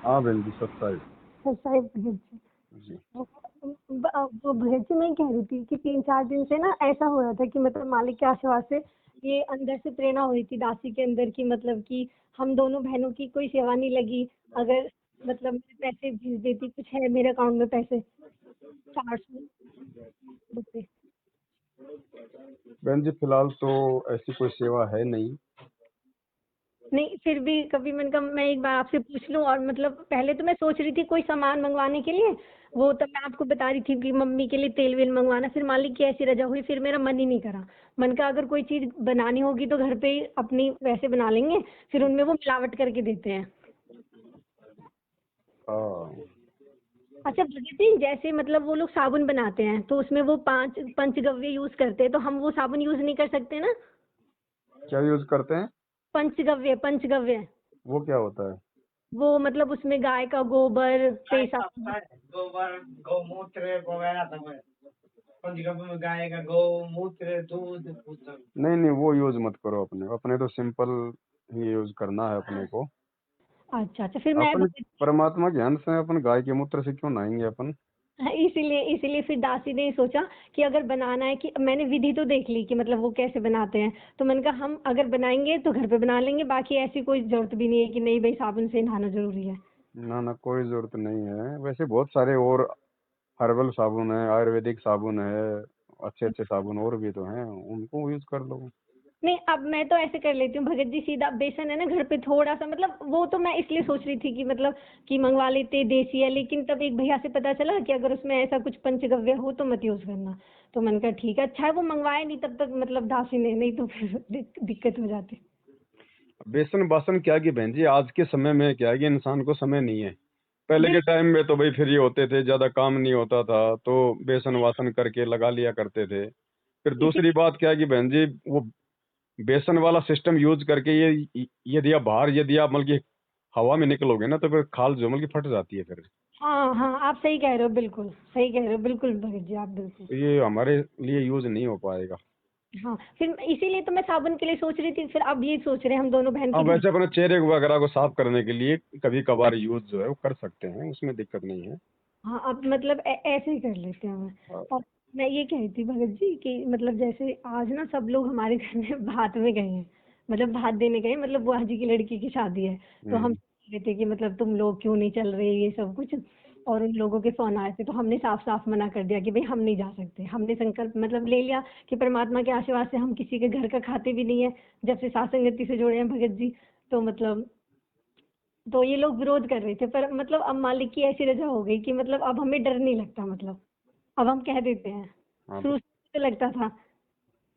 हाँ बहन जी, सत्ताईस। सच्चाई भगत जी। जी। वो भगत जी मैं कह रही थी कि 3-4 दिन से ना ऐसा हो रहा था कि मतलब मालिक के आशीर्वाद से ये अंदर से प्रेरणा हो रही थी दासी के अंदर की, मतलब कि हम दोनों बहनों की कोई सेवा नहीं लगी। अगर मतलब मेरे पैसे भेज देती, कुछ है मेरे अकाउंट में पैसे 400 रुपये। बहन जी फिलहाल तो ऐसी कोई सेवा है नहीं। नहीं फिर भी कभी मैंने कहा मैं एक बार आपसे पूछ लूं। और मतलब पहले तो मैं सोच रही थी कोई सामान मंगवाने के लिए, वो तब मैं आपको बता रही थी कि मम्मी के लिए तेल वेल मंगवाना, फिर मालिक की ऐसी रजा हुई, फिर मेरा मन ही नहीं करा। मन का अगर कोई चीज बनानी होगी तो घर पे ही अपनी वैसे बना लेंगे, फिर उनमें वो मिलावट करके देते हैं। हाँ। अच्छा भगत जी, जैसे मतलब वो लोग साबुन बनाते हैं तो उसमें वो 5 पंचगव्य यूज करते हैं, तो हम वो साबुन यूज नहीं कर सकते ना? क्या यूज करते हैं? पंचगव्य, पंचगव्य। वो क्या होता है? वो मतलब उसमें गाय का गोबर गाय पेशाब। का होता है, गोबर गौमूत्र वगैरह सब है। पंचगव्य में गाय का गौमूत्र दूध पूछो। नहीं नहीं, वो यूज मत करो। अपने अपने तो सिंपल ही यूज करना है अपने को। अच्छा अच्छा, फिर मैं अपन परमात्मा के अंश हैं, अपन गाय के मूत्र से क्यों नहाएंगे अपन? इसीलिए इसीलिए फिर दासी ने ही सोचा कि अगर बनाना है, कि मैंने विधि तो देख ली कि मतलब वो कैसे बनाते हैं, तो मैंने कहा हम अगर बनाएंगे तो घर पे बना लेंगे, बाकी ऐसी कोई जरूरत भी नहीं है कि नहीं भाई साबुन से नहाना जरूरी है। ना ना, कोई जरूरत नहीं है। वैसे बहुत सारे और हर्बल साबुन है, आयुर्वेदिक साबुन है, अच्छे अच्छे साबुन और भी तो हैं, उनको यूज कर लो। नहीं अब मैं तो ऐसे कर लेती हूँ भगत जी, सीधा बेसन है ना घर पे थोड़ा सा, मतलब वो तो मैं इसलिए सोच रही थी कि मतलब कि मंगवा लेते देसी है, लेकिन तब एक भैया से पता चला कि अगर उसमें ऐसा कुछ पंचगव्य हो तो मत यूज करना। तो मैंने कहा ठीक है, अच्छा है वो मंगवाए नहीं तब तक, मतलब दासी ने, नहीं तो फिर दिक्कत हो जाती। बेसन बासन क्या कि बहन जी, आज के समय में क्या है कि इंसान को समय नहीं है। पहले के टाइम में तो भाई फ्री होते थे, ज्यादा काम नहीं होता था, तो बेसन वासन करके लगा लिया करते थे। फिर इसी दूसरी बात क्या है कि बहन जी, वो बेसन वाला सिस्टम यूज करके ये यदि आप बाहर, यदि आप मतलब कि हवा में निकलोगे ना, तो फिर खाल जो मतलब कि फट जाती है फिर। हाँ हाँ, आप सही कह रहे हो, बिल्कुल सही कह रहे हो, बिल्कुल भगत जी आप बिल्कुल। तो ये हमारे लिए यूज नहीं हो पाएगा। हाँ फिर इसीलिए तो मैं साबुन के लिए सोच रही थी, फिर अब ये सोच रहे हैं हम दोनों बहन हाँ, की घर। वैसे अपने चेहरे वगैरह को साफ करने के लिए कभी कभार यूज जो है वो कर सकते हैं, उसमें दिक्कत नहीं है। हाँ अब मतलब ऐसे ही कर लेते हैं मैं। हाँ। और मैं ये कह रही थी भगत जी कि मतलब जैसे आज ना सब लोग हमारे घर में भात में गए हैं, मतलब भात देने गए, मतलब बुआ जी की लड़की की शादी है। तो हम हम्म। सोच रहे थे कि मतलब तुम लोग क्यों नहीं चल रहे ये सब कुछ, और उन लोगों के फोन आए थे तो हमने साफ साफ मना कर दिया कि भाई हम नहीं जा सकते। हमने संकल्प मतलब ले लिया कि परमात्मा के आशीर्वाद से हम किसी के घर का खाते भी नहीं है, जब से साथ संगति से जुड़े हैं भगत जी। तो मतलब तो ये लोग विरोध कर रहे थे, पर मतलब अब मालिक की ऐसी रजा हो गई कि मतलब अब हमें डर नहीं लगता, मतलब अब हम कह देते हैं। हाँ शुरू से तो लगता था।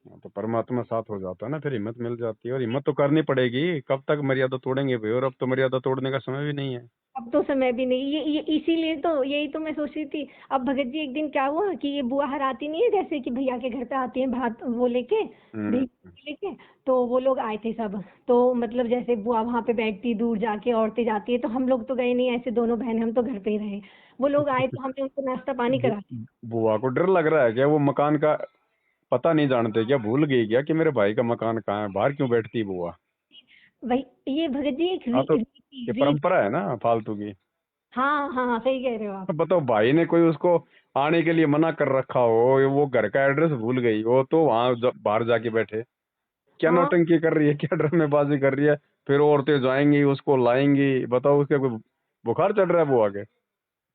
हाँ, तो परमात्मा साथ हो जाता है ना, फिर हिम्मत मिल जाती है, और हिम्मत तो करनी पड़ेगी। कब तक मर्यादा तोड़ेंगे भाई? और अब तो मर्यादा तोड़ने का समय भी नहीं है। अब तो समय भी नहीं, ये इसीलिए तो यही तो मैं सोच रही थी। अब भगत जी एक दिन क्या हुआ कि ये बुआ हर आती नहीं है, जैसे कि भैया के घर पे आती है भात वो लेके, हम्म। भीख लेके। तो वो लोग आए थे सब, तो मतलब जैसे बुआ वहां पे बैठती, दूर जाके औरतें जाती है, तो हम लोग तो गए नहीं, ऐसे दोनों बहन हम तो घर पे ही रहे। वो लोग आए तो हमने उनको नाश्ता पानी बु, करा। बुआ को डर लग रहा है क्या? वो मकान का पता नहीं जानते क्या? भूल गई क्या कि मेरे भाई का मकान कहाँ है? बाहर क्यों बैठती है बुआ? वही, ये भगत जी एक हाँ, तो रीति ये रीत। परंपरा है ना फालतू की। हाँ हाँ हाँ, सही कह रहे हो आप। तो बताओ, भाई ने कोई उसको आने के लिए मना कर रखा हो, वो घर का एड्रेस भूल गई हो, तो वहां बाहर जाके बैठे क्या हाँ नौटंकी कर रही है, क्या ड्रामेबाजी कर रही है? फिर औरतें जाएंगी उसको लाएंगी, बताओ उसके कोई बुखार चढ़ रहा है वो आगे?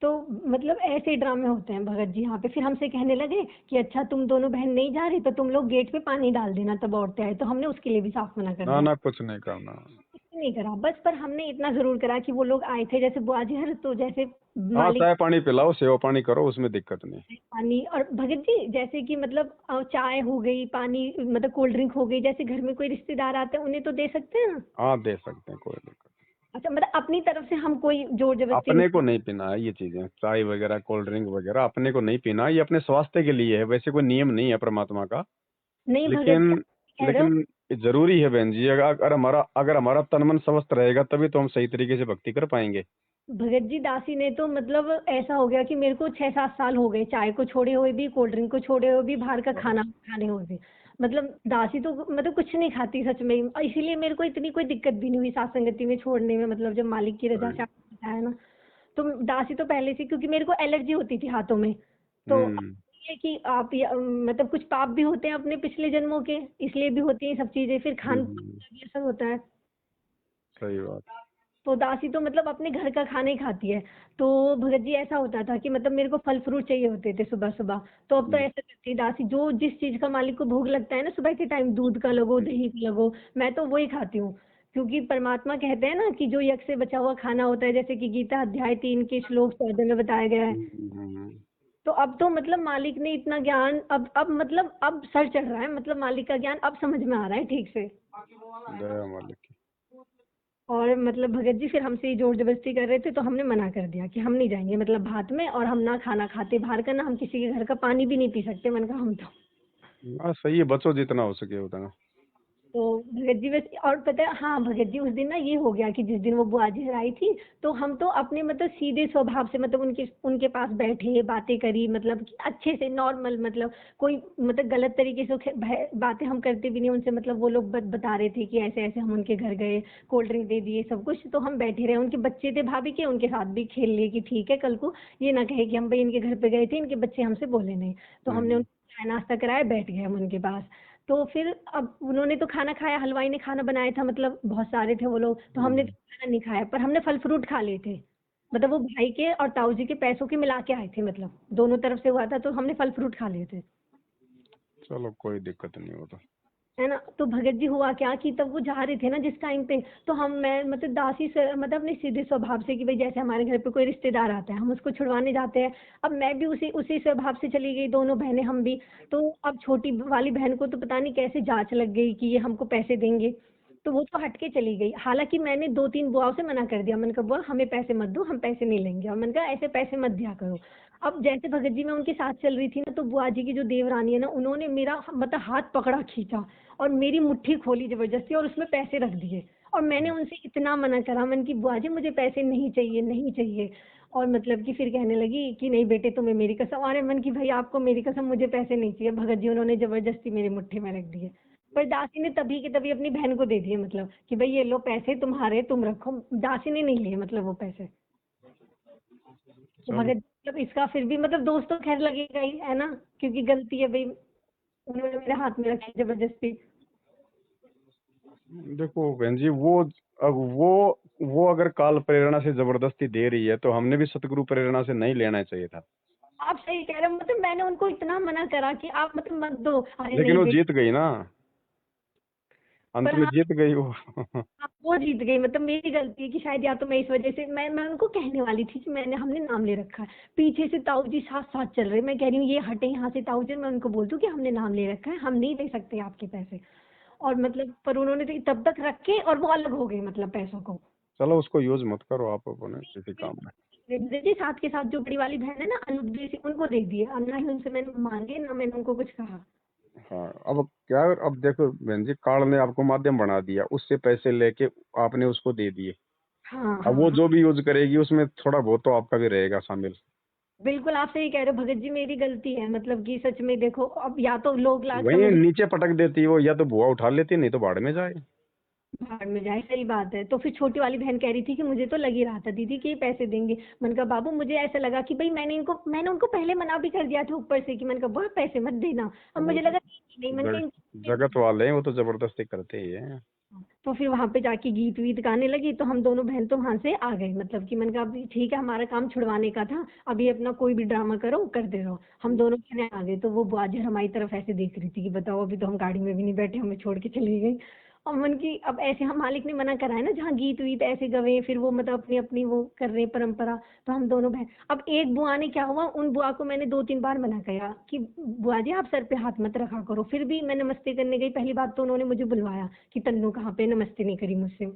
तो मतलब ऐसे ड्रामे होते हैं भगत जी यहाँ पे। फिर हमसे कहने लगे कि अच्छा तुम दोनों बहन नहीं जा रही तो तुम लोग गेट पे पानी डाल देना, तब औरतें आए, तो हमने उसके लिए भी साफ मना कर ना दिया। ना, कुछ नहीं करना। कुछ नहीं करा बस, पर हमने इतना जरूर करा कि वो लोग आए थे जैसे बुआ जी हर, तो जैसे हाँ, मालिक चाय पानी पिलाओ, सेवा पानी करो, उसमें दिक्कत नहीं। पानी। और भगत जी जैसे कि मतलब चाय हो गई, पानी मतलब कोल्ड ड्रिंक हो गई, जैसे घर में कोई रिश्तेदार आते हैं उन्हें तो दे सकते हैं ना। हाँ, दे सकते हैं, कोई दिक्कत। अच्छा मतलब अपनी तरफ से हम कोई जोर जबरदस्ती अपने नहीं। को नहीं पीना है ये चीजें, चाय वगैरह कोल्ड ड्रिंक वगैरह अपने को नहीं पीना। ये अपने स्वास्थ्य के लिए है, वैसे कोई नियम नहीं है परमात्मा का। नहीं भगत जी लेकिन आप कह रहे हो। लेकिन ये जरूरी है बहन जी। अगर हमारा तन मन स्वस्थ रहेगा तभी तो हम सही तरीके से भक्ति कर पाएंगे। भगत जी दासी ने तो मतलब ऐसा हो गया कि मेरे को 6-7 साल हो गए चाय को छोड़े हुए भी, कोल्ड ड्रिंक को छोड़े हुए भी, बाहर का खाना खाने हुए भी। मतलब दासी तो मतलब कुछ नहीं खाती सच में, और इसीलिए मेरे को इतनी कोई दिक्कत भी नहीं हुई साथ संगति में छोड़ने में, मतलब जब मालिक की रजा सही से। है ना। तो दासी तो पहले से, क्योंकि मेरे को एलर्जी होती थी हाथों में, तो ये कि आप मतलब कुछ पाप भी होते हैं अपने पिछले जन्मों के, इसलिए भी होती है ये सब चीजें, फिर खान पान का भी असर होता है। सही बात। तो दासी तो मतलब अपने घर का खाना ही खाती है। तो भगत जी ऐसा होता था कि मतलब मेरे को फल फ्रूट चाहिए होते थे सुबह सुबह, तो अब तो ऐसा करती है दासी, जो जिस चीज का मालिक को भोग लगता है ना सुबह के टाइम, दूध का लगो, दही का लगो, मैं तो वही खाती हूँ। क्योंकि परमात्मा कहते हैं ना कि जो यज्ञ से बचा हुआ खाना होता है, जैसे कि गीता अध्याय 3 के श्लोक 14 में बताया गया है। तो अब तो मतलब मालिक ने इतना ज्ञान, अब मतलब अब सर चढ़ रहा है, मतलब मालिक का ज्ञान अब समझ में आ रहा है ठीक से। दया मालिक की। और मतलब भगत जी फिर हमसे जोर जबरदस्ती कर रहे थे, तो हमने मना कर दिया कि हम नहीं जाएंगे मतलब भात में, और हम ना खाना खाते बाहर का, ना हम किसी के घर का पानी भी नहीं पी सकते। मैंने कहा हम तो। हाँ सही है, बचो जितना हो सके उतना। तो भगत जी बस, और पता है हाँ भगत जी, उस दिन ना ये हो गया कि जिस दिन वो बुआ जी आई थी, तो हम तो अपने मतलब सीधे स्वभाव से मतलब उनके उनके पास बैठे, बातें करी, मतलब कि अच्छे से नॉर्मल, मतलब कोई मतलब गलत तरीके से बातें हम करते भी नहीं उनसे। मतलब वो लोग बता रहे थे कि ऐसे ऐसे हम उनके घर गए, कोल्ड ड्रिंक दे दिए, सब कुछ, तो हम बैठे रहे। उनके बच्चे थे भाभी के, उनके साथ भी खेल लिए कि ठीक है कल को ये ना कहे कि हम भाई इनके घर पे गए थे, इनके बच्चे हमसे बोले नहीं। तो हमने उनको चाय नाश्ता कराया, बैठ गए हम उनके पास। तो फिर अब उन्होंने तो खाना खाया, हलवाई ने खाना बनाया था, मतलब बहुत सारे थे वो लोग, तो हमने तो खाना नहीं खाया, पर हमने फल फ्रूट खा लिए थे। मतलब वो भाई के और ताऊ जी के पैसों के मिला के आए थे, मतलब दोनों तरफ से हुआ था, तो हमने फल फ्रूट खा लिए थे। चलो कोई दिक्कत नहीं होता। है ना। तो भगत जी हुआ क्या कि तब वो जा रहे थे ना जिस टाइम पे, तो मैं मतलब दासी से मतलब अपने सीधे स्वभाव से कि भाई जैसे हमारे घर पे कोई रिश्तेदार आता है हम उसको छुड़वाने जाते हैं, अब मैं भी उसी उसी स्वभाव से चली गई, दोनों बहनें हम भी। तो अब छोटी वाली बहन को तो पता नहीं कैसे जांच लग गई कि ये हमको पैसे देंगे, तो वो तो हट के चली गई। हालांकि मैंने 2-3 बुआओं से मना कर दिया, मैंने कहा बुआ हमें पैसे मत दो, हम पैसे नहीं लेंगे, और मैंने कहा ऐसे पैसे मत दिया करो। अब जैसे भगत जी मैं उनके साथ चल रही थी ना, तो बुआ जी की जो देवरानी है ना, उन्होंने मेरा मतलब हाथ पकड़ा, खींचा और मेरी मुट्ठी खोली जबरदस्ती, और उसमें पैसे रख दिए। और मैंने उनसे इतना मना करा, मन की बुआ जी मुझे पैसे नहीं चाहिए, नहीं चाहिए। और मतलब कि फिर कहने लगी कि नहीं बेटे तुम्हें मेरी कसम, अरे मन की भाई आपको मेरी कसम, मुझे पैसे नहीं चाहिए। भगत जी उन्होंने जबरदस्ती मेरी मुट्ठी में रख दिए। पर दासी ने तभी के तभी अपनी बहन को दे दिए, मतलब कि भाई ये लो पैसे तुम्हारे, तुम रखो। दासी ने नहीं लिए मतलब वो पैसे। तो चलो भगत मतलब इसका फिर भी मतलब दोस्त तो खैर लगेगा ही, है ना, क्योंकि गलती है भाई, उन्होंने मेरे हाथ में रखी जबरदस्ती। देखो बहन जी, अब वो अगर काल प्रेरणा से जबरदस्ती दे रही है तो हमने भी सतगुरु प्रेरणा से नहीं लेना चाहिए था। आप सही कह रहे हो, मतलब मैंने उनको इतना मना करा कि आप मतलब मत दो, अरे लेकिन नहीं वो बेटा। जीत गई ना, अंत पर में हाँ, जीत गई वो। वो जीत गई, मतलब मेरी गलती है कि शायद, या तो मैं इस वजह से मैं उनको कहने वाली थी कि हमने नाम ले रखा है। पीछे से ताऊ जी साथ साथ चल रहे, मैं कह रही हूँ ये हटे यहाँ से ताऊ जी, मैं उनको बोल दूं कि हमने नाम ले रखा है, हम नहीं दे सकते आपके पैसे। और मतलब पर उन्होंने तो तब तक रखे और वो अलग हो गई मतलब पैसों को। चलो उसको यूज मत करो आप अपने किसी काम में। जी साथ के साथ जो बड़ी वाली बहन है ना अनुप जी, उनको दे दिए, अब ना ही उनसे मैंने मांगे, ना मैंने उनको कुछ कहा। हाँ अब क्या, अब देखो बहन जी, काल ने आपको माध्यम बना दिया, उससे पैसे लेके आपने उसको दे दिए। हाँ अब हाँ वो हाँ, जो भी यूज करेगी उसमें थोड़ा बहुत तो आपका भी रहेगा शामिल। बिल्कुल आप सही कह रहे हो भगत जी, मेरी गलती है, मतलब कि सच में देखो, अब या तो लोग लाग वही समझ नीचे पटक देती वो, या तो बुआ उठा लेती, नहीं तो भाड़ में जाए। भाड़ में जाए, सही बात है। तो फिर छोटी वाली बहन कह रही थी कि मुझे तो लग ही रहा था दीदी कि ये पैसे देंगे। मैंने कहा बाबू मुझे ऐसा लगा कि भाई मैंने उनको पहले मना भी कर दिया था ऊपर से कि मैंने कहा बुआ पैसे मत देना, अब वो मुझे तो लगा नहीं, मैंने जग, कहा जगत वाले हैं, वो तो जबरदस्ती करते ही है। तो फिर वहां पे जाके गीत वीत गाने लगी, तो हम दोनों बहन तो वहां से आ गए, मतलब कि मैंने कहा अभी ठीक है हमारा काम छुड़वाने का था, अभी अपना कोई भी ड्रामा करो करते रहो। हम दोनों बहनें आ गए, तो वो बुआजी हमारी तरफ ऐसे देख रही थी कि बताओ अभी तो हम गाड़ी में भी नहीं बैठे, हमें छोड़ के चली गई। और मन की अब ऐसे हम मालिक ने मना करा है ना, जहाँ गीत वीत ऐसे गवे, फिर वो मतलब अपनी अपनी वो कर रहे परंपरा। तो हम दोनों बहन, अब एक बुआ ने क्या हुआ, उन बुआ को मैंने 2-3 बार मना किया कि बुआ जी आप सर पे हाथ मत रखा करो, फिर भी मैं नमस्ते करने गई, पहली बात तो उन्होंने मुझे बुलवाया कि तन्नू कहाँ पे, नमस्ते नहीं करी मुझसे।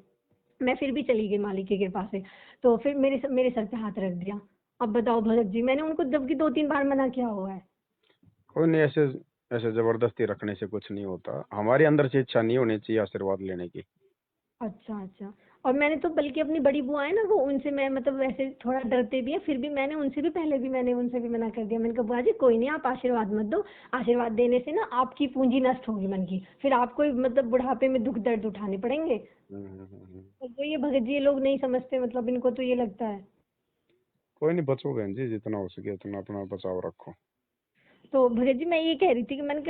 मैं फिर भी चली गई मालिक के पास से, तो फिर मेरे सर पे हाथ रख दिया। अब बताओ भगत जी, मैंने उनको जबकि 2-3 बार मना किया हुआ है। कोई नहीं, ऐसे ऐसे जबरदस्ती रखने से कुछ नहीं होता, हमारे अंदर से इच्छा नहीं होनी चाहिए आशीर्वाद लेने की। अच्छा अच्छा। और मैंने तो बल्कि अपनी बड़ी बुआ है ना, वो उनसे मैं मतलब वैसे थोड़ा डरते भी है, फिर भी मैंने उनसे भी पहले भी मैंने उनसे भी मना कर दिया। मैंने कहा बुआ जी कोई नहीं, आप आशीर्वाद मत दो, आशीर्वाद देने से ना आपकी पूंजी नष्ट होगी मन की, फिर आपको ही मतलब बुढ़ापे में दुख दर्द उठाने पड़ेंगे। हम्म, हम्म, हम्म, वो ये भगत जी ये लोग नहीं समझते, मतलब इनको तो ये लगता है। कोई नहीं, बचो बहन जी, जितना हो सके उतना अपना बचाव रखो। तो भगत जी मैं ये कह रही थी कि मैंने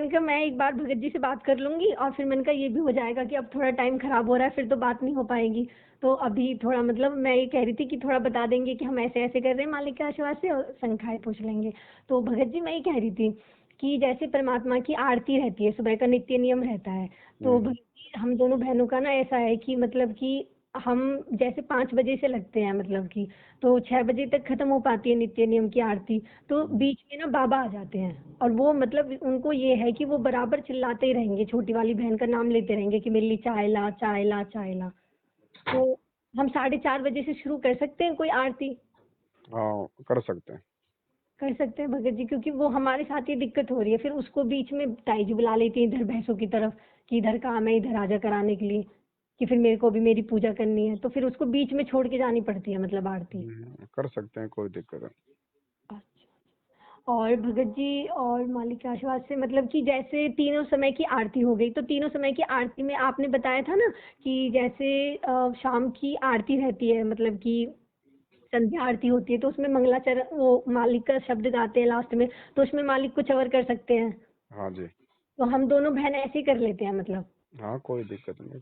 कहा मैं एक बार भगत जी से बात कर लूंगी, और फिर मैंने कहा ये भी हो जाएगा कि अब थोड़ा टाइम खराब हो रहा है, फिर तो बात नहीं हो पाएगी। तो अभी थोड़ा मतलब मैं ये कह रही थी कि थोड़ा बता देंगे कि हम ऐसे ऐसे कर रहे हैं मालिक के आशीर्वाद से, और संख्याएं पूछ लेंगे। तो भगत जी मैं ये कह रही थी कि जैसे परमात्मा की आरती रहती है, सुबह का नित्य नियम रहता है। तो हम्म। भगत जी हम दोनों बहनों का ना ऐसा है कि मतलब कि हम जैसे 5 बजे से लगते हैं, मतलब कि तो 6 बजे तक खत्म हो पाती है नित्य नियम की आरती। तो बीच में ना बाबा आ जाते हैं, और वो मतलब उनको ये है कि वो बराबर चिल्लाते ही रहेंगे, छोटी वाली बहन का नाम लेते रहेंगे कि मेरे लिए चाय ला चाय ला चाय ला। तो हम 4:30 बजे से शुरू कर सकते हैं कोई आरती? हाँ, कर सकते हैं। कर सकते हैं भगत जी, क्योंकि वो हमारे साथ ये दिक्कत हो रही है, फिर उसको बीच में ताई जी बुला लेती है इधर भैंसों की तरफ कि इधर काम है, इधर आजा कराने के लिए, कि फिर मेरे को भी मेरी पूजा करनी है, तो फिर उसको बीच में छोड़ के जानी पड़ती है मतलब आरती। कर सकते हैं, कोई दिक्कत नहीं। अच्छा। और भगत जी और मालिक के आशीर्वाद से मतलब कि जैसे तीनों समय की आरती हो गई, तो तीनों समय की आरती में आपने बताया था ना कि जैसे शाम की आरती रहती है, मतलब कि संध्या आरती होती है, तो उसमें मंगलाचरण वो मालिक का शब्द गाते हैं लास्ट में, तो उसमें मालिक को चवर कर सकते हैं। हाँ जी। तो हम दोनों बहन ऐसे ही कर लेते हैं मतलब। हाँ, कोई दिक्कत नहीं।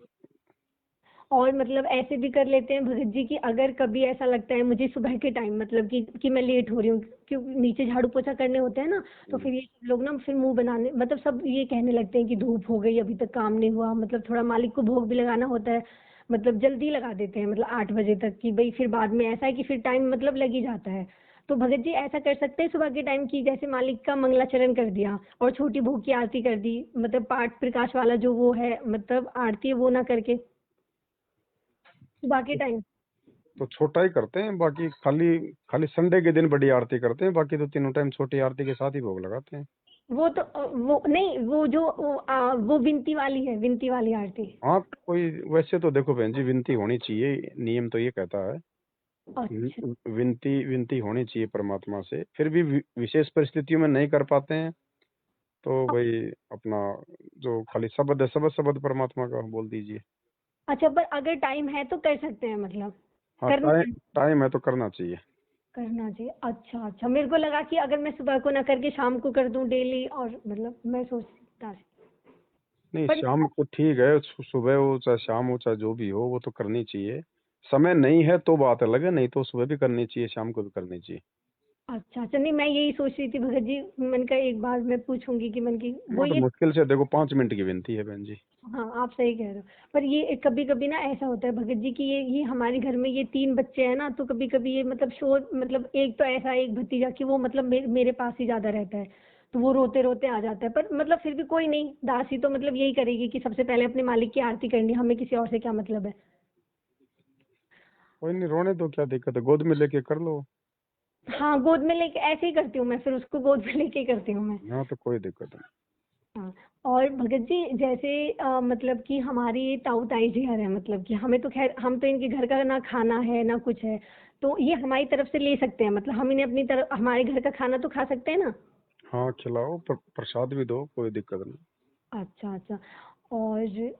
और मतलब ऐसे भी कर लेते हैं भगत जी कि अगर कभी ऐसा लगता है मुझे सुबह के टाइम, मतलब कि मैं लेट हो रही हूँ, क्योंकि नीचे झाड़ू पोछा करने होते हैं ना, तो फिर ये सब लोग ना फिर मुंह बनाने, मतलब सब ये कहने लगते हैं कि धूप हो गई अभी तक काम नहीं हुआ, मतलब थोड़ा मालिक को भोग भी लगाना होता है, मतलब जल्दी लगा देते हैं, मतलब 8 बजे तक, कि भाई फिर बाद में ऐसा है कि फिर टाइम मतलब लग ही जाता है। तो भगत जी ऐसा कर सकते हैं सुबह के टाइम की जैसे मालिक का मंगलाचरण कर दिया और छोटी भोग की आरती कर दी, मतलब पाठ प्रकाश वाला जो वो है मतलब आरती है वो ना करके सुबह के टाइम। तो छोटा ही करते हैं, बाकी खाली खाली संडे के दिन बड़ी आरती करते हैं, बाकी तो तीनों टाइम छोटी आरती के साथ ही भोग लगाते हैं। वो तो वो नहीं, वो जो वो विनती वाली है, विनती वाली आरती। हाँ, कोई वैसे तो देखो बहन जी, विनती होनी चाहिए, नियम तो ये कहता है। अच्छा। विनती विनती होनी चाहिए परमात्मा से, फिर भी विशेष परिस्थितियों में नहीं कर पाते हैं, तो भाई अपना जो खाली शब्द है, शब्द शब्द परमात्मा का बोल दीजिए। अच्छा, पर अगर टाइम है तो कर सकते हैं मतलब, हाँ, करना टाइम है, टाइम है तो करना चाहिए। करना चाहिए। अच्छा अच्छा, मेरे को लगा कि अगर मैं सुबह को ना करके शाम को कर दूं डेली, और मतलब मैं सोचता नहीं, पर शाम को ठीक है, सुबह हो चाहे शाम हो चाहे जो भी हो, वो तो करनी चाहिए। समय नहीं है तो बात अलग है, नहीं तो सुबह भी करनी चाहिए, शाम को भी करनी चाहिए। अच्छा अच्छा, नहीं मैं यही सोच रही थी भगत जी, मैंने कहा एक बार मैं पूछूंगी कि मन की वो हाँ, तो ये। मुश्किल से देखो 5 मिनट की विनती है बहन जी। हाँ आप सही कह रहे हो, पर ये कभी कभी ना ऐसा होता है भगत जी कि ये हमारे घर में ये 3 बच्चे हैं ना, तो कभी कभी ये मतलब शोर, मतलब एक तो ऐसा एक भतीजा कि वो मतलब मेरे पास ही ज्यादा रहता है, तो वो रोते रोते आ जाता है, पर मतलब फिर भी कोई नहीं, दासी तो मतलब यही करेगी कि सबसे पहले अपने मालिक की आरती करनी, हमें किसी और से क्या मतलब है। कोई नहीं, रोने दो, क्या दिक्कत है, गोद में लेके कर लो। हाँ गोद में लेके ऐसे ही करती हूँ मैं, फिर उसको गोद में लेके ही करती हूँ मैं। हाँ, तो कोई दिक्कत नहीं। हाँ। और भगत जी जैसे मतलब कि हमारी ये ताऊ ताई जी घर है, मतलब कि हमें तो खैर हम तो इनके घर का ना खाना है ना कुछ है, तो ये हमारी तरफ से ले सकते हैं, मतलब हम इन्हें अपनी तरफ हमारे घर का खाना तो खा सकते हैं ना? हाँ, खिलाओ, प्रसाद भी दो, कोई दिक्कत नहीं। अच्छा अच्छा। और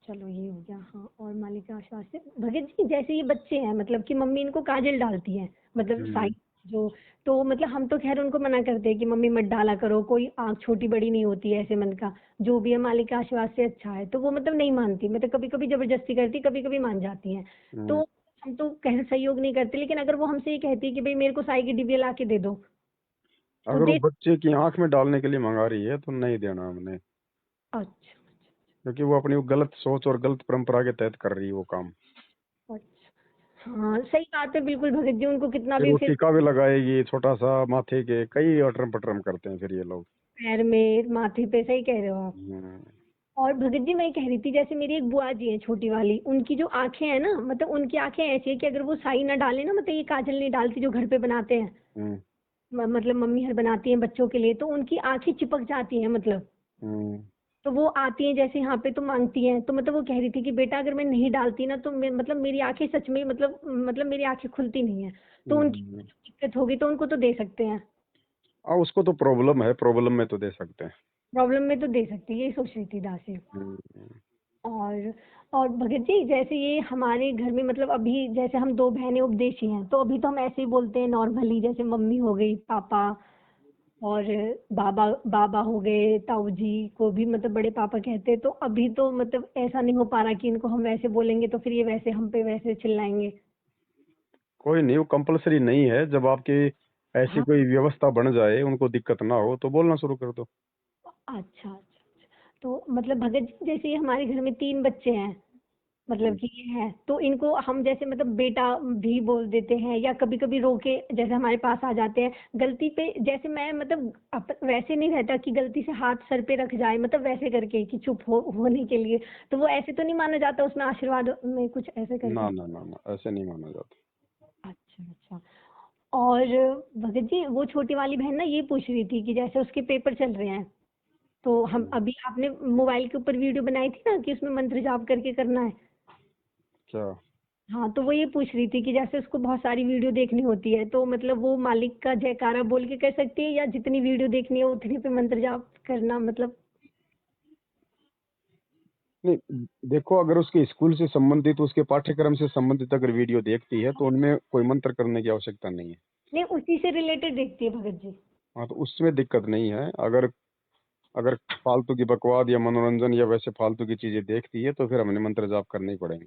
चलो ये हो गया, हाँ, और मालिक के आशीर्वाद से भगत जी जैसे ये बच्चे हैं, मतलब कि मम्मी इनको काजल डालती है, मतलब हम्म। साई जो, तो मतलब हम तो खैर उनको मना करते हैं कि मम्मी मत डाला करो, कोई आँख छोटी बड़ी नहीं होती है ऐसे मन का, जो भी है मालिक के आशीर्वाद से अच्छा है, तो वो मतलब नहीं मानती, मतलब कभी कभी जबरदस्ती करती, कभी कभी मान जाती हैं। हम्म। तो हम तो कह सहयोग नहीं करते, लेकिन अगर वो हमसे ये कहती है कि भाई मेरे को साई की डिबिया ला के दे दो, तो अगर वो दे। बच्चे की आंख में डालने के लिए मंगा रही है तो नहीं देना हमने, अच्छा क्योंकि वो अपनी वो गलत सोच और गलत परंपरा के तहत कर रही है वो काम। अच्छा। हाँ सही बात है बिल्कुल भगत जी, उनको कितना फिर भी वो फिर टीका भी लगाएगी छोटा सा माथे के, कई अटरम पटरम करते हैं फिर ये लोग। पैर में माथे पे, सही कह रहे हो आप। हम्म। और भगत जी मैं कह रही थी जैसे मेरी एक बुआ जी है छोटी वाली, उनकी जो आंखें है ना, मतलब उनकी आंखें ऐसी है कि अगर वो साई ना डाले ना, मतलब ये काजल नहीं डालती जो घर पे बनाते हैं, हम्म। मतलब मम्मी हर बनाती हैं बच्चों के लिए, तो उनकी आंखें चिपक जाती हैं मतलब। हम्म। तो वो आती हैं जैसे यहाँ पे तो मांगती हैं, तो मतलब वो कह रही थी कि बेटा अगर मैं नहीं डालती ना तो मतलब मेरी आंखें सच में मतलब मेरी आंखें खुलती नहीं है, तो उनकी हम्म। दिक्कत होगी तो उनको तो दे सकते हैं। उसको तो प्रॉब्लम है, प्रॉब्लम में तो दे सकते हैं। प्रॉब्लम में तो दे सकती है, यही सोच रही थी दासी। हम्म। और और भगत जी जैसे ये हमारे घर में मतलब अभी जैसे हम दो बहनें उपदेशी हैं तो अभी तो हम ऐसे ही बोलते हैं नॉर्मली, जैसे मम्मी हो गई, पापा और बाबा बाबा हो गए, ताऊ जी को भी मतलब बड़े पापा कहते हैं। तो अभी तो मतलब ऐसा नहीं हो पा रहा कि इनको हम वैसे बोलेंगे तो फिर ये वैसे हम पे वैसे चिल्लाएंगे। कोई नहीं, वो कंपलसरी नहीं है। जब आपकी ऐसी हाँ। कोई व्यवस्था बन जाए, उनको दिक्कत ना हो, तो बोलना शुरू कर दो। अच्छा अच्छा। तो मतलब भगत जी जैसे ये हमारे घर में तीन बच्चे हैं, मतलब हम्म, कि ये है तो इनको हम जैसे मतलब बेटा भी बोल देते हैं या कभी कभी रोके जैसे हमारे पास आ जाते हैं गलती पे, जैसे मैं मतलब वैसे नहीं रहता कि गलती से हाथ सर पे रख जाए, मतलब वैसे करके कि चुप होने के लिए, तो वो ऐसे तो नहीं माना जाता उसमें आशीर्वाद में कुछ ऐसे ना करके। ना ना ना, ऐसे नहीं माना जाता। अच्छा अच्छा। और भगत जी वो छोटी वाली बहन ना ये पूछ रही थी कि जैसे उसके पेपर चल रहे हैं तो हम हम्म, अभी आपने मोबाइल के ऊपर वीडियो बनाई थी ना कि उसमें मंत्र जाप करके करना है। क्या? हाँ तो वो ये पूछ रही थी कि जैसे उसको बहुत सारी वीडियो देखनी होती है तो मतलब वो मालिक का जयकारा बोल के कर सकती है या जितनी वीडियो देखनी है उतनी पे मंत्र जाप करना मतलब। नहीं, देखो, अगर उसके स्कूल से संबंधित, उसके पाठ्यक्रम से संबंधित अगर वीडियो देखती है तो उनमें कोई मंत्र करने की आवश्यकता नहीं है। नहीं उसी से रिलेटेड देखती है भगत जी। हाँ, तो उसमें दिक्कत नहीं है। अगर अगर फालतू की बकवाद या मनोरंजन या वैसे फालतू की चीजें देखती है तो फिर हमें मंत्र जाप करने ही पड़ेंगे।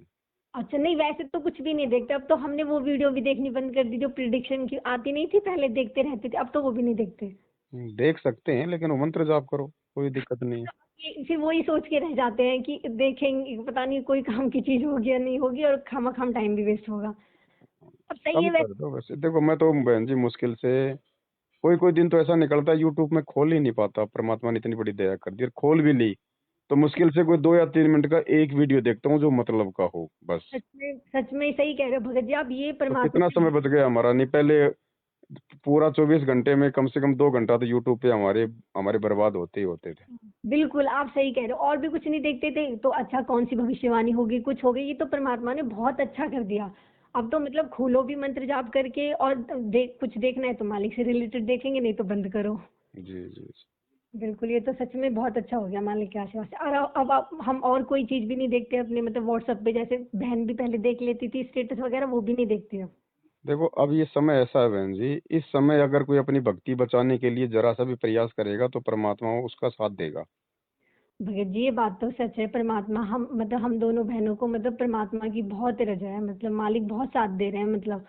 अच्छा नहीं वैसे तो कुछ भी नहीं देखते, अब तो हमने वो वीडियो भी देखनी बंद कर दी जो प्रिडिक्शन की आती नहीं थी पहले देखते रहते थे, अब तो वो भी नहीं देखते। देख सकते हैं, लेकिन वो मंत्र जाप करो, कोई दिक्कत नहीं है। फिर वही सोच के रह जाते हैं कि देखेंगे पता नहीं कोई काम की चीज होगी या नहीं होगी और खामा टाइम भी वेस्ट होगा। अब सही कम है कर वैसे। दो। वैसे देखो, मैं तो बहन जी मुश्किल से कोई कोई दिन तो ऐसा निकलता है यूट्यूब में खोल ही नहीं पाता। परमात्मा ने इतनी बड़ी दया कर दी, और खोल भी ली तो मुश्किल से कोई 2 या 3 मिनट का एक वीडियो देखता हूँ जो मतलब का हो बस। सच में सही कह रहे हो भगत जी आप, ये तो परमात्मा कितना से। समय बच गया हमारा? नहीं, पहले पूरा 24 घंटे में कम से कम 2 घंटा तो यूट्यूब पे हमारे हमारे बर्बाद होते ही होते थे। बिल्कुल आप सही कह रहे हो, और भी कुछ नहीं देखते थे तो अच्छा कौन सी भविष्यवाणी होगी कुछ हो गई, ये तो परमात्मा ने बहुत अच्छा कर दिया। अब तो मतलब खोलो भी मंत्र जाप करके और देख कुछ देखना है तो मालिक से रिलेटेड देखेंगे नहीं तो बंद करो। जी जी जी। बिल्कुल ये तो सच में बहुत अच्छा हो गया मालिक के आशीर्वाद से। और अब हम और कोई चीज भी नहीं देखते अपने मतलब व्हाट्सएप पे, जैसे बहन भी पहले देख लेती थी स्टेटस वगैरह, वो भी नहीं देखती अब। देखो, अब ये समय ऐसा है बहन जी, इस समय अगर कोई अपनी भक्ति बचाने के लिए जरा सा भी प्रयास करेगा तो परमात्मा उसका साथ देगा। भगत जी ये बात तो सच है, परमात्मा हम मतलब हम दोनों बहनों को मतलब परमात्मा की बहुत रजा है, मतलब मालिक बहुत साथ दे रहे हैं मतलब।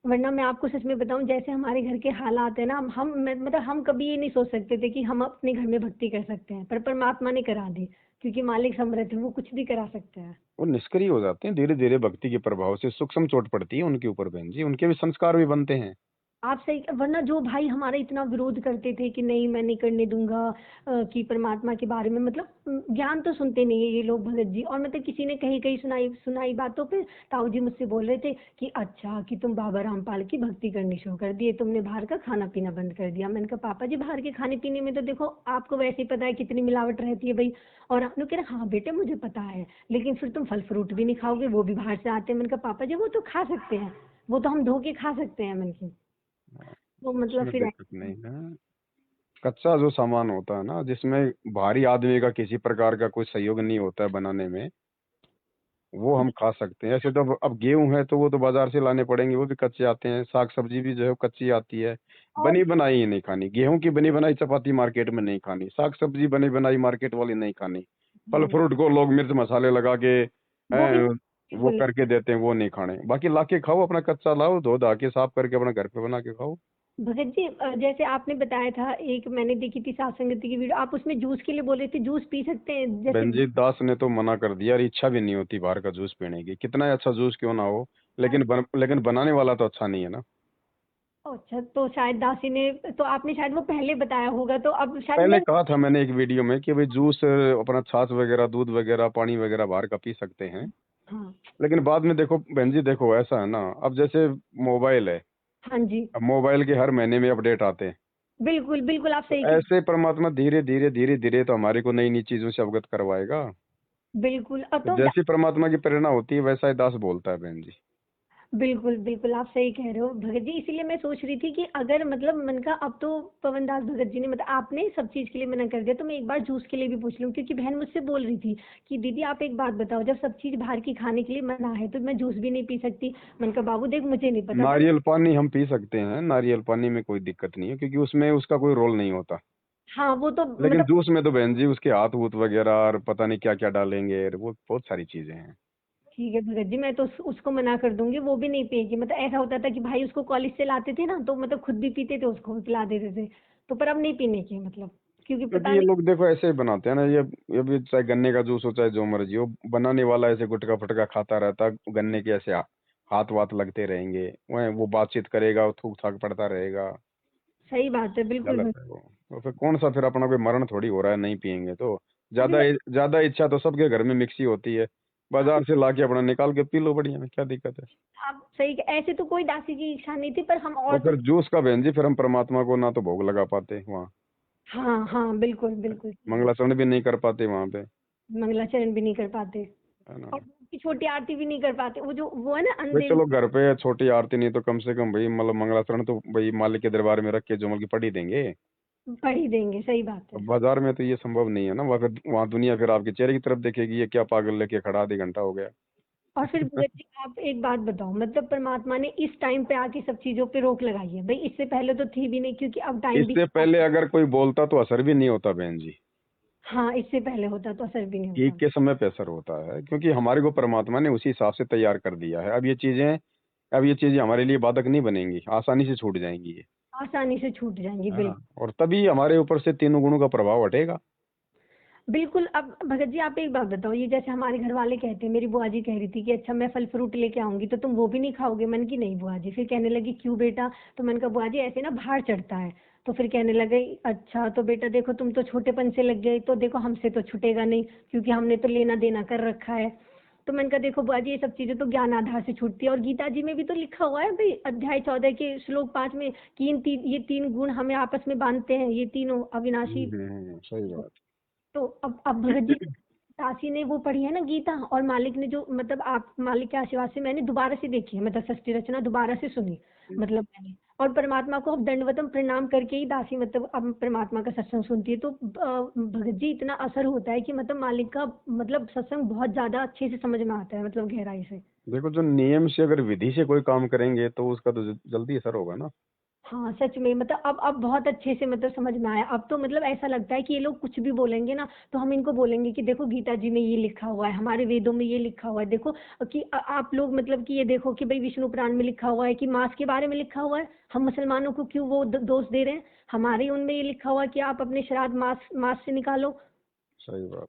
वरना मैं आपको सच में बताऊं जैसे हमारे घर के हालात है ना, मतलब हम कभी ये नहीं सोच सकते थे कि हम अपने घर में भक्ति कर सकते हैं, पर परमात्मा ने करा दी, क्योंकि मालिक समर्थ है, वो कुछ भी करा सकते हैं। वो निष्क्रिय हो जाते हैं धीरे धीरे भक्ति के प्रभाव से। सूक्ष्म चोट पड़ती है उनके ऊपर बहन जी, उनके भी संस्कार भी बनते हैं। आप सही, वरना जो भाई हमारा इतना विरोध करते थे कि नहीं मैं नहीं करने दूंगा कि परमात्मा के बारे में मतलब ज्ञान तो सुनते नहीं है ये लोग भगत जी, और मतलब किसी ने कहीं कहीं सुनाई सुनाई बातों पे ताऊ जी मुझसे बोल रहे थे कि अच्छा कि तुम बाबा रामपाल की भक्ति करनी शुरू कर दिए, तुमने बाहर का खाना पीना बंद कर दिया। मैंने कहा पापा जी बाहर के खाने पीने में तो देखो आपको वैसे ही पता है कितनी मिलावट रहती है भाई। और आपने कह रहा हाँ बेटे मुझे पता है, लेकिन फिर तुम फल फ्रूट भी नहीं खाओगे, वो भी बाहर से आते हैं। मैंने कहा पापा जी वो तो खा सकते हैं, वो तो हम धो के खा सकते हैं। मैंने कहा तो मतलब उसमें फिर दिक्कत नहीं है। कच्चा जो सामान होता है ना, जिसमें भारी आदमी का किसी प्रकार का कोई सहयोग नहीं होता है बनाने में, वो हम खा सकते हैं। ऐसे तो अब गेहूं है तो वो तो बाजार से लाने पड़ेंगे, वो भी कच्चे आते हैं। साग सब्जी भी जो है वो कच्ची आती है। और बनी बनाई ही नहीं खानी। गेहूं की बनी बनाई चपाती मार्केट में नहीं खानी। साग सब्जी बनी बनाई मार्केट वाली नहीं खानी। फल हाँ, फ्रूट को लोग मिर्च मसाले लगा के वो भी वो बिल्कुल। करके देते हैं, वो नहीं खाने। बाकी लाके खाओ, अपना कच्चा लाओ, धो धा के साफ करके अपना घर पे बना के खाओ। भगत जी जैसे आपने बताया था, एक मैंने देखी थी सात संगति की वीडियो, आप उसमें जूस के लिए बोल रहे थे, जूस पी सकते हैं जैसे। बेंजी दास ने तो मना कर दिया, और इच्छा भी नहीं होती बाहर का जूस पीने की, कितना ही अच्छा जूस क्यों ना हो। लेकिन बनाने वाला तो अच्छा नहीं है ना। अच्छा तो शायद दासी ने, तो आपने शायद वो पहले बताया होगा तो अब शायद पहले मैं। कहा था मैंने एक वीडियो में कि भाई जूस अपना छाछ वगैरह, दूध वगैरह, पानी वगैरह बाहर का पी सकते हैं। हाँ। लेकिन बाद में देखो बहन जी, देखो ऐसा है ना, अब जैसे मोबाइल है, हाँ जी। अब मोबाइल के हर महीने में अपडेट आते हैं। बिल्कुल बिल्कुल आप तो सही कह। ऐसे परमात्मा धीरे धीरे धीरे धीरे तो हमारे को नई नई चीजों से अवगत करवाएगा। बिल्कुल अब तो तो जैसी परमात्मा की प्रेरणा होती है वैसा ही दास बोलता है बहन जी। बिल्कुल, बिल्कुल, आप सही कह रहे हो भगत जी। इसीलिए मैं सोच रही थी कि अगर मतलब मन का अब तो पवन दास भगत जी ने मतलब आपने सब चीज़ के लिए मना कर दिया, तो मैं एक बार जूस के लिए भी पूछ लूँ, क्योंकि बहन मुझसे बोल रही थी कि दीदी आप एक बात बताओ, जब सब चीज़ बाहर की खाने के लिए मना है तो मैं जूस भी नहीं पी सकती। मैंने कहा बाबू देख मुझे नहीं पता था। नारियल पानी हम पी सकते हैं, नारियल पानी में कोई दिक्कत नहीं है, क्योंकि उसमें उसका कोई रोल नहीं होता। हाँ, वो तो लेकिन मतलब जूस में तो बहन जी उसके हाथ वूथ वगैरह और पता नहीं क्या क्या डालेंगे, वो बहुत सारी चीजें हैं। ठीक है भगत जी, मैं तो उसको मना कर दूंगी, वो भी नहीं पिएगी। मतलब ऐसा होता था कि भाई उसको कॉलेज से लाते थे ना, तो मतलब खुद भी पीते थे, उसको भी पिला देते थे। तो पर अब नहीं पीने की मतलब, क्योंकि क्योंकि पता ये नहीं। लोग देखो ऐसे ही बनाते हैं ना, ये भी चाहे गन्ने का जूस हो चाहे जो मर्जी हो, बनाने वाला ऐसे गुटका फटका खाता रहता, गन्ने के ऐसे हाथ वाथ लगते रहेंगे, वह वो बातचीत करेगा, वो थूक थाक पड़ता रहेगा। सही बात है, बिल्कुल गलत भगत। है वो। तो फिर कौन सा, फिर अपना कोई मरण थोड़ी हो रहा है नहीं पियेंगे तो। अभी ज्यादा ज्यादा इच्छा तो सबके घर में मिक्सी होती है, बाजार से लाके अपना निकाल के पी लो, बढ़िया में क्या दिक्कत है। आप सही ऐसे तो कोई दासी की इच्छा नहीं थी, पर हम और और तो। फिर जूस का बहन जी फिर हम परमात्मा को ना तो भोग लगा पाते वहाँ, हाँ हाँ, बिल्कुल बिल्कुल सही बात। मंगलाचरण भी नहीं कर पाते वहाँ पे, मंगलाचरण भी नहीं कर पाते, है ना। और की छोटी आरती भी नहीं कर पाते। वो जो वो है ना भाई अंधेन। चलो घर पे छोटी आरती नहीं तो कम से कम भाई मतलब मंगलाचरण तो भाई मालिक के दरबार में रख के जो मतलब की पढ़ ही देंगे। पढ़ ही देंगे, सही बात है। अब बाजार में तो ये संभव नहीं है ना, वहाँ फिर वहाँ दुनिया फिर आपके चेहरे की तरफ देखेगी, ये क्या पागल लेके खड़ा आधे घंटा हो गया। और फिर भगत जी आप एक बात बताओ, मतलब परमात्मा ने इस टाइम पे आके सब चीजों पे रोक लगाई है भाई, इससे पहले तो थी भी नहीं, क्योंकि अब टाइम भी इससे खराब पहले है। अगर कोई बोलता तो असर भी नहीं होता बहन जी। हाँ, इससे पहले होता तो असर भी नहीं ठीक होता। के समय पे असर होता है, क्योंकि हमारे को परमात्मा ने उसी हिसाब से तैयार कर दिया है। अब ये चीजें हमारे लिए बाधक नहीं बनेंगी, आसानी से छूट जाएंगी ये, आसानी से छूट जाएंगी, है ना। बिल्कुल। और तभी हमारे ऊपर से तीनों गुणों का प्रभाव हटेगा। बिल्कुल। अब भगत जी आप एक बात बताओ, ये जैसे हमारे घर वाले कहते हैं, मेरी बुआ जी कह रही थी कि अच्छा मैं फल फ्रूट लेके आऊंगी तो तुम वो भी नहीं खाओगे। मैंने की नहीं बुआ जी। फिर कहने लगी क्यों बेटा? तो मैंने कहा बुआ जी ऐसे ना भार चढ़ता है। तो फिर कहने लगे अच्छा तो बेटा देखो तुम तो छोटेपन से लग गए, तो देखो हमसे तो छूटेगा नहीं, क्योंकि हमने तो लेना देना कर रखा है। तो मैंने कहा देखो बुआ जी, ये सब चीजें तो ज्ञान आधार से छूटती है, और गीता जी में भी तो लिखा हुआ है भाई, अध्याय 14 के श्लोक 5 में कि ये तीन गुण हमें आपस में बांधते हैं, ये तीनों अविनाशी। सही बात। तो अब भगत जी दासी ने वो पढ़ी है ना गीता, और मालिक ने जो मतलब आप मालिक के आशीर्वाद से मैंने दोबारा से देखी है, मतलब षष्ठी रचना दोबारा से सुनी, मतलब मैंने। और परमात्मा को अब दंडवतम प्रणाम करके ही दासी मतलब अब परमात्मा का सत्संग सुनती है। तो भगत जी इतना असर होता है कि मतलब मालिक का मतलब सत्संग बहुत ज्यादा अच्छे से समझ में आता है, मतलब गहराई से। देखो जो नियम से अगर विधि से कोई काम करेंगे तो उसका तो जल्दी असर होगा ना। हाँ सच में, मतलब अब बहुत अच्छे से मतलब समझ में आया। अब तो मतलब ऐसा लगता है कि ये लोग कुछ भी बोलेंगे ना, तो हम इनको बोलेंगे कि देखो गीता जी में ये लिखा हुआ है, हमारे वेदों में ये लिखा हुआ है, देखो कि आप लोग मतलब कि ये देखो कि भाई विष्णु पुराण में लिखा हुआ है कि मांस के बारे में लिखा हुआ है, हम मुसलमानों को क्यों वो दोष दे रहे हैं? हमारे उनमें ये लिखा हुआ है कि आप अपने श्राद्ध मांस मांस से निकालो, सही बात।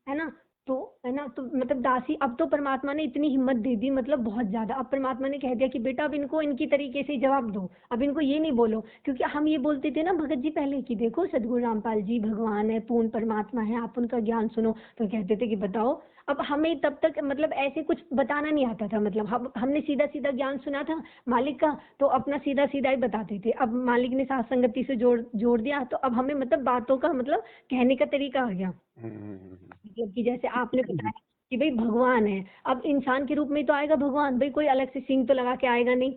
है ना। तो है ना, तो मतलब दासी अब तो परमात्मा ने इतनी हिम्मत दे दी, मतलब बहुत ज्यादा। अब परमात्मा ने कह दिया कि बेटा अब इनको इनकी तरीके से जवाब दो, अब इनको ये नहीं बोलो। क्योंकि हम ये बोलते थे ना भगत जी पहले कि देखो सदगुरु रामपाल जी भगवान है, पूर्ण परमात्मा है, आप उनका ज्ञान सुनो। तो कहते थे कि बताओ। अब हमें तब तक मतलब ऐसे कुछ बताना नहीं आता था, मतलब हमने सीधा सीधा ज्ञान सुना था मालिक का, तो अपना सीधा सीधा ही बताते थे। अब मालिक ने साथ संगति से जोड़ जोड़ दिया, तो अब हमें मतलब बातों का मतलब कहने का तरीका आ गया। मतलब कि जैसे आपने बताया कि भाई भगवान है, अब इंसान के रूप में तो आएगा भगवान, भाई कोई अलग से सींग तो लगा के आएगा नहीं।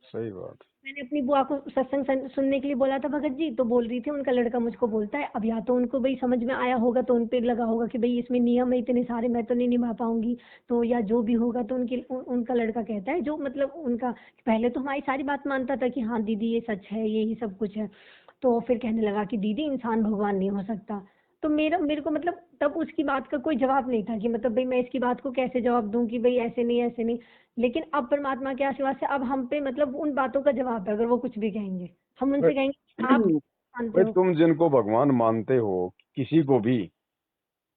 सही बात। मैंने अपनी बुआ को सत्संग सुनने के लिए बोला था भगत जी, तो बोल रही थी उनका लड़का मुझको बोलता है, अब या तो उनको भाई समझ में आया होगा तो उन पे लगा होगा कि भाई इसमें नियम है इतने सारे, मैं तो नहीं निभा पाऊंगी। तो या जो भी होगा, तो उनका लड़का कहता है जो मतलब उनका पहले तो हमारी सारी बात मानता था कि हाँ दीदी ये सच है, यही सब कुछ है। तो फिर कहने लगा कि दीदी इंसान भगवान नहीं हो सकता। तो मेरे को मतलब तब उसकी बात का कोई जवाब नहीं था कि मतलब भाई मैं इसकी बात को कैसे जवाब दूं कि भाई ऐसे नहीं ऐसे नहीं। लेकिन अब परमात्मा के आशीर्वाद से अब हम पे मतलब उन बातों का जवाब है, अगर वो कुछ भी कहेंगे हम भाई उनसे कहेंगे आप मानते भाई हो। तुम जिनको भगवान मानते हो, किसी को भी,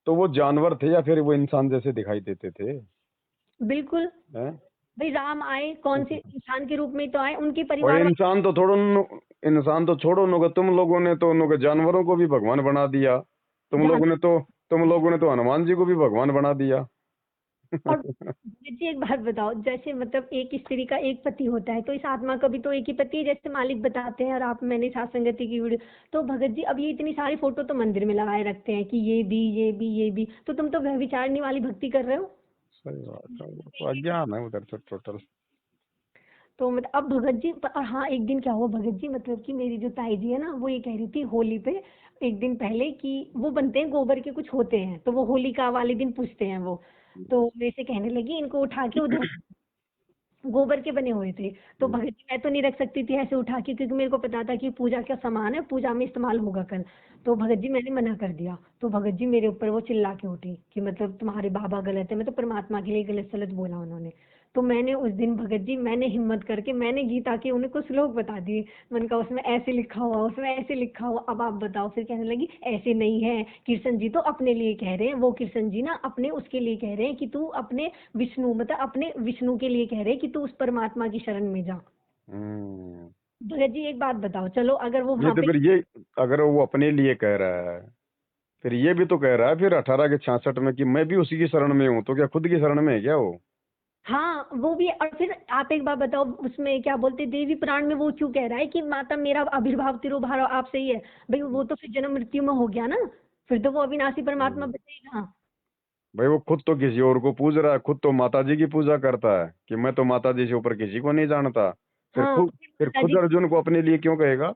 तो वो जानवर थे या फिर वो इंसान जैसे दिखाई देते थे? बिल्कुल। हैं? भाई राम आए कौन से इंसान के रूप में ही तो आए, उनके और परिवार इंसान तो छोड़ो उनको, तुम लोगों ने तो जानवरों को भी भगवान बना दिया। तुम जान। लोगों ने तो तुम लोगों ने तो हनुमान जी को भी भगवान बना दिया। और जी एक बात बताओ, जैसे मतलब एक स्त्री का एक पति होता है, तो इस आत्मा का भी तो एक ही पति है, जैसे मालिक बताते हैं। और आप मैंने साथ संगति की वीडियो, तो भगत जी अब ये इतनी सारी फोटो तो मंदिर में लगाए रखते हैं कि ये भी ये भी ये भी, तो तुम तो व्यभिचारिणी वाली भक्ति कर रहे हो। सही बात है, वो तो अज्ञान है उधर से टोटल। तो मतलब अब भगत जी और हाँ, एक दिन क्या हुआ भगत जी, मतलब कि मेरी जो ताई जी है ना, वो ये कह रही थी होली पे एक दिन पहले कि वो बनते हैं गोबर के कुछ होते हैं, तो वो होलिका वाले दिन पूजते हैं वो। तो मेरे से कहने लगी इनको उठा के उधर, गोबर के बने हुए थे। तो भगत जी मैं तो नहीं रख सकती थी ऐसे उठा के, क्योंकि मेरे को पता था कि पूजा का सामान है, पूजा में इस्तेमाल होगा कल। तो भगत जी मैंने मना कर दिया। तो भगत जी मेरे ऊपर वो चिल्ला के उठी कि मतलब तुम्हारे बाबा गलत है, मैं तो परमात्मा के लिए गलत सलत बोला उन्होंने। तो मैंने उस दिन भगत जी, मैंने हिम्मत करके मैंने गीता के उन्हें कुछ श्लोक बता दिए। मैंने कहा उसमें ऐसे लिखा हुआ, उसमें ऐसे लिखा हुआ, अब आप बताओ। फिर कहने लगी ऐसे नहीं है, कृष्ण जी तो अपने लिए कह रहे हैं, वो कृष्ण जी ना अपने उसके लिए कह रहे हैं कि तू अपने विष्णु, मतलब अपने विष्णु के लिए कह रहे हैं कि तू उस परमात्मा की शरण में जा। हम्म। भगत जी एक बात बताओ, चलो अगर वो ये वहां तो पे, फिर ये, अगर वो अपने लिए कह रहा है, फिर ये भी तो कह रहा है फिर 18 के 66 में कि मैं भी उसी की शरण में हूँ, तो क्या खुद की शरण में है क्या वो? हाँ वो भी। और फिर आप एक बात बताओ, उसमें क्या बोलते, देवी पुराण में वो क्यों कह रहा है कि माता मेरा आविर्भाव तिरोभाव आपसे ही है। भाई वो तो फिर जन्म मृत्यु में हो गया ना, फिर तो वो अविनाशी परमात्मा हम्म। बचेगा। भाई वो खुद तो किसी और को पूज रहा है, खुद तो माता जी की पूजा करता है कि मैं तो माता जी से ऊपर किसी को नहीं जानता। हाँ तो फिर फिर माता खुद जी, अर्जुन को अपने लिए क्यों कहेगा?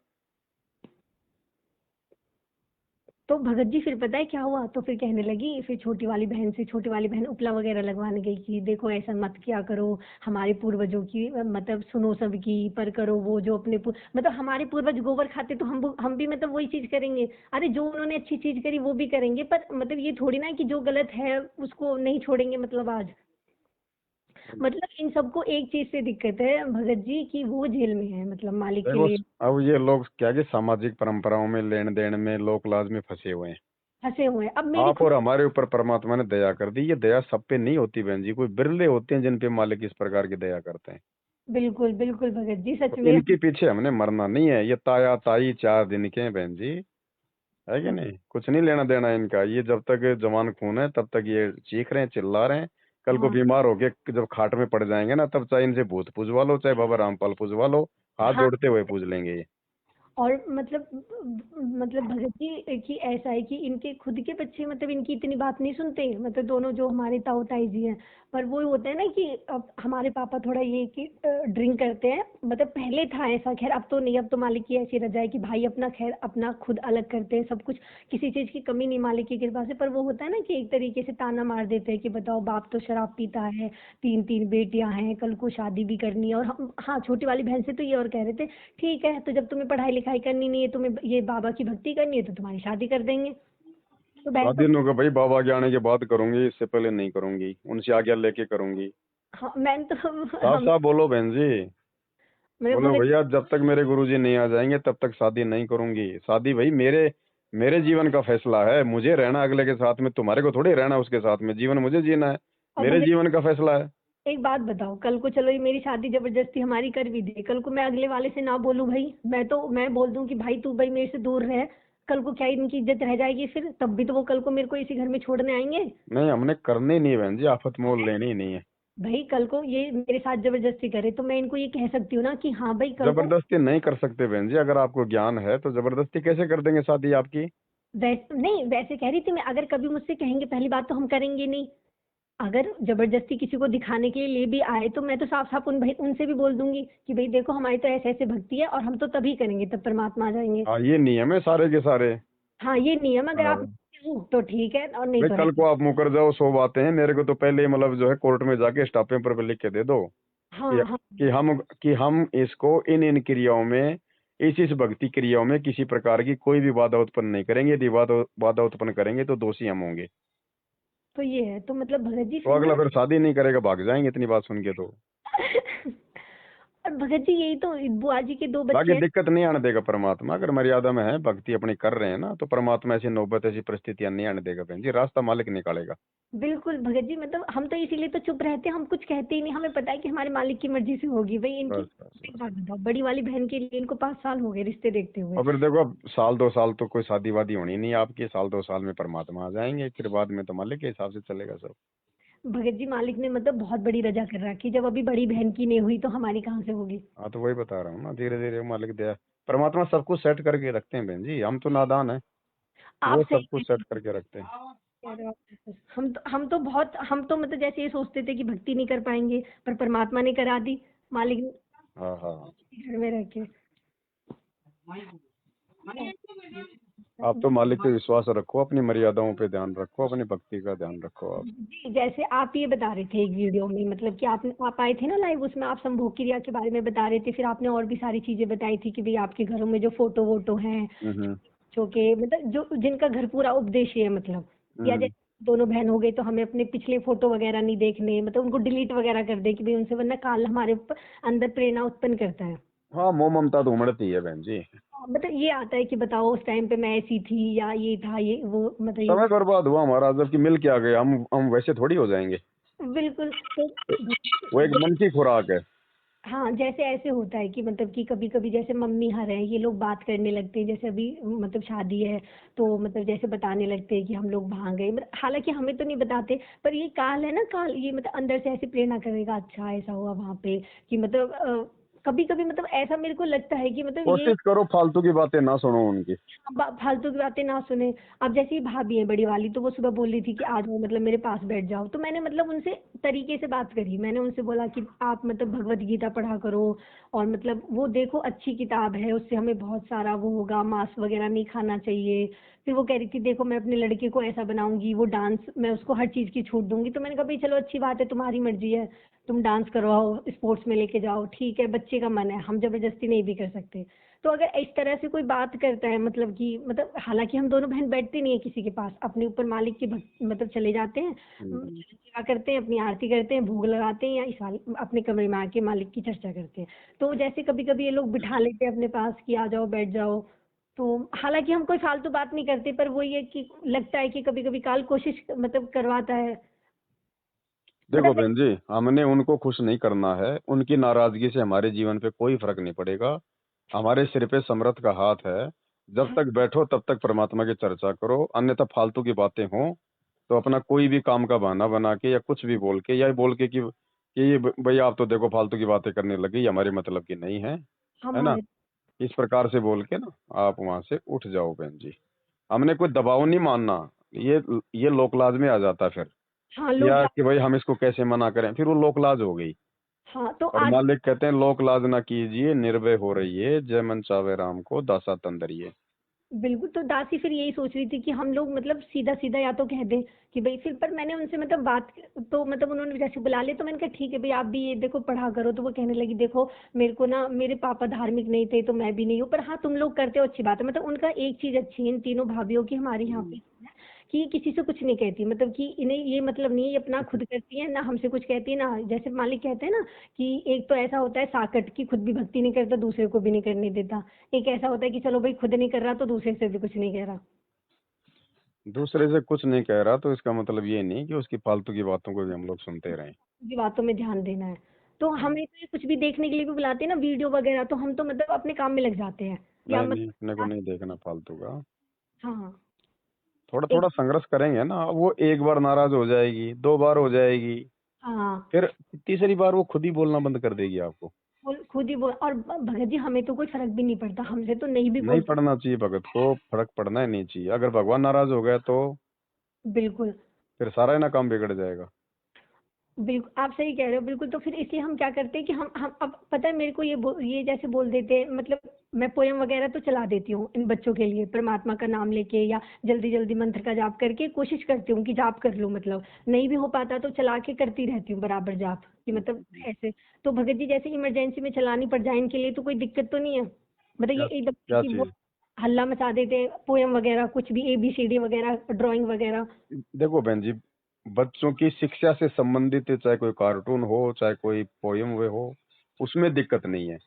तो भगत जी फिर पता है क्या हुआ, तो फिर कहने लगी, फिर छोटी वाली बहन से, छोटी वाली बहन उपला वगैरह लगवाने गई कि देखो ऐसा मत किया करो, हमारे पूर्वजों की मतलब सुनो सबकी, पर करो वो जो अपने मतलब हमारे पूर्वज गोबर खाते तो हम भी मतलब वही चीज करेंगे। अरे जो उन्होंने अच्छी चीज करी वो भी करेंगे, पर मतलब ये थोड़ी ना है कि जो गलत है उसको नहीं छोड़ेंगे। मतलब आज, मतलब इन सबको एक चीज से दिक्कत है भगत जी की, वो जेल में है मतलब मालिक के देखो, लिए अब ये लोग क्या कि सामाजिक परंपराओं में, लेन देन में, लोक लाज में फंसे हुए हैं। फंसे हुए हैं। अब मेरी आप खुद, और हमारे ऊपर परमात्मा ने दया कर दी। ये दया सब पे नहीं होती बहन जी, कोई बिरले होते हैं जिन पे मालिक इस प्रकार की दया करते हैं। बिल्कुल बिल्कुल भगत जी तो सच में। इनके पीछे हमने मरना नहीं है। ये ताया ताई 4 दिन के हैं बहन जी, है कि नहीं? कुछ नहीं लेना देना इनका। ये जब तक जवान खून है तब तक ये चीख रहे हैं, चिल्ला रहे हैं। कल को हाँ बीमार हो के जब खाट में पड़ जाएंगे ना, तब चाहे इनसे भूत पूजवा लो, चाहे बाबा रामपाल पूजवा लो, हाथ हाँ। जोड़ते हुए पूज लेंगे ये। और मतलब भगत जी कि ऐसा है कि इनके खुद के बच्चे मतलब इनकी इतनी बात नहीं सुनते, मतलब दोनों जो हमारे ताऊ ताई जी हैं। पर वो होता है ना कि अब हमारे पापा थोड़ा ये कि ड्रिंक करते हैं, मतलब पहले था ऐसा, खैर अब तो नहीं, अब तो मालिक की ऐसी रजा है कि भाई अपना खैर अपना खुद अलग करते हैं सब कुछ, किसी चीज की कमी नहीं मालिक की कृपा से। पर वो होता है ना कि एक तरीके से ताना मार देते हैं कि बताओ बाप तो शराब पीता है, तीन तीन बेटियां हैं, कल को शादी भी करनी है। और हम, हाँ छोटी वाली बहन से तो ये और कह रहे थे ठीक है, तो जब तुम्हें पढ़ाई लिखाई करनी नहीं है, तुम्हें ये बाबा की भक्ति करनी है, तो तुम्हारी शादी कर देंगे। तो बहन तो, शादी होगा भाई, बाबा के आने के बाद करूंगी, इससे पहले नहीं करूंगी, उनसे आज्ञा लेके करूंगी। हाँ मैंने तो साफ हम साफ बोलो बहन जी। मतलब बोलो भगत, भैया, जब तक मेरे गुरुजी नहीं आ जाएंगे तब तक शादी नहीं करूंगी। शादी भाई मेरे मेरे जीवन का फैसला है। मुझे रहना अगले के साथ में, तुम्हारे को थोड़ी रहना उसके साथ में। जीवन मुझे जीना है, और मेरे भगत जीवन का फैसला है। एक बात बताओ, कल को चलो ये मेरी शादी जबरदस्ती हमारी कर भी दे, कल को मैं अगले वाले से ना बोलूं भाई, मैं बोल दूं कि भाई तू भाई मेरे से दूर रह, कल को क्या इनकी इज्जत रह जाएगी? फिर तब भी तो वो कल को मेरे को इसी घर में छोड़ने आएंगे। नहीं, हमने करनी नहीं बहन जी, आफत मोल लेनी ही नहीं है। भाई कल को ये मेरे साथ जबरदस्ती करे तो मैं इनको ये कह सकती हूँ ना कि हाँ भाई कल को, जबरदस्ती नहीं कर सकते बहन जी। अगर आपको ज्ञान है तो जबरदस्ती कैसे कर देंगे शादी आपकी? नहीं वैसे कह रही थी मैं, अगर कभी मुझसे कहेंगे पहली बात तो हम करेंगे नहीं। अगर जबरदस्ती किसी को दिखाने के लिए ले भी आए तो मैं तो साफ साफ उन भाई उनसे भी बोल दूंगी कि भाई देखो हमारी तो ऐसे ऐसे भक्ति है और हम तो तभी करेंगे तब परमात्मा आ जाएंगे। हाँ, ये नियम है सारे के सारे। हाँ ये नियम, अगर आप हाँ मानते हो तो ठीक है और नहीं भाई, तो कल को रहने। आप मुकर जाओ 100 बातें हैं। मेरे को तो पहले ही मतलब जो है कोर्ट में जाके स्टाम्प पेपर पे लिख के दे दो कि हाँ हाँ। हम इसको इन इन क्रियाओं में, इस भक्ति क्रियाओं में किसी प्रकार की कोई भी बाधा उत्पन्न नहीं करेंगे। यदि बाधा उत्पन्न करेंगे तो दोषी हम होंगे। तो ये है, तो मतलब भगत जी तो फिर अगला ना फिर शादी नहीं करेगा, भाग जाएंगे इतनी बात सुन के तो। और भगत जी यही तो, बुआ जी के दो बच्चे बाकी हैं। दिक्कत नहीं आने देगा परमात्मा। अगर मर्यादा में है, भक्ति अपनी कर रहे हैं ना, तो परमात्मा ऐसी नौबत, ऐसी परिस्थितियां नहीं आने देगा बहन जी। रास्ता मालिक निकालेगा। बिल्कुल भगत जी, मतलब हम तो इसीलिए तो चुप रहते हैं, हम कुछ कहते ही नहीं, हमें पता है कि हमारे मालिक की मर्जी से होगी भाई इनकी। बस बस एक बस। बात बताओ, बड़ी वाली बहन के लिए इनको 5 साल हो गए रिश्ते देखते हुए। और फिर देखो, अब साल 2 साल तो कोई शादी वादी होनी नहीं आपकी। साल 2 साल में परमात्मा आ जाएंगे, फिर बाद में तो मालिक के हिसाब से चलेगा सब। भगत जी मालिक ने मतलब बहुत बड़ी रजा कर रखी, जब अभी बड़ी बहन की नहीं हुई तो हमारी कहाँ से होगी? हाँ, तो वही बता रहा हूँ ना, धीरे धीरे मालिक दया, परमात्मा सब कुछ सेट करके रखते हैं बहन जी। हम तो नादान है, आप वो सही सब कुछ सेट करके रखते हैं। कह रहे हो आप। हम तो बहुत, हम तो मतलब जैसे ये सोचते थे कि भक्ति नहीं कर पाएंगे, पर परमात्मा ने करा दी, मालिक ने। हाँ हाँ। घर में रह के। आप तो मालिक पे विश्वास रखो, अपनी मर्यादाओं पे ध्यान रखो, अपनी भक्ति का ध्यान रखो आप। जी, जैसे आप ये बता रहे थे एक वीडियो में, मतलब कि आप आए थे ना लाइव, उसमें आप संभोग क्रिया के बारे में बता रहे थे, फिर आपने और भी सारी चीजें बताई थी कि भाई आपके घरों में जो फोटो वोटो हैं, हम्म जो के मतलब जो जिनका घर पूरा उपदेश है, मतलब या हम्म। जैसे दोनों बहन हो गई तो हमें अपने पिछले फोटो वगैरह नहीं देखने, मतलब उनको डिलीट वगैरह कर दे कि भाई उनसे, वरना काल हमारे अंदर प्रेरणा उत्पन्न करता है। हाँ, मोह ममता तो उमड़ती है बहन जी। मतलब ये आता है कि बताओ उस टाइम पे मैं ऐसी थी, या ये था, ये वो, मतलब ये समय बर्बाद हुआ हमारा, जबकि मिल क्या गए, हम वैसे थोड़ी हो जाएंगे। बिल्कुल। तो वो एक मन की खुराक है। हाँ, जैसे ऐसे होता है कि मतलब कि कभी कभी जैसे मम्मी हर है, ये लोग बात करने लगते हैं, जैसे अभी मतलब शादी है तो मतलब जैसे बताने लगते हैं कि हम लोग वहां गए, मतलब हालांकि हमें तो नहीं बताते, पर ये काल है ना, काल ये मतलब अंदर से ऐसे प्रेरणा करेगा, अच्छा ऐसा हुआ वहां पे, कि मतलब कभी कभी मतलब ऐसा मेरे को लगता है कि मतलब ये कोशिश करो फालतू की बातें ना सुनो उनकी। फालतू की बातें ना सुने। अब जैसे ही भाभी है बड़ी वाली, तो वो सुबह बोल रही थी कि आ जाओ, मतलब मेरे पास बैठ जाओ, तो मैंने मतलब उनसे तरीके से बात करी, मैंने उनसे बोला कि आप मतलब भगवत गीता पढ़ा करो, और मतलब वो देखो अच्छी किताब है, उससे हमें बहुत सारा वो होगा, मांस वगैरह नहीं खाना चाहिए। फिर वो कह रही थी देखो मैं अपने लड़के को ऐसा बनाऊंगी, वो डांस, मैं उसको हर चीज की छूट दूंगी, तो मैंने कहा भाई चलो अच्छी बात है, तुम्हारी मर्जी है, तुम डांस करवाओ, स्पोर्ट्स में लेके जाओ, ठीक है, बच्चे का मन है, हम जबरदस्ती नहीं भी कर सकते। तो अगर इस तरह से कोई बात करता है, मतलब कि मतलब हालांकि हम दोनों बहन बैठते नहीं है किसी के पास, अपने ऊपर मालिक की मतलब चले जाते हैं, हम्म। सेवा करते हैं, अपनी आरती करते हैं, भोग लगाते हैं, या इस अपने कमरे में आके मालिक की चर्चा करते हैं। तो जैसे कभी कभी ये लोग बिठा लेते हैं अपने पास कि आ जाओ बैठ जाओ, तो हालांकि हम कोई फालतू बात नहीं करते, पर वो ये कि लगता है कि कभी कभी काल कोशिश मतलब करवाता है, देखो मतलब बहन जी, हमने उनको खुश नहीं करना है, उनकी नाराजगी से हमारे जीवन पे कोई फर्क नहीं पड़ेगा। हमारे सिर पे समर्थ का हाथ है। जब तक बैठो तब तक परमात्मा की चर्चा करो, अन्यथा फालतू की बातें हों तो अपना कोई भी काम का बहाना बना के या कुछ भी बोल के, या बोल के कि ये भाई आप तो देखो फालतू की बातें करने लगी, ये हमारे मतलब की नहीं है ना। हमारे इस प्रकार से बोल के ना आप वहां से उठ जाओ बहन जी। हमने कोई दबाव नहीं मानना। ये ये लोकलाज में आ जाता है फिर, हाँ लोग, या कि भाई हम इसको कैसे मना करें, फिर वो लोकलाज हो गई। हाँ तो और आज मालिक कहते हैं लोक लाज ना कीजिए, निर्भय हो रहिए, जय मन चावे राम को दासा तंदरिए। बिल्कुल, तो दासी फिर यही सोच रही थी कि हम लोग मतलब सीधा सीधा या तो कह दें कि भाई, फिर पर मैंने उनसे मतलब बात, तो मतलब उन्होंने जैसे बुला ले, तो मैंने कहा ठीक है भाई, आप भी ये देखो पढ़ा करो, तो वो कहने लगी देखो मेरे को ना, मेरे पापा धार्मिक नहीं थे तो मैं भी नहीं हूँ, पर हाँ तुम लोग करते हो अच्छी बात है, मतलब उनका एक चीज अच्छी है इन तीनों भाभीियों की हमारे यहाँ पे, कि ये किसी से कुछ नहीं कहती, मतलब कि इन्हें ये मतलब नहीं है, ये अपना खुद करती है ना, हमसे कुछ कहती है ना, जैसे मालिक कहते हैं ना कि एक तो ऐसा होता है साकट की, खुद भी भक्ति नहीं करता, दूसरे को भी नहीं करने देता, एक ऐसा होता है कि चलो भाई खुद नहीं कर रहा तो दूसरे से भी कुछ नहीं कह रहा, दूसरे से कुछ नहीं कह रहा तो इसका मतलब ये नहीं कि उसकी फालतू की बातों को भी हम लोग सुनते रहें। की बातों में ध्यान देना है। तो हमें तो ये कुछ भी देखने के लिए भी बुलाते हैं ना वीडियो वगैरह, तो हम तो मतलब अपने काम में लग जाते हैं, या नहीं नहीं, अपने को मतलब नहीं देखना फालतू का। हाँ थोड़ा एक थोड़ा संघर्ष करेंगे ना, वो एक बार नाराज हो जाएगी, दो बार हो जाएगी, हाँ, फिर तीसरी बार वो खुद ही बोलना बंद कर देगी आपको। खुद ही बोल, और भगत जी हमें तो कोई फर्क भी नहीं पड़ता, हमसे तो नहीं भी नहीं बोल, पड़ना चाहिए भगत को, फर्क पड़ना ही नहीं चाहिए। अगर भगवान नाराज हो गया तो बिल्कुल फिर सारा ही ना काम बिगड़ जाएगा। बिल्कुल आप सही कह रहे हो, बिल्कुल। तो फिर इसलिए हम क्या करते हैं कि हम अब पता है मेरे को ये जैसे बोल देते हैं, मतलब मैं पोयम वगैरह तो चला देती हूँ इन बच्चों के लिए, परमात्मा का नाम लेके, या जल्दी जल्दी मंत्र का जाप करके कोशिश करती हूँ कि जाप कर लूँ, मतलब नहीं भी हो पाता तो चला के करती रहती हूँ बराबर जाप, कि मतलब ऐसे। तो भगत जी जैसे इमरजेंसी में चलानी पड़ जाए इनके लिए तो कोई दिक्कत तो नहीं है, मतलब ये क्या एकदम से क्या कि वो चीज? हल्ला मचा देते हैं, पोयम वगैरह कुछ भी, ABCD वगैरह, ड्राइंग वगैरह। देखो बहन जी, बच्चों की शिक्षा से संबंधित चाहे कोई कार्टून हो चाहे कोई पोयम वे हो, उसमें दिक्कत नहीं है।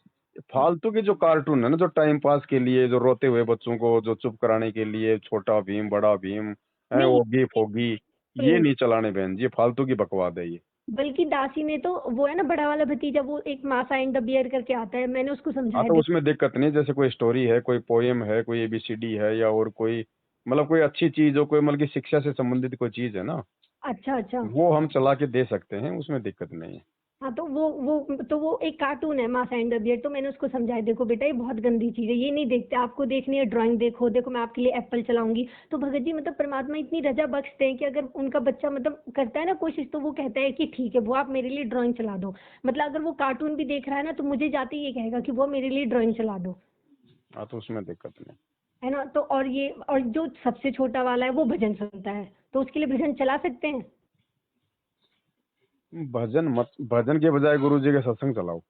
फालतू के जो कार्टून है ना, जो टाइम पास के लिए, जो रोते हुए बच्चों को जो चुप कराने के लिए, छोटा भीम बड़ा भीम है, नहीं, ओगी फोगी, ये नहीं चलाने बहन जी, ये फालतू की बकवाद है ये। बल्कि दासी ने तो वो है ना बड़ा वाला भतीजा, वो एक मासा एंड द बियर करके आता है, मैंने उसको हाँ समझाया तो देख। उसमें दिक्कत नहीं, जैसे कोई स्टोरी है, कोई पोयम है, कोई एबीसीडी है, या और कोई मतलब कोई अच्छी चीज हो, कोई मतलब की शिक्षा से संबंधित कोई चीज है ना, अच्छा अच्छा। वो हम चला के दे सकते हैं, उसमें दिक्कत नहीं है। हाँ, तो वो एक कार्टून है मास एंड द बियर, तो मैंने उसको समझाया, देखो बेटा ये बहुत गंदी चीज है, ये नहीं देखते, आपको देखनी है ड्राइंग देखो, देखो मैं आपके लिए एप्पल चलाऊंगी। तो भगत जी मतलब परमात्मा इतनी रजा बख्शते हैं कि अगर उनका बच्चा मतलब करता है ना कोशिश, तो वो कहता है कि ठीक है वो आप मेरे लिए ड्राइंग चला दो। मतलब अगर वो कार्टून भी देख रहा है ना, तो मुझे जाते ही ये कहेगा कि वो मेरे लिए ड्राइंग चला दो। हाँ, तो उसमें दिक्कत नहीं। है ना। तो और जो सबसे छोटा वाला है वो भजन सुनता है, तो उसके लिए भजन चला सकते हैं। भजन के बजाय गुरु जी के सत्संग चलाओ।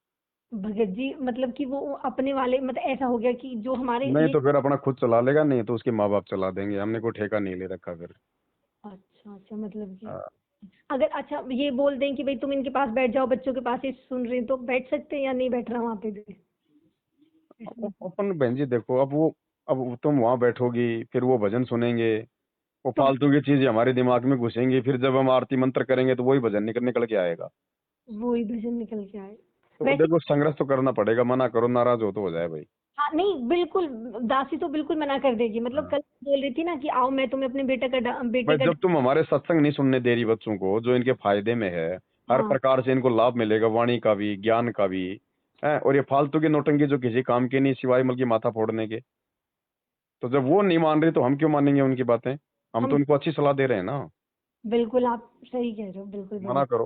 भगत जी मतलब कि वो अपने वाले मतलब ऐसा हो गया कि जो हमारे नहीं ये। तो फिर अपना खुद चला लेगा, नहीं तो उसके माँ बाप चला देंगे, हमने कोई ठेका नहीं ले रखा फिर। अच्छा अच्छा, मतलब कि हाँ। अगर अच्छा ये बोल दें कि भाई तुम इनके पास बैठ जाओ, बच्चों के पास ही सुन रहे हैं, तो बैठ सकते हैं या नहीं बैठ रहा वहां पे भी ऐसा मतलब। अपन बहन जी देखो, अब तुम वहां बैठोगी, फिर वो भजन सुनेंगे, वो तो फालतू की चीजें हमारे दिमाग में घुसेंगी, फिर जब हम आरती मंत्र करेंगे तो वही भजन निकल निकल के आएगा। वो ही भजन निकल के आए तो वैसे। देखो संघर्ष तो करना पड़ेगा, मना करो, नाराज हो तो जाए भाई। हाँ नहीं बिल्कुल, दासी तो बिल्कुल मना कर देगी। मतलब हाँ। कल बोल रही थी ना कि आओ मैं तुम्हें अपने बेटे भाई का जब तुम हमारे सत्संग नहीं सुनने दे रही बच्चों को, जो इनके फायदे में है, हर हाँ प्रकार से इनको लाभ मिलेगा, वाणी का भी, ज्ञान का भी है, और ये फालतू की नोटंकी जो किसी काम की नहीं सिवाय मतलब की माथा फोड़ने के, तो जब वो नहीं मान रही तो हम क्यों मानेंगे उनकी बातें। हम तो हम उनको अच्छी सलाह दे रहे हैं ना। बिल्कुल आप सही कह रहे हो, बिल्कुल मना भगत। करो।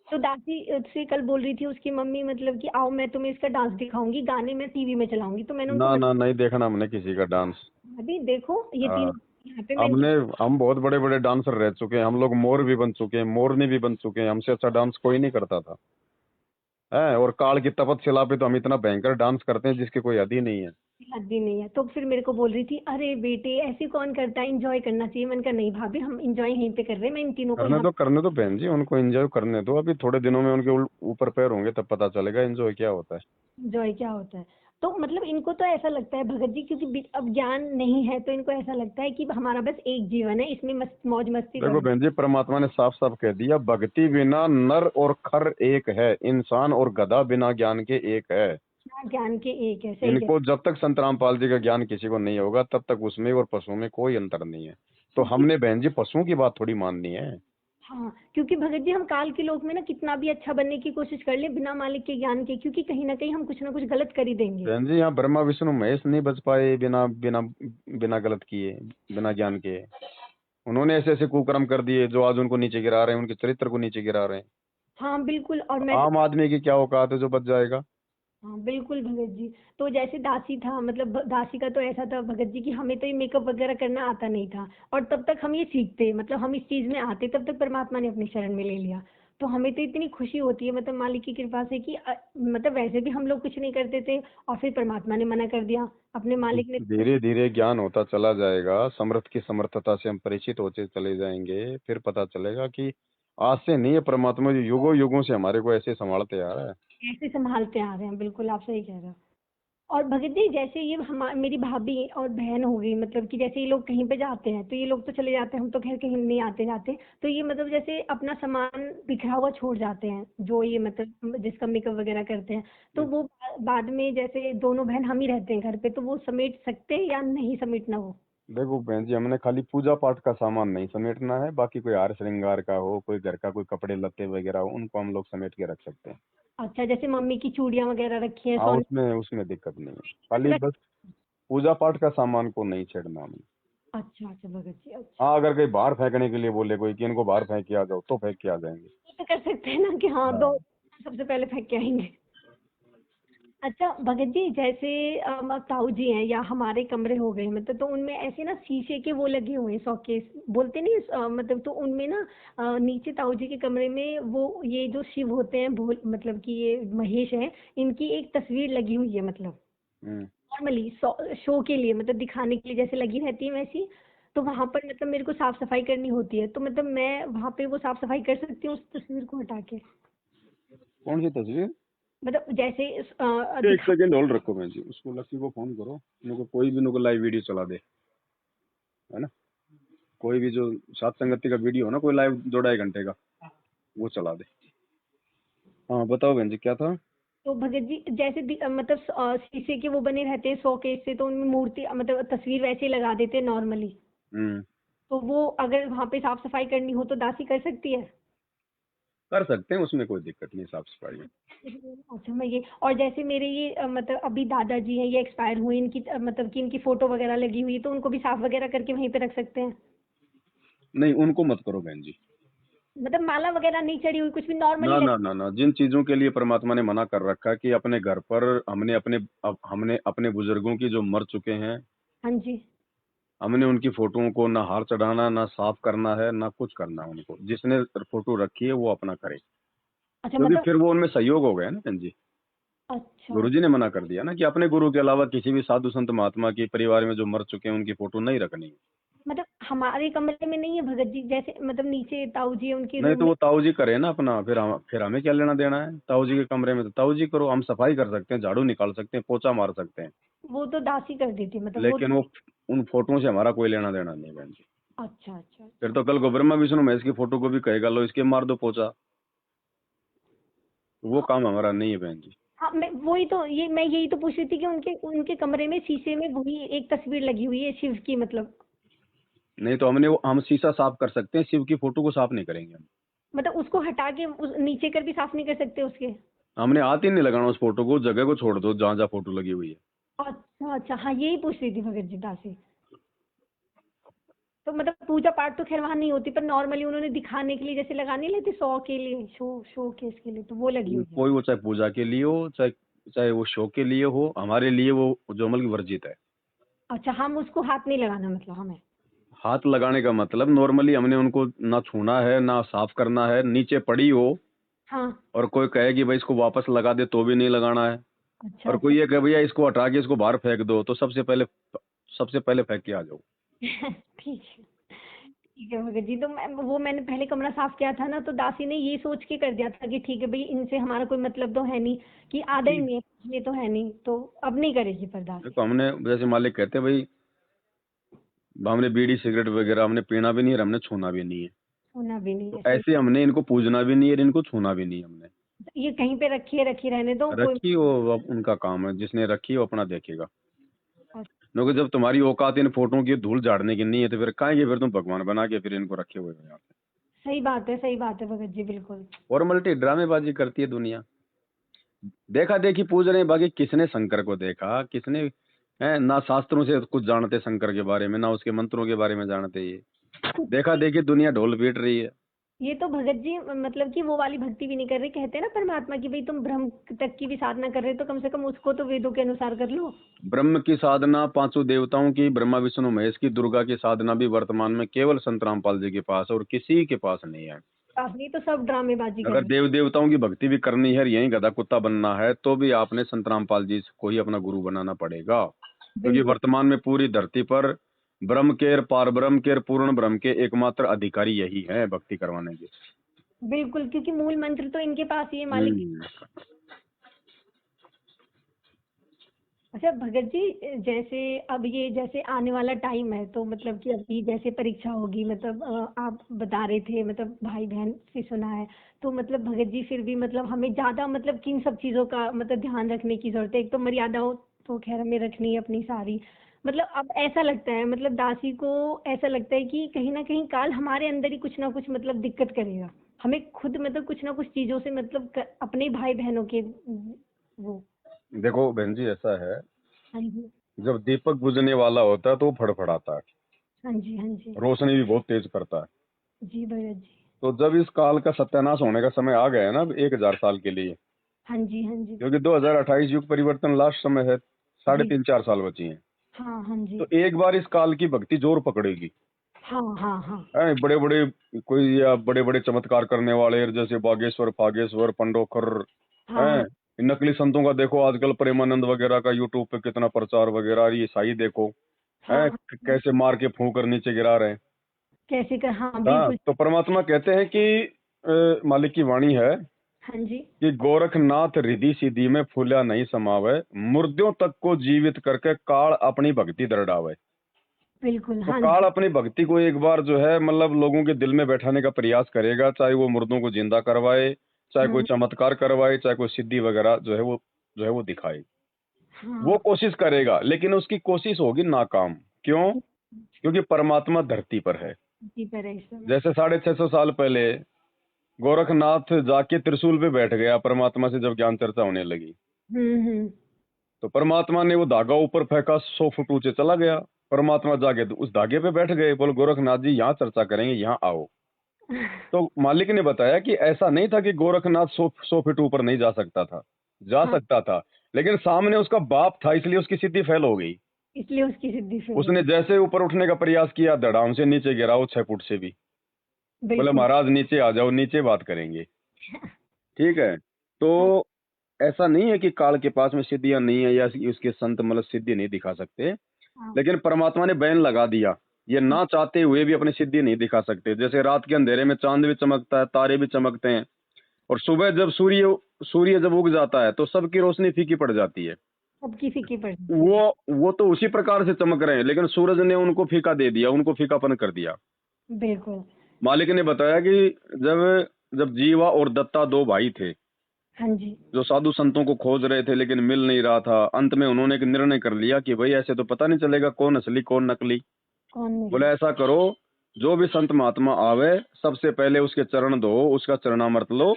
तो दासी से कल बोल रही थी उसकी मम्मी मतलब कि आओ मैं तुम्हें इसका डांस दिखाऊंगी, गाने में टीवी में चलाऊंगी, तो मैंने उनको ना ना, नहीं देखना हमने किसी का डांस। अभी देखो ये हाँ। तीनों यहाँ पे मैं हमने हम बहुत बड़े बड़े डांसर रह चुके हैं, हम लोग मोर भी बन चुके हैं, मोरनी भी बन चुके हैं, हमसे अच्छा डांस कोई नहीं करता था। है, और काल की तपस्या पे तो हम इतना भयंकर डांस करते हैं जिसकी कोई हद ही नहीं है। हद ही नहीं है। तो फिर मेरे को बोल रही थी अरे बेटे ऐसे कौन करता है, एंजॉय करना चाहिए। मैंने कहा नहीं भाभी हम एंजॉय यहीं पे कर रहे हैं, मैं इन तीनों को यहाँ करने दो बहन जी, उनको एंजॉय करने दो, अभी थोड़े दिनों में उनके ऊपर पैर होंगे तब पता चलेगा एंजॉय क्या होता है। एंजॉय क्या होता है। तो मतलब इनको तो ऐसा लगता है भगत जी, क्योंकि अब ज्ञान नहीं है, तो इनको ऐसा लगता है कि हमारा बस एक जीवन है, इसमें मौज मस्ती देखो करनी। बहन जी, परमात्मा ने साफ साफ कह दिया, भक्ति बिना नर और खर एक है, इंसान और गधा बिना ज्ञान के एक है। ज्ञान के एक है, सही कह। इनको जब तक संत रामपाल जी का ज्ञान किसी को नहीं होगा तब तक उसमें और पशुओं में कोई अंतर नहीं है। तो क्योंकि हमने बहन जी पशुओं की बात थोड़ी माननी है। हाँ, क्योंकि भगत जी हम काल के लोक में ना कितना भी अच्छा बनने की कोशिश कर ले बिना मालिक के ज्ञान के, क्योंकि कहीं ना कहीं हम कुछ ना कुछ गलत कर ही देंगे। बहन जी यहाँ ब्रह्मा विष्णु महेश नहीं बच पाए बिना बिना बिना गलत किए, बिना ज्ञान के। उन्होंने ऐसे ऐसे कुकर्म कर दिए जो आज उनको नीचे गिरा रहे हैं, उनके चरित्र को नीचे गिरा रहे हैं। हाँ बिल्कुल, और तो मैं तो आम आदमी की क्या औकात है जो बच जाएगा। हाँ बिल्कुल भगत जी। तो जैसे दासी था, मतलब दासी का तो ऐसा था भगत जी कि हमें तो ये मेकअप वगैरह करना आता नहीं था, और तब तक हम ये सीखते, मतलब हम इस चीज में आते, तब तक परमात्मा ने अपनी शरण में ले लिया। तो हमें तो इतनी खुशी होती है मतलब मालिक की कृपा से कि मतलब वैसे भी हम लोग कुछ नहीं करते थे, और फिर परमात्मा ने मना कर दिया, अपने मालिक ने। धीरे धीरे ज्ञान होता चला जाएगा, समर्थ की समर्थता से हम परिचित होते चले जाएंगे, फिर पता चलेगा कि आज से नहीं है, परमात्मा जो युगों युगों से हमारे को ऐसे संभालते आ रहा है। ऐसे संभालते आ रहे हैं, बिल्कुल आप सही कह रहे हो। और भगत जी जैसे ये मेरी भाभी और बहन हो गई, मतलब कि जैसे ये लोग कहीं पे जाते हैं तो ये लोग तो चले जाते हैं, हम तो खैर कहीं नहीं आते जाते, तो ये मतलब जैसे अपना सामान बिखरा हुआ छोड़ जाते हैं, जो ये मतलब जिसका मेकअप वगैरह करते हैं, तो वो बाद में जैसे दोनों बहन हम ही रहते हैं घर पे, तो वो समेट सकते हैं या नहीं समेटना वो। देखो बहन जी, हमने खाली पूजा पाठ का सामान नहीं समेटना है, बाकी कोई हार श्रृंगार का हो, कोई घर का कोई कपड़े लत्ते वगैरह हो, उनको हम लोग समेट के रख सकते हैं। अच्छा जैसे मम्मी की चूड़ियां वगैरह रखी हैं हाँ, सोने उसमें उसमें दिक्कत नहीं है, की खाली रख। बस पूजा पाठ का सामान को नहीं छेड़ना हमें। अच्छा अच्छा भगत जी, अच्छा। हाँ, अगर कहीं बाहर फेंकने के लिए बोले कोई कि इनको बाहर फेंक के आ जाओ, तो फेंक के आ जाएंगे। ये तो कर सकते हैं ना कि हाँ दो हाँ। सबसे पहले फेंक के आएंगे। अच्छा भगत जी जैसे अब ताऊ जी हैं या हमारे कमरे हो गए, मतलब तो उनमें ऐसे ना शीशे के वो लगे हुए हैं शोकेस बोलते नहीं, मतलब तो उनमें ना नीचे ताऊ जी के कमरे में वो ये जो शिव होते हैं भोल मतलब कि ये महेश है, इनकी एक तस्वीर लगी हुई है, मतलब हम्म। नॉर्मली शो के लिए, मतलब दिखाने के लिए जैसे लगी रहती है वैसी। तो वहां पर मतलब मेरे को साफ सफाई करनी होती है, तो मतलब मैं वहां पे वो साफ सफाई कर सकती हूँ उस तस्वीर को हटा के। कौन सी तस्वीर। मतलब जैसे एक दिखा। सेकंड होल्ड रखो बहन जी, उसको लक्की को फोन करो, उनको कोई भी उनको लाइव वीडियो चला दे, है ना। कोई भी जो सात संगति का वीडियो हो ना, कोई लाइव 2-2.5 घंटे का, वो चला दे। हाँ बताओ बहन जी, क्या था। तो भगत जी जैसे मतलब शीशे के वो बने रहते हैं शोकेस से, तो उनमें मूर्ति मतलब तस्वीर वैसे ही लगा देते हैं नॉर्मली। हम्म। तो वो अगर वहां पे साफ सफाई करनी हो तो दासी कर सकती है। कर सकते हैं, उसमें कोई दिक्कत नहीं साफ सफाई में। अच्छा मैं ये, और जैसे मेरे ये मतलब अभी दादाजी हैं, ये एक्सपायर हुए, इनकी मतलब कि इनकी फोटो वगैरह लगी हुई है, तो उनको भी साफ वगैरह करके वहीं पे रख सकते हैं? नहीं, उनको मत करो बहन जी। मतलब माला वगैरह नहीं चढ़ी हुई, कुछ भी नॉर्मली ना ना ना ना, जिन चीजों के लिए परमात्मा ने मना कर रखा है कि अपने घर पर हमने अपने बुजुर्गों की जो मर चुके हैं, हाँ जी। हमने उनकी फोटोओं को ना हार चढ़ाना, ना साफ करना है, ना कुछ करना है उनको। जिसने फोटो रखी है वो अपना करे, अच्छा क्योंकि मतलब, फिर वो उनमें सहयोग हो गया ना बहन जी। अच्छा गुरुजी ने मना कर दिया ना कि अपने गुरु के अलावा किसी भी साधु संत महात्मा की परिवार में जो मर चुके हैं उनकी फोटो नहीं रखनी है। मतलब हमारे कमरे में नहीं है भगत जी, जैसे मतलब नीचे ताऊ जी है उनके नहीं रूम तो में? वो ताऊ जी करे ना अपना, फिर हमें क्या लेना देना है। ताऊ जी के कमरे में तो ताऊ जी करो, हम सफाई कर सकते हैं, झाड़ू निकाल सकते हैं, पोछा मार सकते हैं, वो तो दासी कर दी थी, मतलब वो लेकिन वो उन फोटों से हमारा कोई लेना देना नहीं बहन जी। अच्छा अच्छा फिर अच्छा। तो कल को ब्रह्मा विष्णु महेश की फोटो को भी कहेगा लो इसके मार दो पोछा, तो वो हाँ काम हमारा नहीं है बहन जी। हाँ, मैं वही तो, ये मैं यही तो पूछ रही थी कि उनके उनके कमरे में शीशे में वही एक तस्वीर लगी हुई है शिव की, नहीं तो हम शीशा साफ कर सकते हैं, शिव की फोटो को साफ नहीं करेंगे हम। मतलब उसको हटा के नीचे कर भी साफ नहीं कर सकते उसके? हमने हाथ ही नहीं लगाना उस फोटो को, उस जगह को छोड़ दो जहाँ जहाँ फोटो लगी हुई है। अच्छा अच्छा, हाँ यही पूछ रही थी भगत जी दासी। तो मतलब पूजा पाठ तो खैर वहां नहीं होती, पर नॉर्मली उन्होंने दिखाने के लिए जैसे लगा नहीं लेते, शो के लिए, शो केस के लिए, तो वो लगी हुई है? कोई वो चाहे पूजा के लिए हो, चाहे चाहे वो शो के लिए हो, हमारे लिए वो जो अमल की वर्जित है। अच्छा, हम उसको हाथ नहीं लगाना मतलब हमें? हाथ लगाने का मतलब नॉर्मली हमने उनको ना छूना है, ना साफ करना है। नीचे पड़ी हो हाँ। और कोई कहे कि भाई इसको वापस लगा दे तो भी नहीं लगाना है, अच्छा और अच्छा। कोई ये कहे भैया इसको हटा के इसको बाहर फेंक दो, तो सबसे पहले फेंक के आ जाओ। ठीक है, ठीक है भगत जी। तो मैंने पहले कमरा साफ किया था ना, तो दासी ने ये सोच के कर दिया था कि ठीक है भाई, इनसे हमारा कोई मतलब तो है नहीं, कि आधा ही नहीं है, ये तो है नहीं, तो अब नहीं करेगी पर दासी। देखो हमने, जैसे मालिक कहते हैं भाई, हमने बीड़ी सिगरेट वगैरह हमने पीना भी नहीं है और हमने छूना भी नहीं है। होना भी नहीं तो है, सही। ऐसे हमने इनको पूजना भी नहीं है और इनको छूना भी नहीं है हमने। ये कहीं पे रखी रहने दो कोई। रखी वो अब उनका काम है, जिसने रखी वो अपना देखेगा। क्योंकि जब तुम्हारी औकात इन फोटो की धूल झाड़ने की नहीं है तो फिर काहे फिर तुम भगवान बना के फिर इनको रखे हुए हो यहाँ पे। सही बात है, सही बात है भगत जी, बिल्कुल। फॉर्मेलिटी ड्रामेबाजी करती है दुनिया। देखा देखी पूज रहे हैं, बाकी किसने शंकर को देखा, किसने है ना शास्त्रों से कुछ जानते शंकर के बारे में, ना उसके मंत्रों के बारे में जानते। ये देखा देखी दुनिया ढोल पीट रही है। ये तो भगत जी मतलब कि वो वाली भक्ति भी नहीं कर रहे, कहते हैं ना परमात्मा की, भाई तुम ब्रह्म तक की भी साधना कर रहे हो तो कम से कम उसको तो वेदों के अनुसार कर लो। ब्रह्म की साधना, पांचों देवताओं की, ब्रह्मा विष्णु महेश की, दुर्गा की साधना भी वर्तमान में केवल संत रामपाल जी के पास है और किसी के पास नहीं है। आपने तो सब ड्रामेबाजी कर अगर रहे देव देवताओं की भक्ति भी करनी है, यही गधा कुत्ता बनना है, तो भी आपने संत रामपाल जी को ही अपना गुरु बनाना पड़ेगा। हैं। क्योंकि बिल्कुल वर्तमान में पूरी धरती पर ब्रह्म के, पार ब्रह्म के, पूर्ण ब्रह्म के एकमात्र अधिकारी यही है भक्ति करवाने के। बिल्कुल, क्योंकि मूल मंत्र तो इनके पास ही है मालिक। हम्म। अच्छा भगत जी, जैसे अब ये जैसे आने वाला टाइम है, तो मतलब कि अभी जैसे परीक्षा होगी, मतलब आप बता रहे थे, मतलब भाई बहन से सुना है, तो मतलब भगत जी फिर भी मतलब हमें ज्यादा मतलब किन सब चीजों का मतलब ध्यान रखने की जरूरत है? एक तो मर्यादाओं तो खैर हमें रखनी है अपनी सारी, मतलब अब ऐसा लगता है, मतलब दासी को ऐसा लगता है कि कहीं ना कहीं काल हमारे अंदर ही कुछ ना कुछ मतलब दिक्कत करेगा, हमें खुद मतलब कुछ ना कुछ चीजों से मतलब अपने भाई बहनों के वो। देखो बहन जी, ऐसा है, हाँ जी। जब दीपक बुझने वाला होता है तो वो फड़फड़ाता है, हाँ जी। हाँ जी। रोशनी भी बहुत तेज करता है। जी भैया जी। तो जब इस काल का सत्यानाश होने का समय आ गया है ना, 1000 साल के लिए, हाँ जी। हाँ जी। क्योंकि 2028 युग परिवर्तन लास्ट समय है, साढ़े जी। 3-4 साल बची हैं। हाँ हाँ जी। तो एक बार इस काल की भक्ति जोर पकड़ेगी। हाँ हाँ हाँ। बड़े बड़े, कोई या बड़े बड़े चमत्कार करने वाले जैसे बागेश्वर, फागेश्वर, पंडोखर हाँ हैं। नकली संतों का देखो आजकल, प्रेमानंद वगैरह का यूट्यूब पे कितना प्रचार वगैरह, ये ईसाई देखो हाँ हैं हाँ। कैसे मार के फूंक कर नीचे गिरा रहे हैं। कैसे कर, हाँ हाँ, बिल्कुल। तो परमात्मा कहते हैं कि मालिक की वाणी है हाँ जी। कि गोरखनाथ रिधि सीधी में फूला नहीं समावे, मुर्दों तक को जीवित करके काल अपनी भक्ति दरड़ावे। बिल्कुल। तो हाँ काल जी। अपनी भक्ति को एक बार जो है मतलब लोगों के दिल में बैठाने का प्रयास करेगा, चाहे वो मुर्दों को जिंदा करवाए, चाहे कोई हाँ चमत्कार करवाए, चाहे कोई सिद्धि वगैरह जो है वो दिखाए। वो हाँ। कोशिश करेगा, लेकिन उसकी कोशिश होगी नाकाम। क्यों? क्योंकि परमात्मा धरती पर है। जी पर है इस समय। जैसे 650 साल पहले गोरखनाथ जाके त्रिशूल पे बैठ गया परमात्मा से जब ज्ञान चर्चा होने लगी। हम्म। तो परमात्मा ने वो धागा ऊपर फेंका, 100 फुट ऊंचे चला गया। परमात्मा जाके तो उस धागे पे बैठ गए, बोले गोरखनाथ जी यहाँ चर्चा करेंगे, यहाँ आओ। तो मालिक ने बताया कि ऐसा नहीं था कि गोरखनाथ 100 फीट ऊपर नहीं जा सकता था, जा हाँ, सकता था, लेकिन सामने उसका बाप था, इसलिए उसकी सिद्धि फेल हो गई। इसलिए उसकी सिद्धि फेल हो उसने गई। जैसे ऊपर उठने का प्रयास किया, धड़ाम से नीचे गिरा वो 6 फुट से भी। बोले बिल्कुल। महाराज नीचे आ जाओ, नीचे बात करेंगे। ठीक है। तो हाँ, ऐसा नहीं है कि काल के पास में सिद्धियां नहीं है या उसके संत मतलब सिद्धि नहीं दिखा सकते, हाँ, लेकिन परमात्मा ने बैन लगा दिया, ये हाँ, ना चाहते हुए भी अपनी सिद्धि नहीं दिखा सकते। जैसे रात के अंधेरे में चांद भी चमकता है, तारे भी चमकते हैं, और सुबह जब सूर्य जब उग जाता है तो सबकी रोशनी फीकी पड़ जाती है। अब किसी की पड़ जाती है। वो तो उसी प्रकार से चमक रहे हैं, लेकिन सूरज ने उनको फीका दे दिया, उनको फीकापन कर दिया। बिल्कुल। मालिक ने बताया कि जब जब जीवा और दत्ता 2 भाई थे, हाँ जी। जो साधु संतों को खोज रहे थे लेकिन मिल नहीं रहा था, अंत में उन्होंने एक निर्णय कर लिया कि भाई ऐसे तो पता नहीं चलेगा कौन असली कौन नकली। कौन बोले नहीं। ऐसा करो, जो भी संत महात्मा आवे सबसे पहले उसके चरण धो, उसका चरणामृत लो,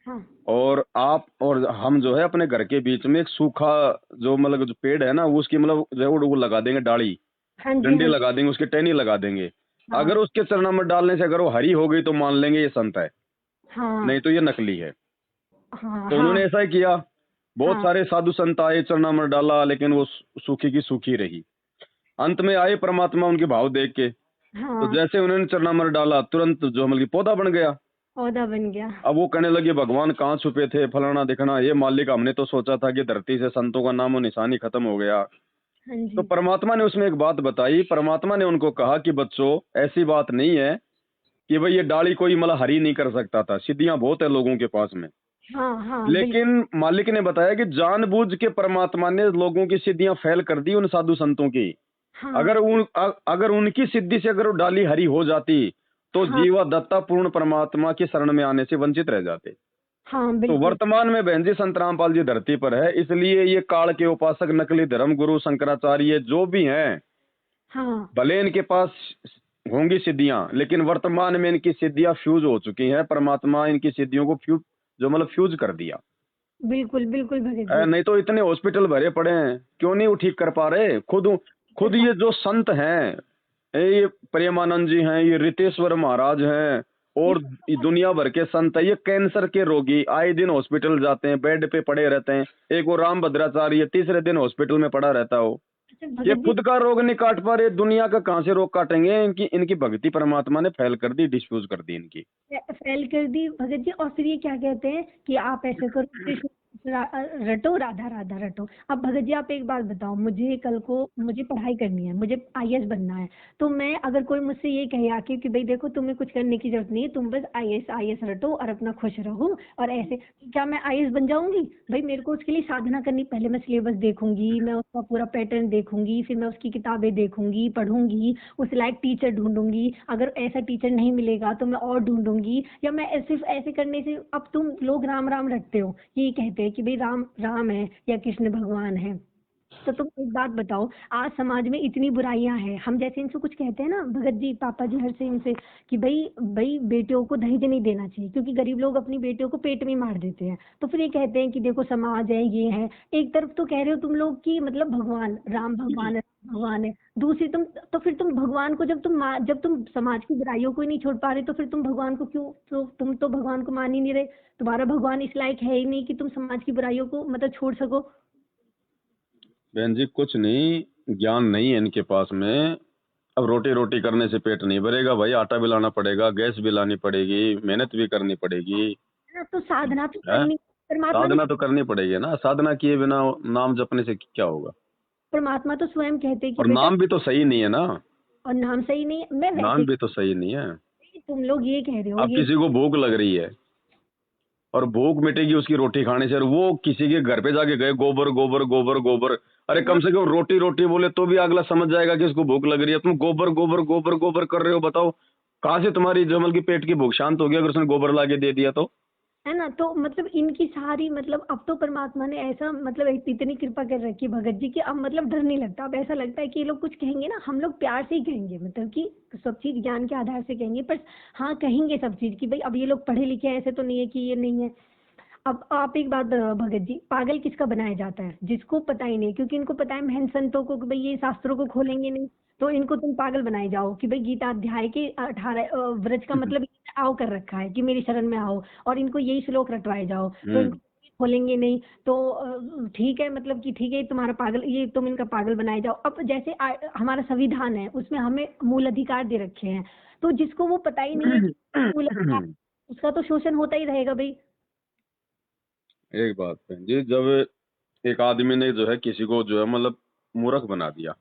हाँ, और आप और हम जो है अपने घर के बीच में एक सूखा जो मतलब जो पेड़ है ना, वो उसकी मतलब जो है वो लगा देंगे, डाली हाँ जी, डंडी हाँ जी। लगा देंगे, उसकी टहनी लगा देंगे। हाँ, अगर उसके चरणामृत डालने से अगर वो हरी हो गई तो मान लेंगे ये संत है, हाँ, नहीं तो ये नकली है। हाँ, तो उन्होंने हाँ, ऐसा ही किया। बहुत हाँ, सारे साधु संत आए, चरणामृत डाला, लेकिन वो सूखी की सूखी रही। अंत में आए परमात्मा उनके भाव देख के, तो हाँ, जैसे उन्होंने चरणामृत डाला, तुरंत जो मतलब कि पौधा बन गया। पौधा बन गया। अब वो कहने लगे भगवान कहाँ छुपे थे, फलाना दिखना, ये मालिक हमने तो सोचा था कि धरती से संतों का नामो निशान ही खत्म हो गया। हाँ तो जी। परमात्मा ने उसमें एक बात बताई, परमात्मा ने उनको कहा कि बच्चों ऐसी बात नहीं है कि भाई ये डाली कोई मतलब हरी नहीं कर सकता था, सिद्धियां बहुत है लोगों के पास में। हाँ, हाँ, बिल्कुल। लेकिन मालिक ने बताया कि जानबूझ के परमात्मा ने लोगों की सिद्धियां फेल कर दी, उन साधु संतों की। हाँ, अगर उनकी सिद्धि से अगर वो डाली हरी हो जाती तो हाँ, जीवा दत्ता पूर्ण परमात्मा की शरण में आने से वंचित रह जाते। हाँ, तो बिल्कुल। वर्तमान में बहन जी संत रामपाल जी धरती पर है, इसलिए ये काल के उपासक नकली धर्म गुरु शंकराचार्य जो भी हैं, हाँ, भले इनके पास होंगी सिद्धियां, लेकिन वर्तमान में इनकी सिद्धियां फ्यूज हो चुकी हैं। परमात्मा इनकी सिद्धियों को फ्यूज जो मतलब फ्यूज कर दिया बिल्कुल, बिल्कुल भगत है। जी। नहीं तो इतने हॉस्पिटल भरे पड़े हैं, क्यों नहीं वो ठीक कर पा रहे? खुद हाँ, ये जो संत हैं, ये प्रेमानंद जी हैं, ये रितेश्वर महाराज हैं, ये और सब ये दुनिया भर के संत हैं, ये कैंसर के रोगी आए दिन हॉस्पिटल जाते हैं, बेड पे पड़े रहते हैं। एक वो राम भद्राचार्य तीसरे दिन हॉस्पिटल में पड़ा रहता हो। अच्छा ये भगत जी। खुद का रोग नहीं काट पा रहे, दुनिया का कहां से रोग काटेंगे? इनकी इनकी भक्ति परमात्मा ने फैल कर दी, डिस्फ्यूज कर दी इनकी। फेल कर दी भगत जी। और फिर ये क्या कहते हैं कि आप ऐसे करो, कृष्ण रटो, राधा राधा रटो। अब भगत जी आप एक बात बताओ, मुझे कल को मुझे पढ़ाई करनी है, मुझे आईएएस बनना है। तो मैं अगर कोई मुझसे ये कहे आके कि भाई देखो तुम्हें कुछ करने की जरूरत नहीं है, तुम बस आईएएस आईएएस रटो और अपना खुश रहो और ऐसे, क्या मैं आईएएस बन जाऊंगी? भाई मेरे को उसके लिए साधना करनी, पहले मैं सिलेबस देखूंगी, मैं उसका पूरा पैटर्न देखूंगी, फिर मैं उसकी किताबें देखूंगी, पढ़ूंगी, उस लायक टीचर ढूंढूंगी। अगर ऐसा टीचर नहीं मिलेगा तो मैं और ढूंढूंगी। या मैं सिर्फ ऐसे करने से, अब तुम लोग राम राम रटते हो, ये कहते हैं कि भाई राम राम है या कृष्ण भगवान है। तो तुम एक बात बताओ, आज समाज में इतनी बुराइयां हैं, हम जैसे इनसे कुछ कहते हैं ना भगत जी, पापा जी हर से इनसे कि भाई भाई बेटियों को दहेज नहीं देना चाहिए, क्योंकि गरीब लोग अपनी बेटियों को पेट में मार देते हैं। तो फिर ये कहते हैं कि देखो समाज है, ये है। एक तरफ तो कह रहे हो तुम लोग कि मतलब भगवान राम भगवान है, भगवान है। दूसरी तुम, तो फिर तुम भगवान को जब तुम समाज की बुराइयों को ही नहीं छोड़ पा रहे, तो फिर तुम भगवान को क्यों, तो तुम तो भगवान को मान ही नहीं रहे। तुम्हारा भगवान इस लायक है ही नहीं कि तुम समाज की बुराइयों को मतलब छोड़ सको। बहन जी कुछ नहीं, ज्ञान नहीं है इनके पास में। अब रोटी रोटी करने से पेट नहीं भरेगा भाई, आटा भी लाना पड़ेगा, गैस भी लानी पड़ेगी, मेहनत भी करनी पड़ेगी। ना, तो साधना तो है, करनी, परमात्मा ने, साधना तो करनी पड़ेगी ना, साधना किए बिना नाम जपने से क्या होगा? परमात्मा तो स्वयं कहते हैं कि और बेटा, नाम भी तो सही नहीं है ना, और नाम सही नहीं है। मैं वैसे नाम भी तो सही नहीं है। तुम लोग ये कह रहे हो अब ये, किसी को भूख लग रही है और भूख मिटेगी उसकी रोटी खाने से, और वो किसी के घर पे जाके गए गोबर गोबर गोबर गोबर, अरे हाँ, कम से कम रोटी रोटी बोले तो भी अगला समझ जाएगा कि इसको भूख लग रही है। तुम गोबर गोबर गोबर गोबर कर रहे हो, बताओ कहाँ से तुम्हारी जमल की पेट की भूख शांत होगी अगर उसने गोबर ला के दे दिया तो? है ना। तो मतलब इनकी सारी मतलब अब तो परमात्मा ने ऐसा मतलब इतनी कृपा कर रखी है भगत जी की, अब मतलब डर नहीं लगता। अब ऐसा लगता है कि ये लोग कुछ कहेंगे ना, हम लोग प्यार से ही कहेंगे, मतलब कि सब चीज ज्ञान के आधार से कहेंगे, पर हाँ कहेंगे सब चीज कि भाई अब ये लोग पढ़े लिखे हैं, ऐसे तो नहीं है कि ये नहीं है। अब आप एक बात भगत जी, पागल किसका बनाया जाता है? जिसको पता ही नहीं, क्योंकि इनको पता है महंत संतों को कि भाई ये शास्त्रों को खोलेंगे नहीं, तो इनको तुम पागल बनाए जाओ कि भाई गीता अध्याय के 18 व्रज का मतलब आओ कर रखा है कि मेरी शरण में आओ, और इनको यही श्लोक रटवाए जाओ, तो इनको खोलेंगे नहीं। तो ठीक है, मतलब कि ठीक है तुम्हारा पागल, ये तुम इनका पागल बनाए जाओ। अब जैसे हमारा संविधान है, उसमें हमें मूल अधिकार दे रखे हैं, तो जिसको वो पता ही नहीं है कि मूल अधिकार, उसका तो शोषण होता ही रहेगा भाई। एक बात है जी, जब एक आदमी ने जो है किसी को जो है मतलब मूर्ख बना दिया,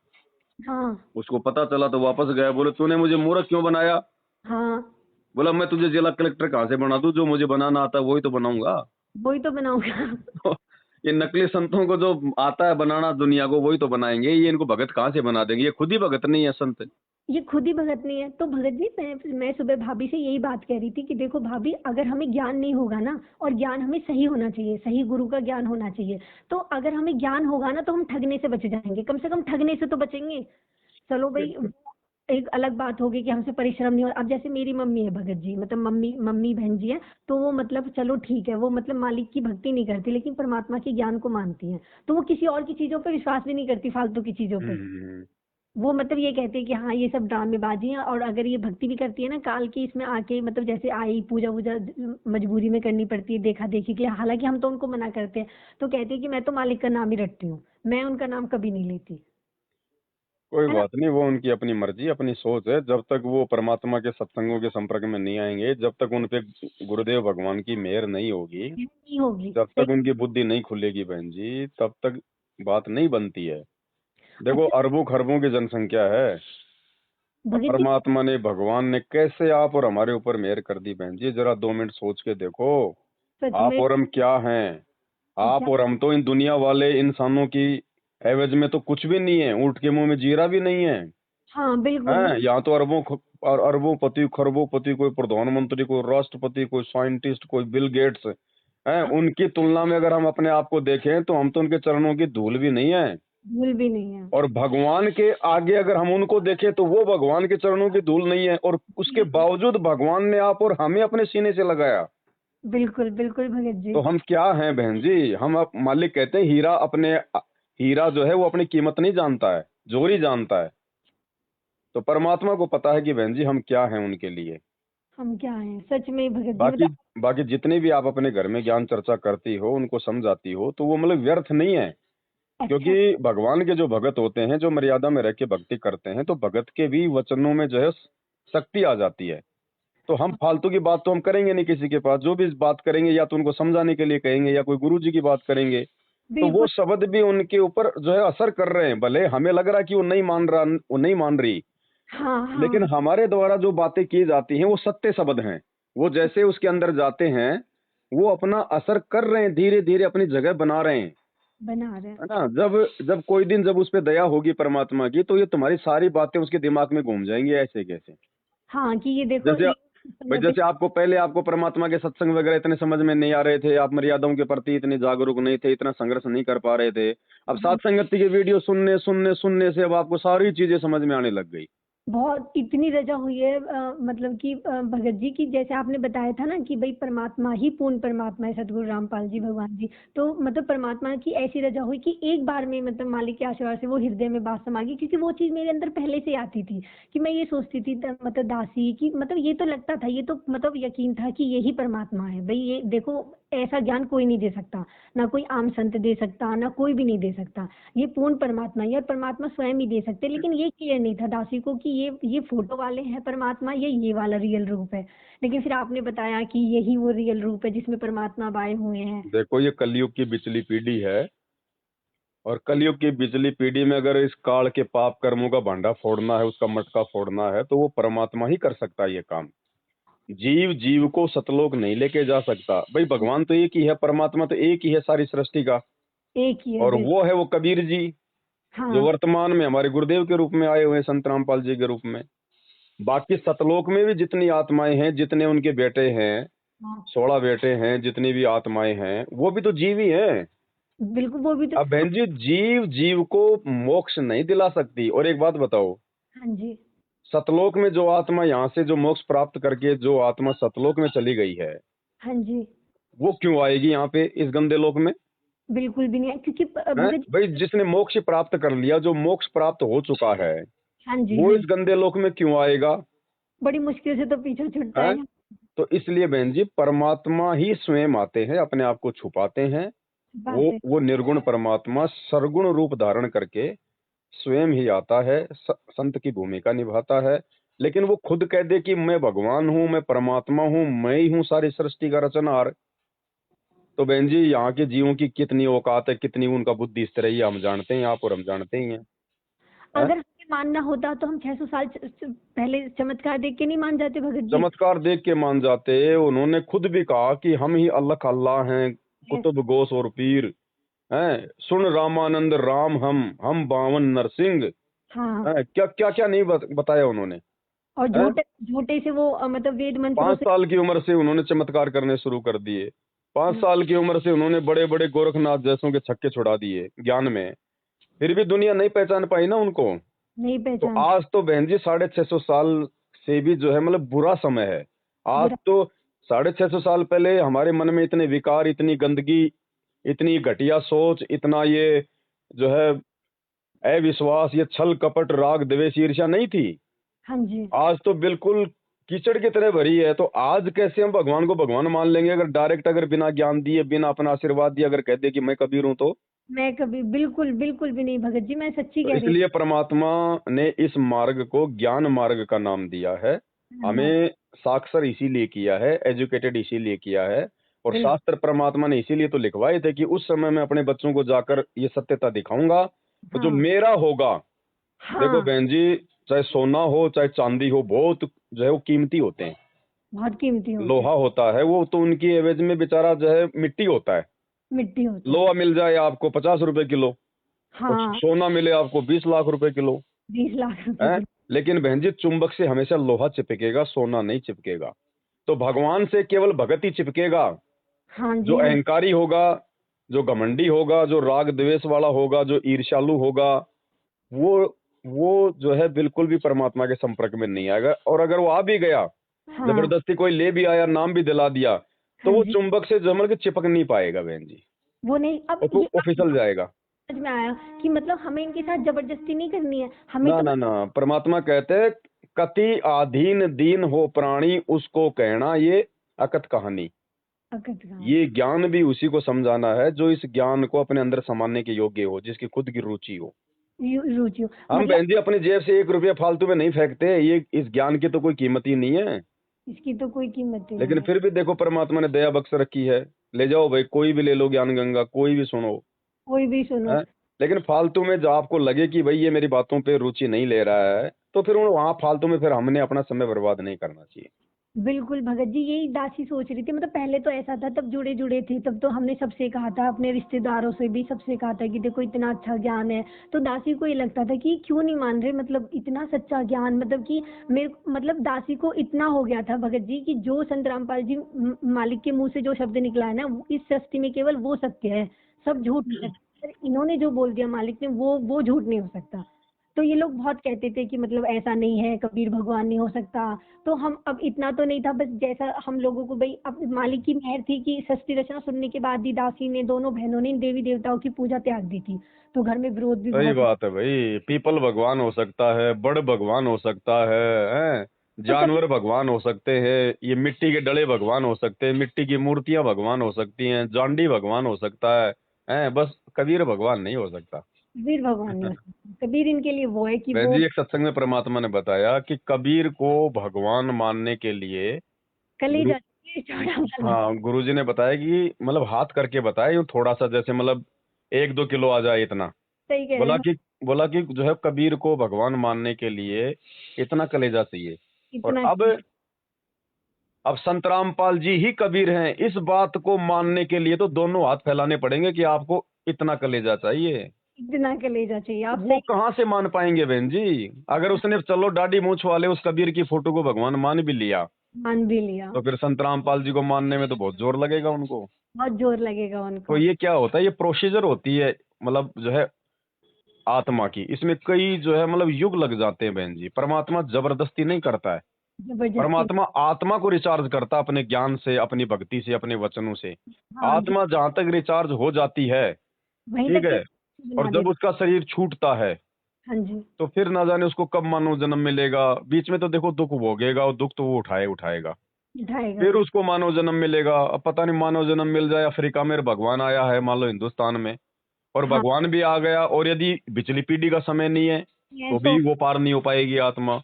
हाँ उसको पता चला तो वापस गया, बोले तूने मुझे मूर्ख क्यों बनाया? हाँ, बोला मैं तुझे जिला कलेक्टर कहाँ से बना दूं, जो मुझे बनाना आता है वही तो बनाऊंगा। वही तो बनाऊंगा। ये नकली संतों को जो आता है बनाना दुनिया को वही तो बनाएंगे, ये इनको भगत कहाँ से बना देंगे, ये खुद ही भगत नहीं है संत। ये खुद ही भगत नहीं है। तो भगत जी मैं सुबह भाभी से यही बात कह रही थी कि देखो भाभी, अगर हमें ज्ञान नहीं होगा ना, और ज्ञान हमें सही होना चाहिए, सही गुरु का ज्ञान होना चाहिए, तो अगर हमें ज्ञान होगा ना तो हम ठगने से बच जाएंगे, कम से कम ठगने से तो बचेंगे। चलो भाई, एक अलग बात होगी कि हमसे परिश्रम नहीं हो। अब जैसे मेरी मम्मी है भगत जी, मतलब मम्मी मम्मी बहन जी है, तो वो मतलब चलो ठीक है, वो मतलब मालिक की भक्ति नहीं करती, लेकिन परमात्मा के ज्ञान को मानती है, तो वो किसी और की चीजों पर विश्वास भी नहीं करती, फालतू की चीजों पे। वो मतलब ये कहते हैं कि हाँ ये सब ड्रामेबाजी है, और अगर ये भक्ति भी करती है ना, काल की इसमें आके मतलब जैसे आई पूजा वूजा मजबूरी में करनी पड़ती है देखा देखी के लिए, हालांकि हम तो उनको मना करते हैं, तो कहते हैं कि मैं तो मालिक का नाम ही रटती हूँ, मैं उनका नाम कभी नहीं लेती। कोई है ना। बात नहीं, वो उनकी अपनी मर्जी अपनी सोच है। जब तक वो परमात्मा के सत्संगों के संपर्क में नहीं आएंगे, जब तक उन पे गुरुदेव भगवान की मेहर नहीं होगी, नहीं होगी, जब सही। तक उनकी बुद्धि नहीं खुलेगी बहन जी, तब तक बात नहीं बनती है। देखो अच्छा अरबों खरबों की जनसंख्या है, अब भगत जी, परमात्मा ने भगवान ने कैसे आप और हमारे ऊपर मेहर कर दी बहन जी, जरा 2 मिनट सोच के देखो। सच आप में और हम क्या हैं? आप क्या। और हम तो इन दुनिया वाले इंसानों की एवज में तो कुछ भी नहीं है, ऊंट के मुंह में जीरा भी नहीं है। हाँ बिल्कुल हैं यहाँ तो अरबों पति खरबों पति, कोई प्रधानमंत्री, कोई राष्ट्रपति, कोई साइंटिस्ट, कोई बिल गेट्स हैं। हाँ, उनकी तुलना में अगर हम अपने आप को देखें तो हम तो उनके चरणों की धूल भी नहीं है। भूल भी नहीं है। और भगवान के आगे अगर हम उनको देखें तो वो भगवान के चरणों की धूल नहीं है, और उसके बावजूद भगवान ने आप और हमें अपने सीने से लगाया। बिल्कुल बिल्कुल भगत जी। तो हम क्या हैं बहन जी? हम अब मालिक कहते हैं हीरा जो है वो अपनी कीमत नहीं जानता है, जोरी जानता है। तो परमात्मा को पता है कि बहन जी हम क्या हैं उनके लिए। हम क्या हैं सच में भगत जी, बाकी मतलब। बाकी जितनी भी आप अपने घर में ज्ञान चर्चा करती हो, उनको समझाती हो, तो वो मतलब व्यर्थ नहीं है। अच्छा। क्योंकि भगवान के जो भगत होते हैं, जो मर्यादा में रह के भक्ति करते हैं, तो भगत के भी वचनों में जो है शक्ति आ जाती है। तो हम फालतू की बात तो हम करेंगे नहीं किसी के पास। जो भी इस बात करेंगे या तो उनको समझाने के लिए कहेंगे, या कोई गुरु जी की बात करेंगे, तो वो बिल्कुल। शब्द भी उनके ऊपर जो है असर कर रहे हैं। भले हमें लग रहा है कि वो नहीं मान रहा, वो नहीं मान रही, हाँ लेकिन हाँ। हमारे द्वारा जो बातें की जाती हैं वो सत्य शब्द हैं। वो जैसे उसके अंदर जाते हैं, वो अपना असर कर रहे हैं, धीरे धीरे अपनी जगह बना रहे हैं। बना रहे हैं। है ना? जब जब कोई दिन जब उस पे दया होगी परमात्मा की, तो ये तुम्हारी सारी बातें उसके दिमाग में घूम जाएंगी ऐसे कैसे। हाँ कि ये देखो जैसे ये भाई, समय पे। जैसे आपको परमात्मा के सत्संग वगैरह इतने समझ में नहीं आ रहे थे, आप मर्यादाओं के प्रति इतने जागरूक नहीं थे, इतना संघर्ष नहीं कर पा रहे थे। अब सात संगति के वीडियो सुनने सुनने सुनने से अब आपको सारी चीजें समझ में आने लग गई। बहुत इतनी रजा हुई है, मतलब कि भगत जी की जैसे आपने बताया था ना कि भाई परमात्मा ही पूर्ण परमात्मा है, सतगुरु रामपाल जी भगवान जी, तो मतलब परमात्मा की ऐसी रजा हुई कि एक बार में मतलब मालिक के आशीर्वाद से वो हृदय में बात समा गई, क्योंकि वो चीज मेरे अंदर पहले से आती थी कि मैं ये सोचती थी मतलब दासी की, मतलब ये तो लगता था, ये तो मतलब यकीन था कि यही परमात्मा है भाई। ये देखो ऐसा ज्ञान कोई नहीं दे सकता, ना कोई आम संत दे सकता, ना कोई भी नहीं दे सकता, ये पूर्ण परमात्मा ही है, और परमात्मा स्वयं ही दे सकते। लेकिन ये क्लियर नहीं था दासी को कि ये फोटो वाले हैं परमात्मा, ये वाला रियल रूप है। लेकिन फिर आपने बताया कि यही वो रियल रूप है जिसमें परमात्मा अब आए हुए हैं। देखो ये कलयुग की बिचली पीढ़ी है, और कलयुग की बिचली पीढ़ी में अगर इस काल के पाप कर्मों का भांडा फोड़ना है, उसका मटका फोड़ना है, तो वो परमात्मा ही कर सकता है ये काम। जीव जीव को सतलोक नहीं लेके जा सकता। भाई भगवान तो एक ही है, परमात्मा तो एक ही है सारी सृष्टि का। एक ही है और बिल्कुल। वो है वो कबीर जी, जो हाँ वर्तमान में हमारे गुरुदेव के रूप में आए हुए हैं, संत रामपाल जी के रूप में। बाकी सतलोक में भी जितनी आत्माएं हैं, जितने उनके बेटे हैं, हाँ 16 बेटे हैं, जितनी भी आत्माएं हैं वो भी तो जीव ही हैं। बिल्कुल, वो भी तो। अब बहन जी, जीव जीव को मोक्ष नहीं दिला सकती। और एक बात बताओ, हाँ जी। सतलोक में जो आत्मा यहाँ से जो मोक्ष प्राप्त करके जो आत्मा सतलोक में चली गई है, हाँ जी। वो क्यों आएगी यहाँ पे इस गंदे लोक में? बिल्कुल भी नहीं है, क्योंकि हैं भगत भाई, जी। जिसने मोक्ष प्राप्त कर लिया, जो मोक्ष प्राप्त हो चुका है, हाँ जी, वो हाँ इस जी। गंदे लोक में क्यों आएगा? बड़ी मुश्किल से तो पीछा छूटता हैं? है। तो इसलिए बहन जी, परमात्मा ही स्वयं आते हैं, अपने आप को छुपाते हैं। वो बात है। वो निर्गुण परमात्मा सरगुण रूप धारण करके स्वयं ही आता है, संत की भूमिका निभाता है। लेकिन वो खुद कह दे कि मैं भगवान हूँ, मैं परमात्मा हूँ, मैं ही हूँ सारी सृष्टि का रचनहार, तो बहन जी यहाँ के जीवों की कितनी औकात है, कितनी उनका बुद्धि स्तर है, ये हम जानते हैं, आप और हम जानते ही हैं। हैं? अगर हमें मानना होता तो हम 600 साल पहले चमत्कार देख के नहीं मान जाते भगत जी? चमत्कार देख के मान जाते। उन्होंने खुद भी कहा कि हम ही अल्लाह अल्लाह हैं, है। कुतुब गौस और पीर हैं, सुन रामानंद राम हम बावन नरसिंह। हाँ। हैं? क्या क्या क्या नहीं बताया उन्होंने। और हैं? झूठे झूठे से वो मतलब वेद मंत्रों 5 से। साल की उम्र से उन्होंने चमत्कार करने शुरू कर दिए। 5 हाँ, साल की उम्र से उन्होंने बड़े बड़े गोरखनाथ जैसों के छक्के छुड़ा दिए ज्ञान में। फिर भी दुनिया नहीं पहचान पाई ना उनको। नहीं तो पहचान। आज तो बहन जी 650 साल से भी जो है मतलब बुरा समय है। आज बुरा। तो 650 साल पहले हमारे मन में इतने विकार, इतनी गंदगी, इतनी घटिया सोच, इतना ये जो है अविश्वास, ये छल कपट राग द्वेष ईर्ष्या नहीं थी। हाँ जी। आज तो बिल्कुल कीचड़ की तरह भरी है। तो आज कैसे हम भगवान को भगवान मान लेंगे, अगर डायरेक्ट, अगर बिना ज्ञान दिए, बिना अपना आशीर्वाद दिए अगर कह दे कि मैं कबीर हूं तो। मैं कभी बिल्कुल बिल्कुल भी नहीं भगत जी, मैं सच्ची तो कह रही इसलिए परमात्मा ने इस मार्ग को ज्ञान मार्ग का नाम दिया है। हूँ। हाँ। हमें साक्षर इसीलिए किया है, एजुकेटेड इसीलिए किया है। और बिल्कुल। शास्त्र परमात्मा ने इसीलिए तो लिखवाए थे कि उस समय मैं अपने बच्चों को जाकर ये सत्यता दिखाऊंगा, तो जो हाँ। मेरा होगा। देखो हाँ। बहन जी, चाहे सोना हो चाहे चांदी हो, बहुत जो है वो कीमती होते हैं। बहुत कीमती होते हैं। लोहा होता है वो तो उनकी एवज में बेचारा जो है मिट्टी होता है। मिट्टी होता है। लोहा मिल जाए आपको 50 रुपए किलो, और हाँ। सोना मिले आपको 20 लाख रुपए किलो। 20 लाख रुपए है? की। लेकिन बहन जी, चुंबक से हमेशा लोहा चिपकेगा, सोना नहीं चिपकेगा। तो भगवान से केवल भगत ही चिपकेगा। हाँ जो जी। हाँ। अहंकारी होगा, जो घमंडी होगा, जो राग द्वेष वाला होगा, जो ईर्ष्यालु होगा, वो वो जो है बिल्कुल भी परमात्मा के संपर्क में नहीं आएगा। और अगर वो आ भी गया, हाँ। जबरदस्ती कोई ले भी आया, नाम भी दिला दिया, तो हाँ वो जी। चुंबक से जमल के चिपक नहीं पाएगा बहन जी। वो नहीं, अब वो ये वो अब फिसल जाएगा। समझ में आया कि मतलब हमें इनके साथ जबरदस्ती नहीं करनी है, हमें ना तो ना ना, परमात्मा कहते हैं कति आधीन दीन हो प्राणी, उसको कहना ये अकथ कहानी। अकत का। ये ज्ञान भी उसी को समझाना है जो इस ज्ञान को अपने अंदर समाने के योग्य हो, जिसकी खुद की रुचि हो। रुचि हो हम मतलब। बहन जी अपनी जेब से 1 रुपया फालतू में नहीं फेंकते, ये इस ज्ञान की तो कोई कीमत ही नहीं है। इसकी तो कोई कीमत ही नहीं लेकिन है। फिर भी देखो परमात्मा ने दया बख्श रखी है। ले जाओ भाई, कोई भी ले लो ज्ञान गंगा, कोई भी सुनो। कोई भी सुनो। है? लेकिन फालतू में जो आपको लगे कि भाई ये मेरी बातों पे रुचि नहीं ले रहा है, तो फिर वहां फालतू में फिर हमने अपना समय बर्बाद नहीं करना चाहिए। बिल्कुल भगत जी, यही दासी सोच रही थी, मतलब पहले तो ऐसा था, तब जुड़े जुड़े थे, तब तो हमने सबसे कहा था, अपने रिश्तेदारों से भी सबसे कहा था कि देखो इतना अच्छा ज्ञान है, तो दासी को ये लगता था कि क्यों नहीं मान रहे, मतलब इतना सच्चा ज्ञान, मतलब कि मेरे मतलब दासी को इतना हो गया था भगत जी कि जो संत रामपाल जी मालिक के मुंह से जो शब्द निकला है ना, इस सृष्टि में केवल वो सत्य है, सब झूठ नहीं है। इन्होंने जो बोल दिया मालिक ने, वो झूठ नहीं हो सकता। तो ये लोग बहुत कहते थे कि मतलब ऐसा नहीं है, कबीर भगवान नहीं हो सकता। तो हम अब इतना तो नहीं था, बस जैसा हम लोगों को भाई अब मालिक की मेहर थी कि सृष्टि रचना सुनने के बाद ही दासी ने, दोनों बहनों ने देवी देवताओं की पूजा त्याग दी थी, तो घर में विरोध भी सही बहुत हुआ। बात है भाई, पीपल भगवान हो सकता है, बड़ भगवान हो सकता है, हैं? तो कभी जानवर भगवान हो सकते हैं, ये मिट्टी के डले भगवान हो सकते हैं, मिट्टी की मूर्तियां भगवान हो सकती हैं, जांडी भगवान हो सकता है। हैं? बस कबीर भगवान नहीं हो सकता। कबीर भगवान नहीं हो सकता, कबीर इनके लिए वो है कि बहन वो जी, एक सत्संग में परमात्मा ने बताया कि कबीर को भगवान मानने के लिए गुरु, कलेजा चौड़ा वाला। हाँ, गुरुजी ने बताया कि मतलब हाथ करके बताया, यूं थोड़ा सा, जैसे मतलब 1-2 किलो आ जाए इतना। सही कह रहे बोला हैं। कि बोला कि जो है कबीर को भगवान मानने के लिए इतना कलेजा चाहिए। और इतना अब संत रामपाल जी ही कबीर हैं, इस बात को मानने के लिए तो दोनों हाथ फैलाने पड़ेंगे कि आपको इतना कलेजा चाहिए। इतना कलेजा चाहिए, तो आप वो सही। कहाँ से मान पाएंगे बहन जी? अगर उसने चलो दाढ़ी मूछ वाले उस कबीर की फोटो को भगवान मान भी लिया, मान भी लिया। तो फिर संत रामपाल जी को मानने में तो बहुत जोर लगेगा उनको। बहुत जोर लगेगा तो उनको। ये क्या होता है, ये प्रोसीजर होती है मतलब जो है आत्मा की, इसमें कई जो है मतलब युग लग जाते हैं बहन जी। परमात्मा जबरदस्ती नहीं करता है। जबरदस्ती। परमात्मा आत्मा को रिचार्ज करता है अपने ज्ञान से, अपनी भक्ति से, अपने वचनों से। हाँ, जो आत्मा जहां तक रिचार्ज हो जाती है, वहीं ठीक तक है, के और बना जब देता। उसका शरीर छूटता है हाँ जी। तो फिर ना जाने उसको कब मानव जन्म मिलेगा। बीच में तो देखो दुख भोगेगा, और दुख तो वो उठाएगा। उठाएगा। फिर उसको मानव जन्म मिलेगा। अब पता नहीं मानव जन्म मिल जाए, अफ्रीका में भगवान आया है मान लो हिंदुस्तान में, और हाँ, भगवान भी आ गया, और यदि पिछली पीढ़ी का समय नहीं है ये तो तो। भी वो पार नहीं हो पाएगी आत्मा।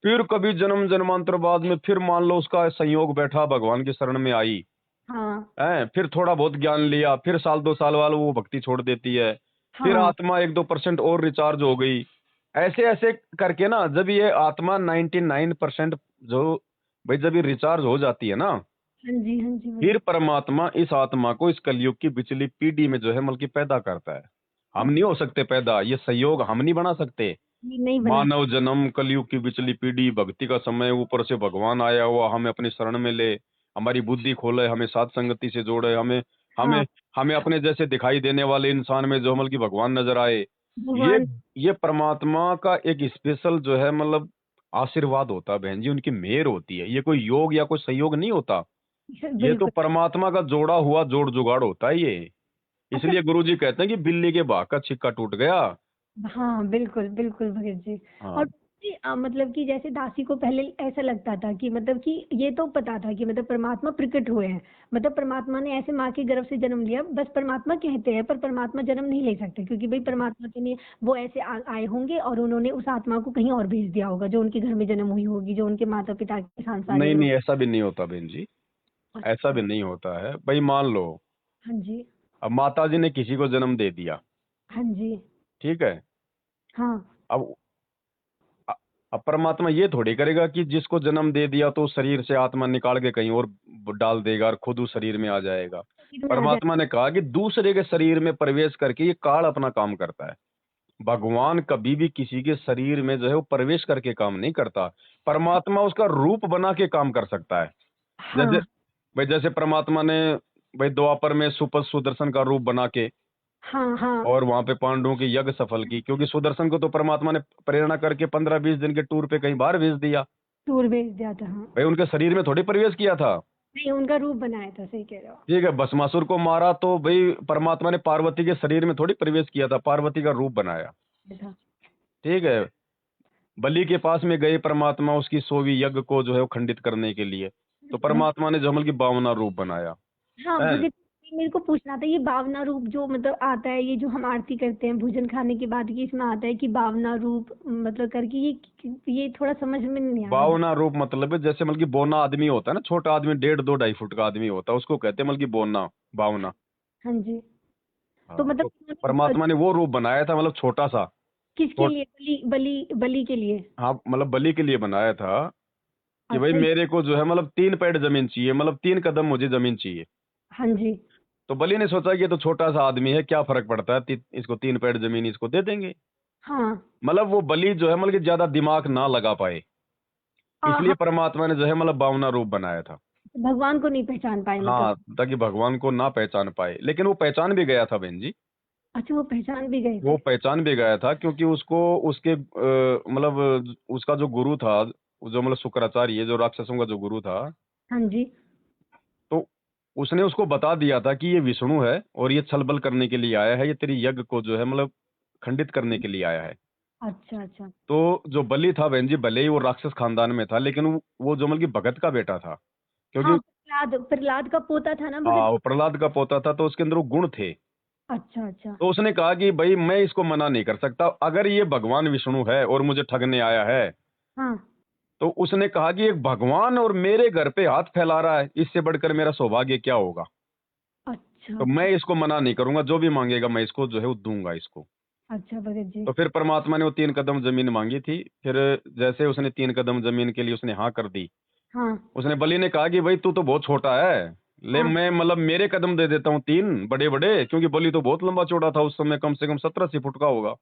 फिर कभी जन्म जन्मांतर बाद में फिर मान लो उसका संयोग बैठा, भगवान की शरण में आई हाँ, है, फिर थोड़ा बहुत ज्ञान लिया, फिर साल 2 साल वाला वो भक्ति छोड़ देती है। फिर हाँ, आत्मा 1-2% और रिचार्ज हो गई। ऐसे ऐसे करके ना, जब ये आत्मा 99% जो भाई जब ये रिचार्ज हो जाती है ना, हाँ जी, हाँ जी, फिर भगत। परमात्मा इस आत्मा को इस कलयुग की पिछली पीढ़ी में जो है मतलब कि पैदा करता है। हम नहीं हो सकते पैदा, ये संयोग हम नहीं बना सकते। ये नहीं बना। मानव जन्म, कलयुग की पिछली पीढ़ी, भक्ति का समय, ऊपर से भगवान आया हुआ हमें अपनी शरण में ले, हमारी बुद्धि खोले, हमें साध संगति से जोड़े, हमें हमें हाँ, हमें अपने जैसे दिखाई देने वाले इंसान में जो मतलब कि भगवान नजर आए। ये भगवान। ये परमात्मा का एक स्पेशल जो है मतलब आशीर्वाद होता है बहन जी, उनकी मेहर होती है। ये कोई योग या कोई संयोग नहीं होता, ये तो बिल्कुल। परमात्मा का जोड़ा हुआ जोड़ जुगाड़ होता है ये। अच्छा। इसलिए गुरुजी कहते हैं कि बिल्ली के भाग का छिक्का टूट गया। हाँ, बिल्कुल, बिल्कुल भगत जी। और हाँ, जी, मतलब कि जैसे दासी को पहले ऐसा लगता था कि मतलब कि ये तो पता था कि मतलब परमात्मा प्रकट हुए हैं, मतलब परमात्मा ने ऐसे माँ के गर्भ से जन्म लिया, बस परमात्मा कहते हैं, पर परमात्मा जन्म नहीं ले सकते, क्योंकि भाई परमात्मा के लिए वो ऐसे आए होंगे और उन्होंने उस आत्मा को कहीं और भेज दिया होगा, जो उनके घर में जन्म हुई होगी, जो उनके माता पिता के नहीं सांसारिक रूप। नहीं, ऐसा भी नहीं होता बहन जी। ऐसा अच्छा। भी नहीं होता है भाई। मान लो हाँ जी। अब माता जी ने किसी को जन्म दे दिया, हाँ जी। ठीक है। हाँ। अब अ- अब परमात्मा ये थोड़ी करेगा कि जिसको जन्म दे दिया तो उस शरीर से आत्मा निकाल के कहीं और डाल देगा और खुद उस शरीर में आ जाएगा। शरीर में आ जाए। परमात्मा ने कहा कि दूसरे के शरीर में प्रवेश करके ये काल अपना काम करता है। भगवान कभी भी किसी के शरीर में जो है वो प्रवेश करके काम नहीं करता। परमात्मा उसका रूप बना के काम कर सकता है। जैसे हाँ, भाई जैसे परमात्मा ने भाई द्वापर में सुदर्शन का रूप बना के हाँ, हाँ। और वहां पे पांडवों की यज्ञ सफल की, क्योंकि सुदर्शन को तो परमात्मा ने प्रेरणा करके 15-20 दिन के टूर पे कहीं बाहर भेज दिया। टूर भेज दिया था, हाँ। भाई उनके शरीर में थोड़ी प्रवेश किया था। नहीं, उनका रूप बनाया था, सही कह रहे हो। ठीक है, भस्मासुर को मारा तो भाई परमात्मा ने पार्वती के शरीर में थोड़ी प्रवेश किया था, पार्वती का रूप बनाया। था। ठीक है, बलि के पास में गए परमात्मा उसकी 100वीं यज्ञ को जो है वो खंडित करने के लिए, तो परमात्मा ने जमल की 52वां रूप बनाया हाँ है। भगत जी, मेरे को पूछना था, ये बावना रूप जो मतलब आता है, ये जो हम आरती करते हैं भोजन खाने के बाद, ये इसमें आता है कि बावना रूप मतलब करके, ये थोड़ा समझ में नहीं आ रहा है। 52वां रूप मतलब है जैसे मतलब कि बोना आदमी होता है ना, छोटा आदमी 1.5-2-2.5 फुट का आदमी होता है, उसको कहते हैं मतलब कि बोना, 52। हाँ जी। तो हाँ, मतलब तो उन्होंने, परमात्मा ने वो रूप बनाया था मतलब छोटा सा। किसके छोट लिए? बलि बलि बलि के लिए? हाँ, मतलब बलि के लिए बनाया था कि भाई अच्छा। मेरे को जो है मतलब 3 पैड जमीन चाहिए, मतलब 3 कदम मुझे जमीन चाहिए। हाँ जी। तो बलि ने सोचा कि ये तो छोटा सा आदमी है, क्या फर्क पड़ता है, इसको 3 पैड जमीन इसको दे देंगे। हाँ। मतलब वो बलि जो है मतलब कि ज्यादा दिमाग ना लगा पाए, इसलिए हाँ, परमात्मा ने जो है मतलब 52वां रूप बनाया था। भगवान को नहीं पहचान पाए मतलब। हाँ, ताकि भगवान को ना पहचान पाए, लेकिन वो पहचान भी गया था बहन जी। अच्छा, वो पहचान भी गए वो थे। पहचान भी गया था क्योंकि उसको उसके मतलब उसका जो गुरु था, जो मतलब शुक्राचार्य, जो राक्षसों का जो गुरु था, हाँ जी। तो उसने उसको बता दिया था कि ये विष्णु है और ये छलबल करने के लिए आया है, ये तेरी यज्ञ को जो है मतलब खंडित करने के लिए आया है। अच्छा, अच्छा। तो जो बलि था बहन जी, भले ही वो राक्षस खानदान में था, लेकिन वो जो मतलब कि भगत का बेटा था, हाँ, क्योंकि प्रहलाद प्रहलाद का पोता था ना भगत। हाँ वो प्रहलाद का पोता था, तो उसके अंदर वो गुण थे। अच्छा, अच्छा। तो उसने कहा कि भाई मैं इसको मना नहीं कर सकता, अगर ये भगवान विष्णु है और मुझे ठगने आया है, हाँ। तो उसने कहा कि एक भगवान और मेरे घर पे हाथ फैला रहा है, इससे बढ़कर मेरा सौभाग्य क्या होगा। अच्छा, तो मैं अच्छा। इसको मना नहीं करूंगा, जो भी मांगेगा मैं इसको जो है वो दूंगा इसको। अच्छा भगत जी। तो फिर परमात्मा ने वो 3 कदम जमीन मांगी थी। फिर जैसे उसने 3 कदम जमीन के लिए उसने हाँ कर दी, हाँ, उसने बलि ने कहा कि भाई तू तो बहुत छोटा है, ले हाँ। मैं मतलब मेरे कदम दे देता हूँ 3 बड़े बड़े, क्योंकि बलि तो बहुत लंबा चौड़ा था उस समय, कम से कम 70-80 फुट का होगा।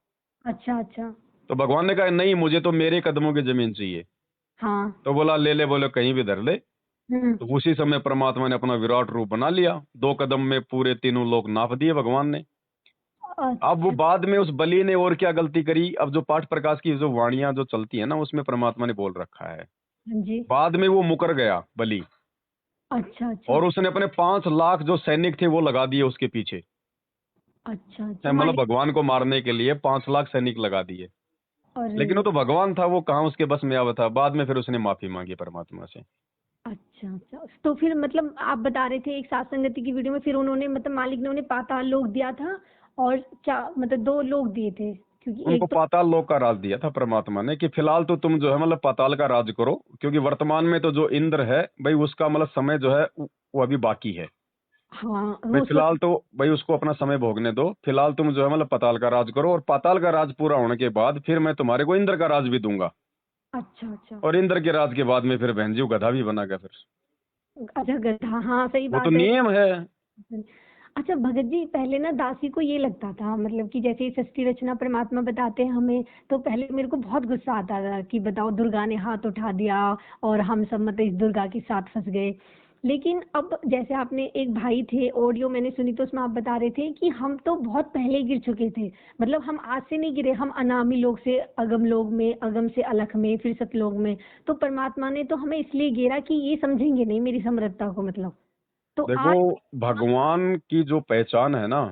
अच्छा, अच्छा। तो भगवान ने कहा नहीं, मुझे तो मेरे कदमों की जमीन चाहिए। हाँ। तो बोला ले ले, बोले कहीं भी धर ले। तो उसी समय परमात्मा ने अपना विराट रूप बना लिया, 2 कदम में पूरे तीनों लोक नाप दिए भगवान ने। अब वो अच्छा। बाद में उस बलि ने और क्या गलती करी, अब जो पाठ प्रकाश की जो वाणियां जो चलती है ना, उसमें परमात्मा ने बोल रखा है, हाँ जी। बाद में वो मुकर गया बलि, अच्छा, अच्छा। और उसने अपने 5 लाख जो सैनिक थे वो लगा दिए उसके पीछे, अच्छा, अच्छा। हाँ, मतलब भगवान को मारने के लिए 5 लाख सैनिक लगा दिए। अरे! लेकिन वो तो भगवान था, वो कहाँ उसके बस में आवा था। बाद में फिर उसने माफी मांगी परमात्मा से। अच्छा, अच्छा। तो फिर मतलब आप बता रहे थे एक सात संगति की वीडियो में फिर उन्होंने मतलब मालिक ने उन्हें पाताल लोक दिया था और क्या मतलब 2 लोक दिए थे? क्योंकि उनको एक तो पाताल लोक का राज दिया था परमात्मा ने कि फिलहाल तो तुम जो है मतलब पाताल का राज करो, क्योंकि वर्तमान में तो जो इंद्र है भाई उसका मतलब समय जो है वो अभी बाकी है। हाँ, भाई वो उस फिलहाल वक़्त तो भाई उसको अपना समय भोगने दो, फिलहाल तुम जो है मतलब पाताल का राज करो, और पाताल का राज पूरा होने के बाद फिर मैं तुम्हारे को इंद्र का राज भी दूंगा। अच्छा, अच्छा। और इंद्र के राज के बाद में फिर बहन जी वो गधा भी बना गया फिर। अच्छा गधा, हाँ, सही वो तो बात है। नियम है। अच्छा भगत जी, पहले ना दासी को ये लगता था मतलब कि जैसे ही सृष्टि रचना परमात्मा बताते हैं हमें, तो पहले मेरे को बहुत गुस्सा आता था कि बताओ दुर्गा ने हाथ उठा दिया और हम सब मतलब इस दुर्गा के साथ फंस गए। लेकिन अब जैसे आपने एक भाई थे ऑडियो मैंने सुनी तो उसमें आप बता रहे थे कि हम तो बहुत पहले गिर चुके थे, मतलब हम आज से नहीं गिरे, हम अनामी लोग से अगम लोग में, अगम से अलख में, फिर सतलोक में। तो परमात्मा ने तो हमें इसलिए गिरा कि ये समझेंगे नहीं मेरी समर्थता को, मतलब तो देखो, आज। भगवान की जो पहचान है ना,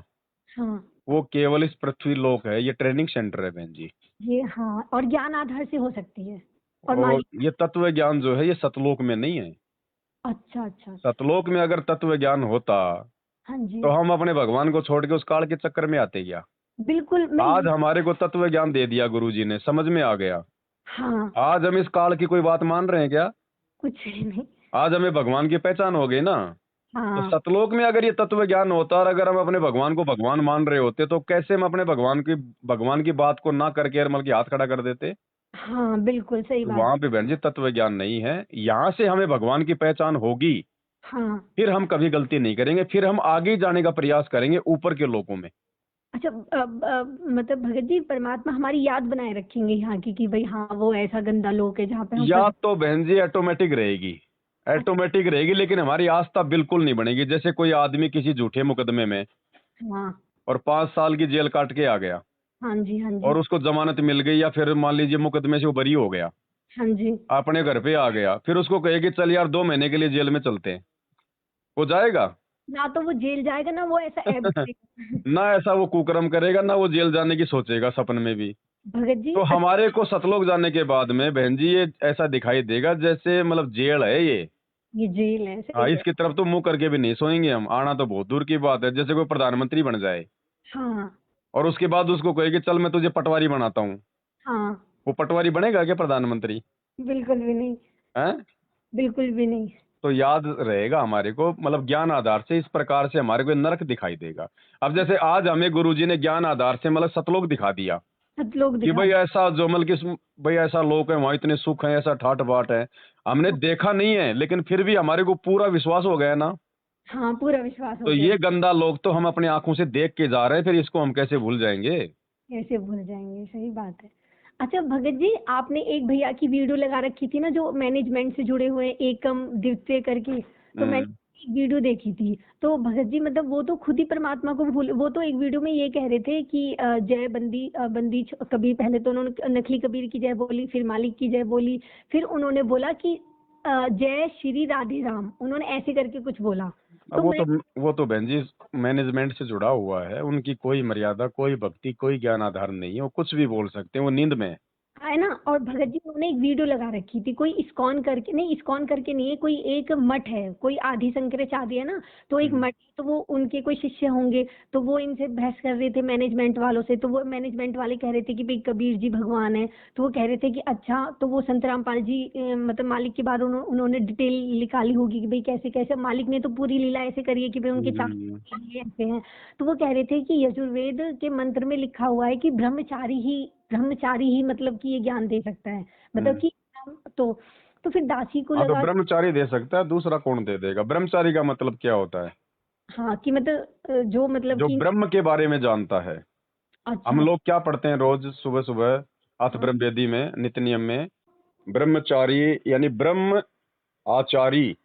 हाँ, वो केवल इस पृथ्वी लोक है, ये ट्रेनिंग सेंटर है बहन जी। ये हाँ, और ज्ञान आधार से हो सकती है और और मालिक। ये तत्व ज्ञान जो है ये सतलोक में नहीं है। अच्छा, अच्छा, अच्छा। सतलोक में अगर तत्व ज्ञान होता हाँ जी। तो हम अपने भगवान को छोड़ के उस काल के चक्कर में आते क्या। बिल्कुल मैं आज ये। हमारे को तत्व ज्ञान दे दिया गुरुजी ने, समझ में आ गया। हाँ, आज हम इस काल की कोई बात मान रहे हैं क्या। कुछ भी नहीं। आज हमें भगवान की पहचान हो गई ना। तो हाँ, सतलोक में अगर ये तत्व ज्ञान होता और अगर हम अपने भगवान को भगवान मान रहे होते तो कैसे हम अपने भगवान की बात को ना करके अरमल की हाथ खड़ा कर देते। हाँ, बिल्कुल सही तो बात वहां है। पे बहन जी तत्व ज्ञान नहीं है। यहाँ से हमें भगवान की पहचान होगी, हाँ। फिर हम कभी गलती नहीं करेंगे, फिर हम आगे जाने का प्रयास करेंगे ऊपर के लोगों में। अच्छा मतलब भगत जी परमात्मा हमारी याद बनाए रखेंगे यहाँ की कि भाई हाँ वो ऐसा गंदा लोक है जहाँ पे हम फंस। याद तो बहन जी ऑटोमेटिक रहेगी, अच्छा। ऑटोमेटिक रहेगी, लेकिन हमारी आस्था बिल्कुल नहीं बनेगी। जैसे कोई आदमी किसी झूठे मुकदमे में हाँ। और 5 साल की जेल काट के आ गया हाँ जी, हाँ और जी। उसको जमानत मिल गई, या फिर मान लीजिए मुकदमे से वो बरी हो गया, हाँ जी। अपने घर पे आ गया, फिर उसको कहेगी चल यार 2 महीने के लिए जेल में चलते हैं, वो जाएगा। ना तो वो जेल जाएगा ना वो ऐसा ऐब करेगा। ना ऐसा वो कुकर्म करेगा, ना वो जेल जाने की सोचेगा सपने में भी। भगत जी तो अच्छा। हमारे को सतलोक जाने के बाद में बहन जी ये ऐसा दिखाई देगा जैसे मतलब जेल है ये। ये जेल है, सही हाँ, कह। इसकी तरफ तो मुंह करके भी नहीं सोएंगे हम, आना तो बहुत दूर की बात है। जैसे कोई प्रधानमंत्री बन जाए हाँ। और उसके बाद उसको कहेगी चल मैं तुझे पटवारी बनाता हूँ, हाँ, वो पटवारी बनेगा क्या प्रधानमंत्री। बिल्कुल भी नहीं। हैं। बिल्कुल भी नहीं। तो याद रहेगा हमारे को, मतलब ज्ञान आधार से इस प्रकार से हमारे को नरक दिखाई देगा। अब जैसे आज हमें गुरुजी ने ज्ञान आधार से मतलब सतलोक दिखा दिया सतलोक कि दिखा। भाई ऐसा जो मतलब कि भाई ऐसा लोक है, वहां इतने सुख है, ऐसा ठाट बाट है। हमने देखा नहीं है लेकिन फिर भी हमारे को पूरा विश्वास हो गया ना। हाँ, पूरा विश्वास हो तो गया। ये गंदा लोग तो हम अपनी आंखों से देख के जा रहे हैं, फिर इसको हम कैसे भूल जाएंगे। कैसे भूल जाएंगे, सही बात है। अच्छा भगत जी, आपने एक भैया की वीडियो लगा रखी थी ना जो मैनेजमेंट से जुड़े हुए हैं, एकम द्वितीय करके। तो मैंने हम्म। एक वीडियो देखी थी। तो भगत जी मतलब वो तो खुद ही परमात्मा को भूल, वो तो एक वीडियो में ये कह रहे थे कि जय बंदी बंदी कबीर, पहले तो उन्होंने नकली कबीर की जय बोली, फिर मालिक की जय बोली, फिर उन्होंने बोला कि जय श्री राधे राम, उन्होंने ऐसे करके कुछ बोला। अब तो मैं। वो तो बहन जी मैनेजमेंट से जुड़ा हुआ है, उनकी कोई मर्यादा, कोई भक्ति, कोई ज्ञान आधार नहीं है, वो कुछ भी बोल सकते हैं, वो नींद में है। है ना, और भगत जी उन्होंने एक वीडियो लगा रखी थी, कोई इस्कॉन करके नहीं, इस्कॉन करके नहीं है, कोई एक मठ है, कोई आदि शंकराचार्य है ना, तो एक हम्म। मठ है, तो वो उनके कोई शिष्य होंगे। तो वो इनसे बहस कर रहे थे मैनेजमेंट वालों से, तो वो मैनेजमेंट वाले कह रहे थे कि भाई कबीर जी भगवान है। तो वो कह रहे थे कि अच्छा, तो वो संत रामपाल जी मतलब मालिक के बारे में उन्होंने डिटेल निकाली होगी कि भाई कैसे कैसे मालिक ने तो पूरी लीला ऐसे करी है कि भाई उनके चार हम्म। ये ऐसे हैं। तो वो कह रहे थे कि यजुर्वेद के मंत्र में लिखा हुआ है कि ब्रह्मचारी ही मतलब कि ये ज्ञान दे सकता है, मतलब हम्म। कि तो फिर दासी को हाँ, तो लगा। ब्रह्मचारी दे सकता है, दूसरा कौन दे देगा। ब्रह्मचारी का मतलब क्या होता है। हाँ, कि मतलब जो मतलब जो कि। ब्रह्म के बारे में जानता है। हम अच्छा। लोग क्या पढ़ते हैं रोज सुबह सुबह अथ हाँ। ब्रह्म वेदी में नित्य नियम में, ब्रह्मचारी यानी ब्रह्म आचारी।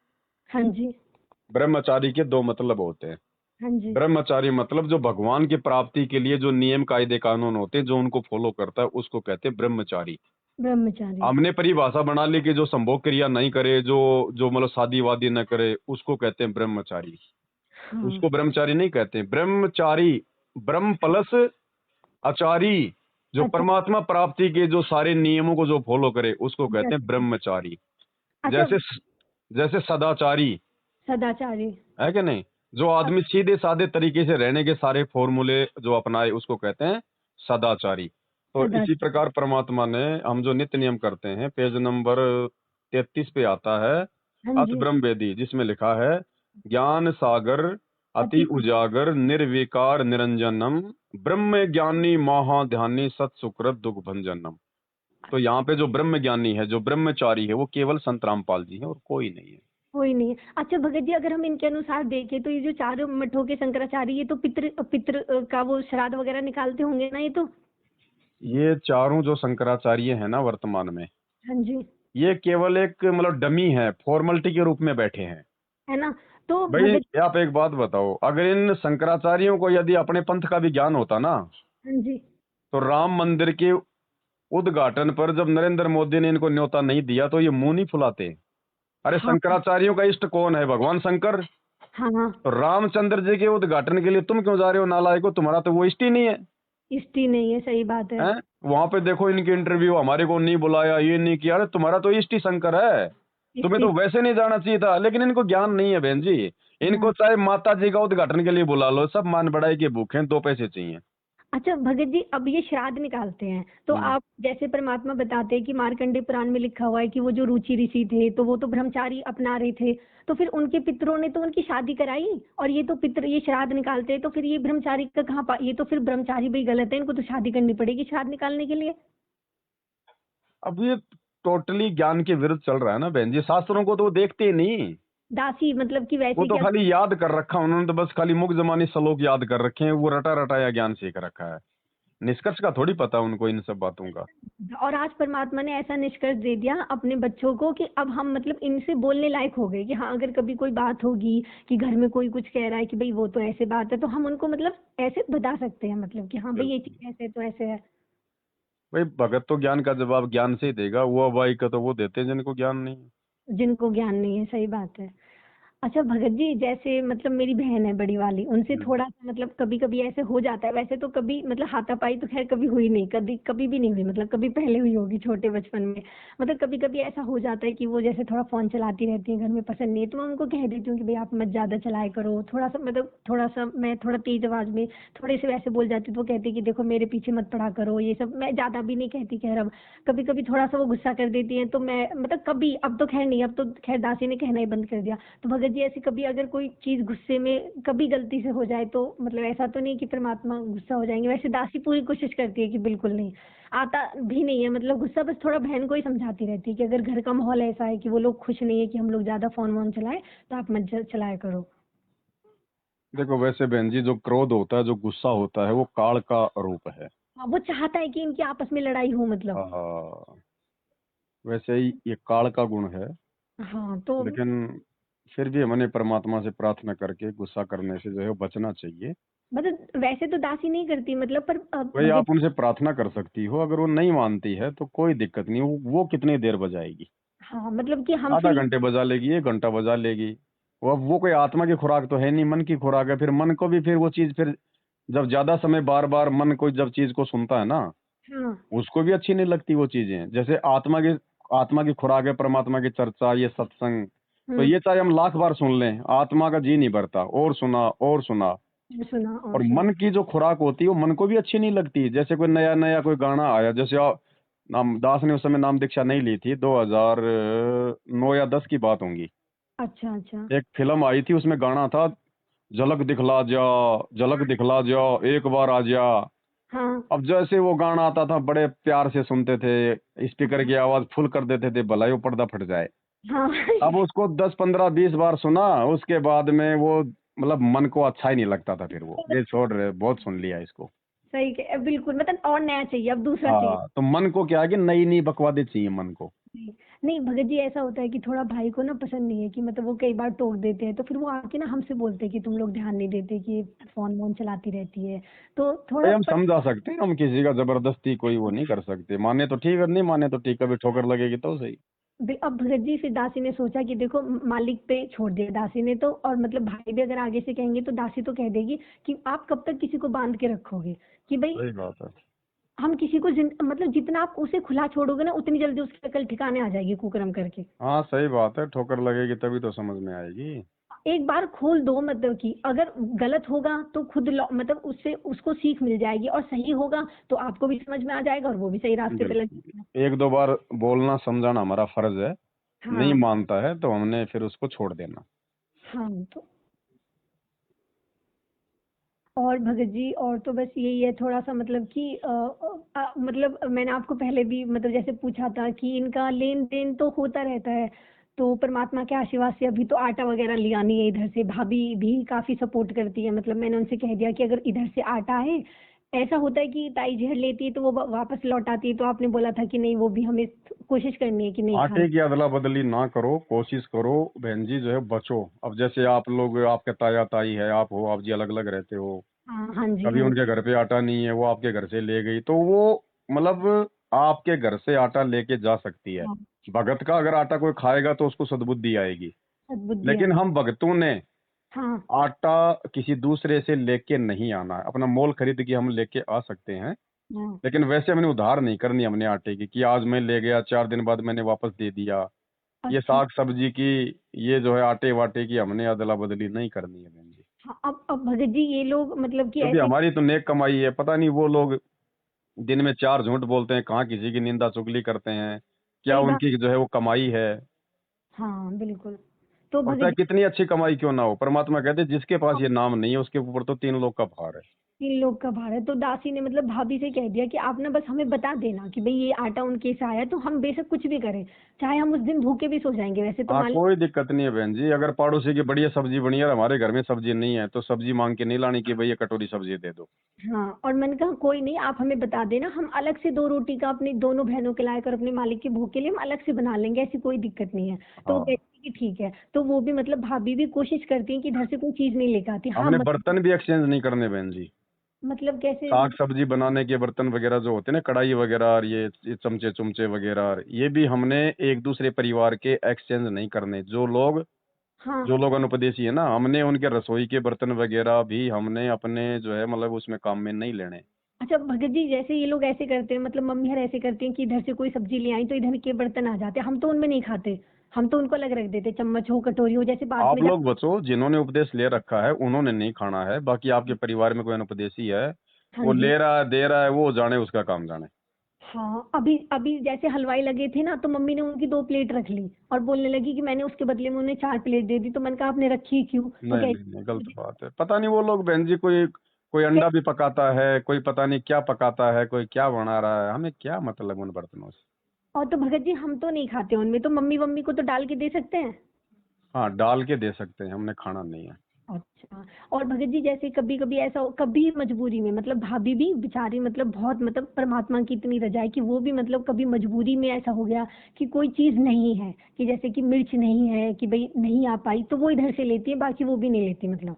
हाँ जी। ब्रह्मचारी के दो मतलब होते हैं। हाँ जी। ब्रह्मचारी मतलब जो भगवान की प्राप्ति के लिए जो नियम कायदे कानून होते हैं, जो उनको फॉलो करता है, उसको कहते हैं ब्रह्मचारी। ब्रह्मचारी। हमने परिभाषा बना ली कि जो संभोग क्रिया नहीं करे, जो जो मतलब शादी वादी न करे, उसको कहते हैं ब्रह्मचारी। हाँ। उसको ब्रह्मचारी नहीं कहते। ब्रह्मचारी, ब्रह्म प्लस आचारी, जो अच्छा। परमात्मा प्राप्ति के जो सारे नियमों को जो फॉलो करे, उसको कहते हैं अच्छा। ब्रह्मचारी। अच्छा। जैसे जैसे सदाचारी सदाचारी। है कि नहीं, जो आदमी सीधे साधे तरीके से रहने के सारे फॉर्मूले जो अपनाए, उसको कहते हैं सदाचारी। तो इसी सदाचारी। प्रकार परमात्मा ने, हम जो नित्य नियम करते हैं, पेज नंबर 33 पे आता है हाँ अथ जी। ब्रह्म वेदी, जिसमें लिखा है ज्ञान सागर अति अति। उजागर निर्विकार निरंजनम ब्रह्म ज्ञानी महाध्यानी सत सुकृत दुख भंजनम। तो यहाँ पे जो ब्रह्म ज्ञानी है, जो ब्रह्मचारी है, वो केवल संत रामपाल जी है और कोई नहीं है। कोई नहीं है। अच्छा भगत जी, अगर हम इनके अनुसार देखें तो ये जो चारों मठों के शंकराचार्य, ये तो पितृ पितृ का वो श्राद्ध वगैरह निकालते होंगे ना, ये तो। ये चारों जो शंकराचार्य हैं ना वर्तमान में, हाँ जी। ये केवल एक मतलब डमी है, फॉर्मेलिटी के रूप में बैठे हैं। है ना। तो भाई भगत। आप एक बात बताओ, अगर इन शंकराचार्यों को यदि अपने पंथ का भी ज्ञान होता ना, हाँ जी। तो राम मंदिर के उद्घाटन पर जब नरेंद्र मोदी ने इनको न्योता नहीं दिया, तो ये मुंह नहीं फुलाते। अरे हाँ। शंकराचार्यों का इष्ट कौन है? भगवान शंकर। हाँ। तो रामचंद्र जी के उद्घाटन के लिए तुम क्यों जा रहे हो नालायको? तुम्हारा तो वो इष्ट ही नहीं है। इष्टि नहीं है, सही बात है। हैं? वहां पे देखो इनके इंटरव्यू, हमारे को नहीं बुलाया, ये नहीं किया। अरे तुम्हारा तो इष्ट ही शंकर है, तुम्हें इष्टि। तो वैसे नहीं जाना चाहिए था। लेकिन इनको ज्ञान नहीं है बहन जी। इनको हाँ। चाहे माता जी का उद्घाटन के लिए बुला लो, सब मान बढ़ाई के भूखे हैं, 2 पैसे चाहिए। अच्छा भगत जी, अब ये श्राद्ध निकालते हैं तो हम्म। आप जैसे परमात्मा बताते हैं कि मार्कंडेय पुराण में लिखा हुआ है कि वो जो रुचि ऋषि थे तो वो तो ब्रह्मचारी अपना रहे थे, तो फिर उनके पितरों ने तो उनकी शादी कराई, और ये तो पितर ये श्राद्ध निकालते हैं, तो फिर ये ब्रह्मचारी का कहाँ ये तो फिर ब्रह्मचारी भी गलत है, इनको तो शादी करनी पड़ेगी श्राद्ध निकालने के लिए। अब ये टोटली ज्ञान के विरुद्ध चल रहा है ना बहन जी। शास्त्रों को तो वो देखते ही नहीं। दासी मतलब कि वो वैसे तो क्या। खाली याद कर रखा उन्होंने, तो बस खाली मुख जमानी श्लोक याद कर रखे हैं। वो रटा रटाया ज्ञान सीख रखा है। निष्कर्ष का थोड़ी पता उनको इन सब बातों का। और आज परमात्मा ने ऐसा निष्कर्ष दे दिया अपने बच्चों को कि अब हम मतलब इनसे बोलने लायक हो गए कि हाँ, अगर कभी कोई बात होगी कि घर में कोई कुछ कह रहा है कि भाई वो तो ऐसे बात है, तो हम उनको मतलब ऐसे बता सकते हैं, मतलब कि हाँ भाई ये बिल्कुल। चीज ऐसे है तो ऐसे है। भाई भगत तो ज्ञान का जवाब ज्ञान से ही देगा। वो अबाई का तो वो देते हैं जिनको ज्ञान नहीं है। जिनको ज्ञान नहीं है, सही बात है। अच्छा भगत जी, जैसे मतलब मेरी बहन है बड़ी वाली, उनसे हम्म। थोड़ा सा मतलब कभी कभी ऐसे हो जाता है, वैसे तो कभी मतलब हाथापाई तो खैर कभी हुई नहीं, कभी कभी भी नहीं हुई, मतलब कभी पहले हुई होगी छोटे बचपन में। मतलब कभी कभी ऐसा हो जाता है कि वो जैसे थोड़ा फोन चलाती रहती है, घर में पसंद नहीं है, तो मैं उनको कह देती हूँ कि भाई आप मत ज्यादा चलाया करो, थोड़ा सा मतलब थोड़ा सा मैं थोड़ा तेज आवाज में थोड़े से वैसे बोल जाती हूँ, तो वो कहती है कि देखो मेरे पीछे मत पड़ा करो, ये सब मैं ज्यादा भी नहीं कहती। खैर अब कभी कभी थोड़ा सा वो गुस्सा कर देती है, तो मैं मतलब कभी, अब तो खैर नहीं, अब तो खैर दासी ने कहना ही बंद कर दिया। तो भगत जी ऐसे कभी अगर कोई चीज गुस्से में कभी गलती से हो जाए, तो मतलब ऐसा तो नहीं कि परमात्मा गुस्सा हो जाएंगे? वैसे दासी पूरी कोशिश करती है कि बिल्कुल नहीं, आता भी नहीं है मतलब गुस्सा, बस थोड़ा बहन को ही समझाती रहती है कि अगर घर का माहौल ऐसा है कि वो लोग खुश नहीं है कि हम लोग ज्यादा फोन वोन चलाएं, तो आप मत चलाया करो। देखो वैसे बहन जी, जो क्रोध होता है, जो गुस्सा होता है, वो काल का रूप है। हाँ, वो चाहता है कि इनकी आपस में लड़ाई हो मतलब। आ, वैसे ही ये काल का गुण है। हाँ तो लेकिन फिर भी हमने परमात्मा से प्रार्थना करके गुस्सा करने से जो है वो बचना चाहिए। मतलब वैसे तो दासी नहीं करती मतलब, पर भाई भगत। आप उनसे प्रार्थना कर सकती हो, अगर वो नहीं मानती है तो कोई दिक्कत नहीं। वो कितनी देर बजाएगी? हाँ मतलब कि हम आधा फिर। घंटे बजा लेगी, 1 घंटा बजा लेगी। वो कोई आत्मा की खुराक तो है नहीं, मन की खुराक है। फिर मन को भी फिर वो चीज, फिर जब ज्यादा समय बार बार मन कोई जब चीज को सुनता है ना, हाँ। उसको भी अच्छी नहीं लगती वो चीजें। जैसे आत्मा की खुराक है परमात्मा की चर्चा, ये सत्संग। तो हम्म। ये चाहे हम लाख बार सुन लें, आत्मा का जी नहीं भरता, और सुना और सुना। सुना और और सुना। मन की जो खुराक होती है वो मन को भी अच्छी नहीं लगती। जैसे कोई नया नया कोई गाना आया, जैसे नाम दास ने उस समय नाम दीक्षा नहीं ली थी, 2009 या 10 की बात होंगी। अच्छा अच्छा। एक फिल्म आई थी, उसमें गाना था, झलक दिखला जा, झलक दिखला जा, एक बार आ जा। हाँ। अब जैसे वो गाना आता था, बड़े प्यार से सुनते थे, स्पीकर हाँ। की आवाज फुल कर देते थे, भला ही वो पर्दा फट जाए। हाँ। अब उसको 10 15 20 बार सुना, उसके बाद में वो मतलब मन को अच्छा ही नहीं लगता था। फिर वो ये छोड़ रहे, बहुत सुन लिया इसको। सही बिल्कुल, मतलब और नया चाहिए, अब दूसरा चाहिए। हाँ, तो मन को क्या है कि नई नई बकवादे चाहिए मन को। जी। नहीं भगत जी, ऐसा होता है कि थोड़ा भाई को ना पसंद नहीं है कि मतलब वो कई बार टोक देते हैं, तो फिर वो आके ना हमसे बोलते हैं कि तुम लोग ध्यान नहीं देते, कि फोन वोन चलाती रहती है, तो भाई थोड़ा हम समझा सकते हैं, हम किसी का जबरदस्ती कोई वो नहीं कर सकते, माने तो ठीक है, नहीं माने तो ठीक, कभी ठोकर लगेगी तो सही। अब भगत जी फिर दासी ने सोचा कि देखो मालिक पे छोड़ दिया दासी ने, तो और मतलब भाई भी अगर आगे से कहेंगे तो दासी तो कह देगी कि आप कब तक किसी को बांध के रखोगे, कि भाई सही बात है। हम किसी को मतलब जितना आप उसे खुला छोड़ोगे ना उतनी जल्दी उसकी अकल ठिकाने आ जाएगी कुकर्म करके। हाँ सही बात है, ठोकर लगेगी तभी तो समझ में आएगी। एक बार खोल दो, मतलब कि अगर गलत होगा तो खुद मतलब उससे उसको सीख मिल जाएगी, और सही होगा तो आपको भी समझ में आ जाएगा और वो भी सही रास्ते पे लग जाएगा। बिल्कुल, एक दो बार बोलना समझाना हमारा फर्ज है, नहीं हाँ मानता है तो हमने फिर उसको छोड़ देना। हाँ। तो और भगत जी और तो बस यही है थोड़ा सा, मतलब कि मतलब मैंने आपको पहले भी मतलब जैसे पूछा था कि इनका लेन देन तो होता रहता है, तो परमात्मा के आशीर्वाद से अभी तो आटा वगैरह लिया नहीं है इधर से, भाभी भी काफी सपोर्ट करती है, मतलब मैंने उनसे कह दिया कि अगर इधर से आटा है, ऐसा होता है कि ताई जहर लेती है तो वो वापस लौट आती है, तो आपने बोला था कि नहीं वो भी हमें कोशिश करनी है कि नहीं आटे खाना। की अदला बदली ना करो, कोशिश करो बहन जी, जो है बचो। अब जैसे आप लोग, आपके ताया ताई है, आप हो, आप जी अलग अलग रहते हो, हाँ हाँ जी कभी हाँ उनके जी। घर पे आटा नहीं है, वो आपके घर से ले गई, तो वो मतलब आपके घर से आटा लेके जा सकती है। हाँ, भगत का अगर आटा कोई खाएगा तो उसको सद्बुद्धि आएगी, सद्बुद्धि लेकिन आई। हम भगतों ने हाँ आटा किसी दूसरे से लेके नहीं आना है, अपना मोल खरीद के हम लेके आ सकते हैं, हाँ। लेकिन वैसे हमने उधार नहीं करनी हमने आटे की, कि आज मैं ले गया 4 दिन बाद मैंने वापस दे दिया। ये अच्छा। साग सब्जी की, ये जो है आटे वाटे की, हमने अदला बदली नहीं करनी है बहन जी। हाँ, अब भगत जी ये लोग मतलब कि क्योंकि ऐसे। हमारी तो नेक कमाई है, पता नहीं वो लोग दिन में 4 झूठ बोलते हैं, कहाँ किसी की निंदा चुगली करते हैं, क्या सही बात। उनकी जो है वो कमाई है। हाँ बिल्कुल। तो और भगत चाहे जी कितनी अच्छी कमाई क्यों ना हो, परमात्मा कहते हैं जिसके पास ये नाम नहीं है उसके ऊपर तो 3 लोग का भार है। 3 लोग का भार है, तो दासी ने मतलब भाभी से कह दिया कि आप ना बस हमें बता देना कि भाई ये आटा उनके से आया, तो हम बेशक कुछ भी करें, चाहे हम उस दिन भूखे भी सो जाएंगे, वैसे तो हाँ मान लो। कोई दिक्कत नहीं है बहन जी, अगर पड़ोसी की बढ़िया सब्जी बनी है और हमारे घर में सब्जी नहीं है तो सब्जी मांग के नहीं लानी कि भाई ये कटोरी सब्जी दे दो। हाँ, और मैंने कहा कोई नहीं, आप हमें बता देना, हम अलग से 2 रोटी का अपनी दोनों बहनों के लायक और अपने मालिक के भूख के लिए हम अलग से बना लेंगे, ऐसी कोई दिक्कत नहीं है। तो वो हाँ, कहती कि ठीक है, तो वो भी मतलब भाभी भी कोशिश करती है कि इधर से कोई चीज नहीं लेकर आती। हाँ हमने बर्तन भी एक्सचेंज नहीं करने बहन जी। मतलब कैसे साग सब्जी बनाने के बर्तन वगैरह जो होते हैं ना, कढ़ाई वगैरह और ये चमचे चुमचे वगैरह, और ये भी हमने एक दूसरे परिवार के एक्सचेंज नहीं करने। हाँ। जो लोग अनुपदेशी है ना, हमने उनके रसोई के बर्तन वगैरह भी हमने अपने जो है मतलब उसमें काम में नहीं लेने। अच्छा भगत जी, जैसे ये लोग ऐसे करते हैं, मतलब मम्मी हर ऐसे करती हैं कि इधर से कोई सब्जी ले आई तो इधर के बर्तन आ जाते हैं, हम तो उनमें नहीं खाते, हम तो उनको अलग रख देते, चम्मच हो कटोरी हो, जैसे बाद आप में जा। लोग बचो, जिन्होंने उपदेश ले रखा है उन्होंने नहीं खाना है, बाकी आपके परिवार में कोई अनुपदेशी है, हाँ वो जी। ले रहा है दे रहा है, वो जाने, उसका काम जाने। हाँ, अभी अभी जैसे हलवाई लगे थे ना, तो मम्मी ने उनकी 2 प्लेट रख ली और बोलने लगी कि मैंने उसके बदले में उन्हें 4 प्लेट दे दी, तो मैंने कहा आपने रखी क्यों, तो नहीं नहीं नहीं, गलत बात है। पता नहीं वो लोग बहन जी, कोई कोई अंडा भी पकाता है, कोई पता नहीं क्या पकाता है, कोई क्या बना रहा है, हमें क्या मतलब उन बर्तनों से। और तो भगत जी हम तो नहीं खाते उनमें, तो मम्मी मम्मी को तो डाल के दे सकते हैं। हाँ डाल के दे सकते हैं, हमने खाना नहीं है। अच्छा। और भगत जी जैसे कभी कभी ऐसा कभी मजबूरी में, मतलब भाभी भी बेचारी मतलब बहुत मतलब परमात्मा की इतनी रजा है कि वो भी मतलब कभी मजबूरी में ऐसा हो गया कि कोई चीज नहीं है, कि जैसे कि मिर्च नहीं है कि भाई नहीं आ पाई, तो वो इधर से लेती है, बाकी वो भी नहीं लेती, मतलब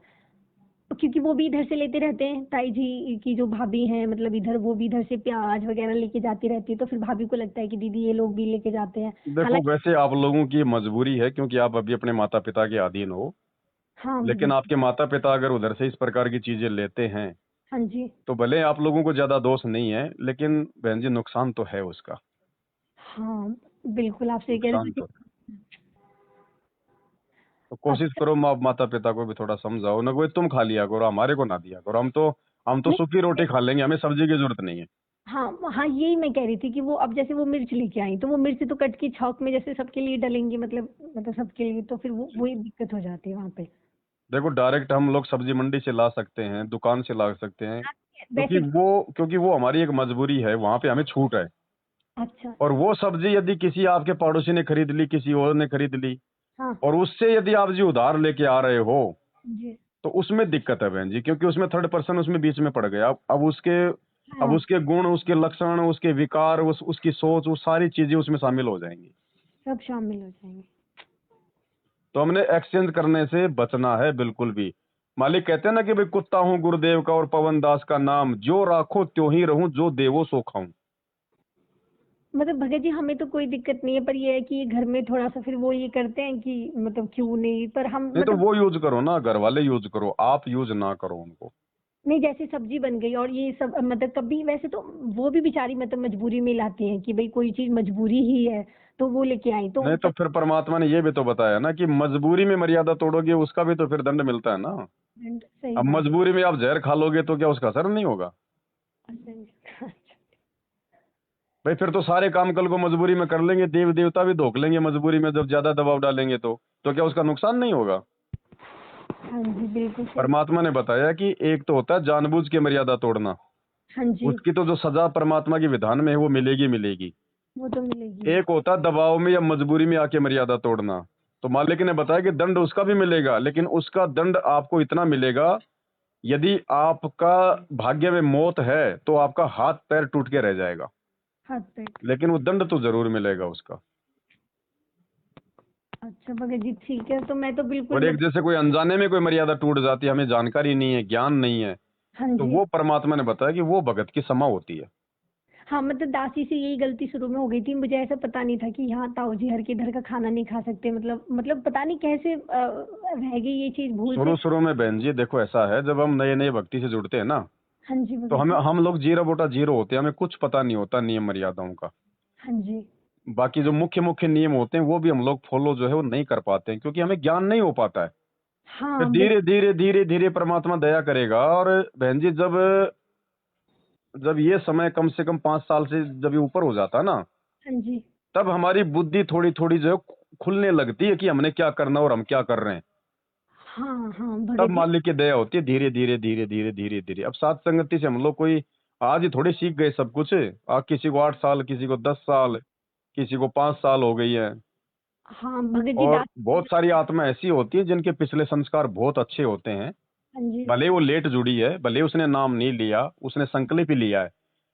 क्योंकि वो भी इधर से लेते रहते हैं, ताई जी की जो भाभी हैं, मतलब इधर वो भी इधर से प्याज वगैरह लेके जाती रहती है, तो फिर भाभी को लगता है कि दीदी ये लोग भी लेके जाते हैं। देखो हालांकि वैसे आप लोगों की मजबूरी है, क्योंकि आप अभी अपने माता पिता के अधीन हो, हाँ लेकिन बिल्कुल। आपके माता पिता अगर उधर से इस प्रकार की चीजें लेते हैं हाँ जी। तो भले आप लोगों को ज्यादा दोष नहीं है, लेकिन बहन जी नुकसान तो है उसका। हाँ बिल्कुल, आप सही कह रहे नुकसान हैं, तो है। क्योंकि तो कोशिश अच्छा। करो माँ माता पिता को भी थोड़ा समझाओ ना, कोई तुम खा लिया करो, हमारे को ना दिया करो, हम तो सूखी रोटी खा लेंगे, हमें सब्जी की जरूरत नहीं है। हाँ हाँ, यही मैं कह रही थी कि वो अब जैसे वो मिर्च लेके आई, तो वो मिर्च तो कट की छौंक में जैसे सबके लिए डलेंगी, मतलब सबके लिए, तो फिर वो वही दिक्कत हो जाती है वहां पे। देखो डायरेक्ट हम लोग सब्जी मंडी से ला सकते हैं, दुकान से ला सकते हैं, वैसे भी। क्योंकि वो हमारी एक मजबूरी है, वहां पे हमें छूट है। अच्छा। और वो सब्जी यदि किसी आपके पड़ोसी ने खरीद ली, किसी और ने खरीद ली, हाँ और उससे यदि आप जी उधार लेके आ रहे हो, जी। तो उसमें दिक्कत है बहन जी, क्योंकि उसमें थर्ड पर्सन उसमें बीच में पड़ गया। अब हाँ उसके गुण, उसके लक्षण, उसके विकार, उसकी सोच, वो सारी चीजें उसमें शामिल हो जाएंगी। सब शामिल हो जाएंगे। तो हमने एक्सचेंज करने से बचना है बिल्कुल भी। मालिक कहते हैं ना कि भाई कुत्ता हूँ गुरुदेव का और पवन दास का नाम, जो राखो त्यों ही रहूं, जो देवो सो खाऊं। मतलब भगत जी हमें तो कोई दिक्कत नहीं है, पर ये है कि घर में थोड़ा सा फिर वो ये करते हैं कि मतलब क्यों नहीं, पर हम नहीं तो मतलब वो यूज करो ना, घर वाले यूज करो, आप यूज ना करो उनको। नहीं, जैसे सब्जी बन गई और ये सब मतलब कभी वैसे तो वो भी बेचारी मतलब मजबूरी में लाती हैं कि भाई कोई चीज मजबूरी ही है तो वो लेके आई तो नहीं तो फिर परमात्मा ने ये भी तो बताया ना कि मजबूरी में मर्यादा तोड़ोगे उसका भी तो फिर दंड मिलता है ना। सही अब बात मजबूरी में आप जहर खा लोगे तो क्या उसका असर नहीं होगा? है। अच्छा। भाई फिर तो सारे काम कल को मजबूरी में कर लेंगे, देव देवता भी धोख लेंगे मजबूरी में, जब ज्यादा दबाव डालेंगे तो क्या उसका नुकसान नहीं होगा? हाँ जी बिल्कुल सही। परमात्मा ने बताया कि एक तो होता है जानबूझ के मर्यादा तोड़ना, हाँ जी उसकी तो जो सजा परमात्मा के विधान में है वो मिलेगी मिलेगी। वो तो मिलेगी। एक होता है दबाव में या मजबूरी में आके मर्यादा तोड़ना। तो मालिक ने बताया कि दंड उसका भी मिलेगा, लेकिन उसका दंड आपको इतना मिलेगा, यदि आपका भाग्य में मौत है तो आपका हाथ पैर टूट के रह जाएगा, हाथ पे। लेकिन वो दंड तो जरूर मिलेगा उसका। अच्छा भगत जी ठीक है, तो मैं तो बिल्कुल और एक मतलब जैसे कोई अनजाने में कोई मर्यादा टूट जाती है, हमें जानकारी नहीं है, ज्ञान नहीं है, हाँ तो जी। वो परमात्मा ने बताया कि वो भगत की समा होती है। हाँ मतलब दासी से यही गलती शुरू में हो गई थी, मुझे ऐसा पता नहीं था कि यहाँ ताऊ जी हर के घर का खाना नहीं खा सकते, मतलब पता नहीं कैसे रह गई ये चीज भूल से। शुरू शुरू में बहन जी देखो ऐसा है, जब हम नए नए भक्ति से जुड़ते हैं ना, हाँ जी तो भगत जी। हम लोग जीरो बोटा जीरो होते हैं, हमें कुछ पता नहीं होता नियम मर्यादाओं का। हाँ जी। बाकी जो मुख्य मुख्य नियम होते हैं वो भी हम लोग फॉलो जो है वो नहीं कर पाते हैं, क्योंकि हमें ज्ञान नहीं हो पाता है। फिर हाँ धीरे धीरे धीरे धीरे परमात्मा दया करेगा। और बहन जी जब जब ये समय कम से कम 5 साल से जब ये ऊपर हो जाता है ना, हाँ जी। तब हमारी बुद्धि थोड़ी थोड़ी जो है खुलने लगती है कि हमने क्या करना और हम क्या कर रहे हैं। हाँ हाँ तब भगत जी। मालिक की दया होती है, धीरे धीरे धीरे धीरे धीरे धीरे। अब सात संगति से हम लोग कोई आज ही थोड़ी सीख गए सब कुछ। आज किसी को 8 साल, किसी को 10 साल, किसी को 5 साल हो गई है। हाँ भगत जी और दास। बहुत सारी आत्मा ऐसी होती है जिनके पिछले संस्कार बहुत अच्छे होते हैं, हाँ जी। भले वो लेट जुड़ी है, भले उसने नाम नहीं लिया, उसने संकल्प ही लिया है, हाँ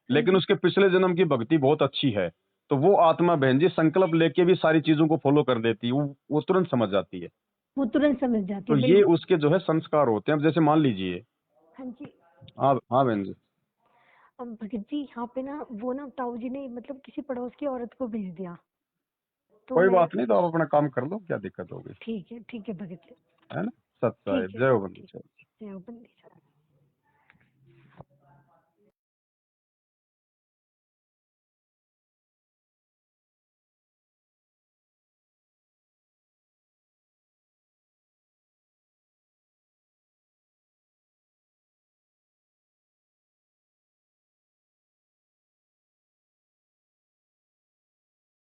लेकिन जी उसके पिछले जन्म की भक्ति बहुत अच्छी है। तो वो आत्मा बहन जी संकल्प लेके भी सारी चीजों को फॉलो कर देती है, वो तुरंत समझ जाती है। वो तुरंत समझ जाती तो है ये बिल्कुल। उसके जो है संस्कार होते हैं। अब जैसे मान लीजिए, हाँ जी। हाँ हाँ बहन जी। अब भगत जी यहाँ पे ना वो ना ताऊ जी ने मतलब किसी पड़ोस की औरत को भेज दिया, तो कोई मैं बात नहीं, तो आप अपना काम कर लो, क्या दिक्कत होगी? ठीक है भगत जी। है ना? सत्य है, ठीक है जय हो ठीक। बंदी। जय हो बंदी।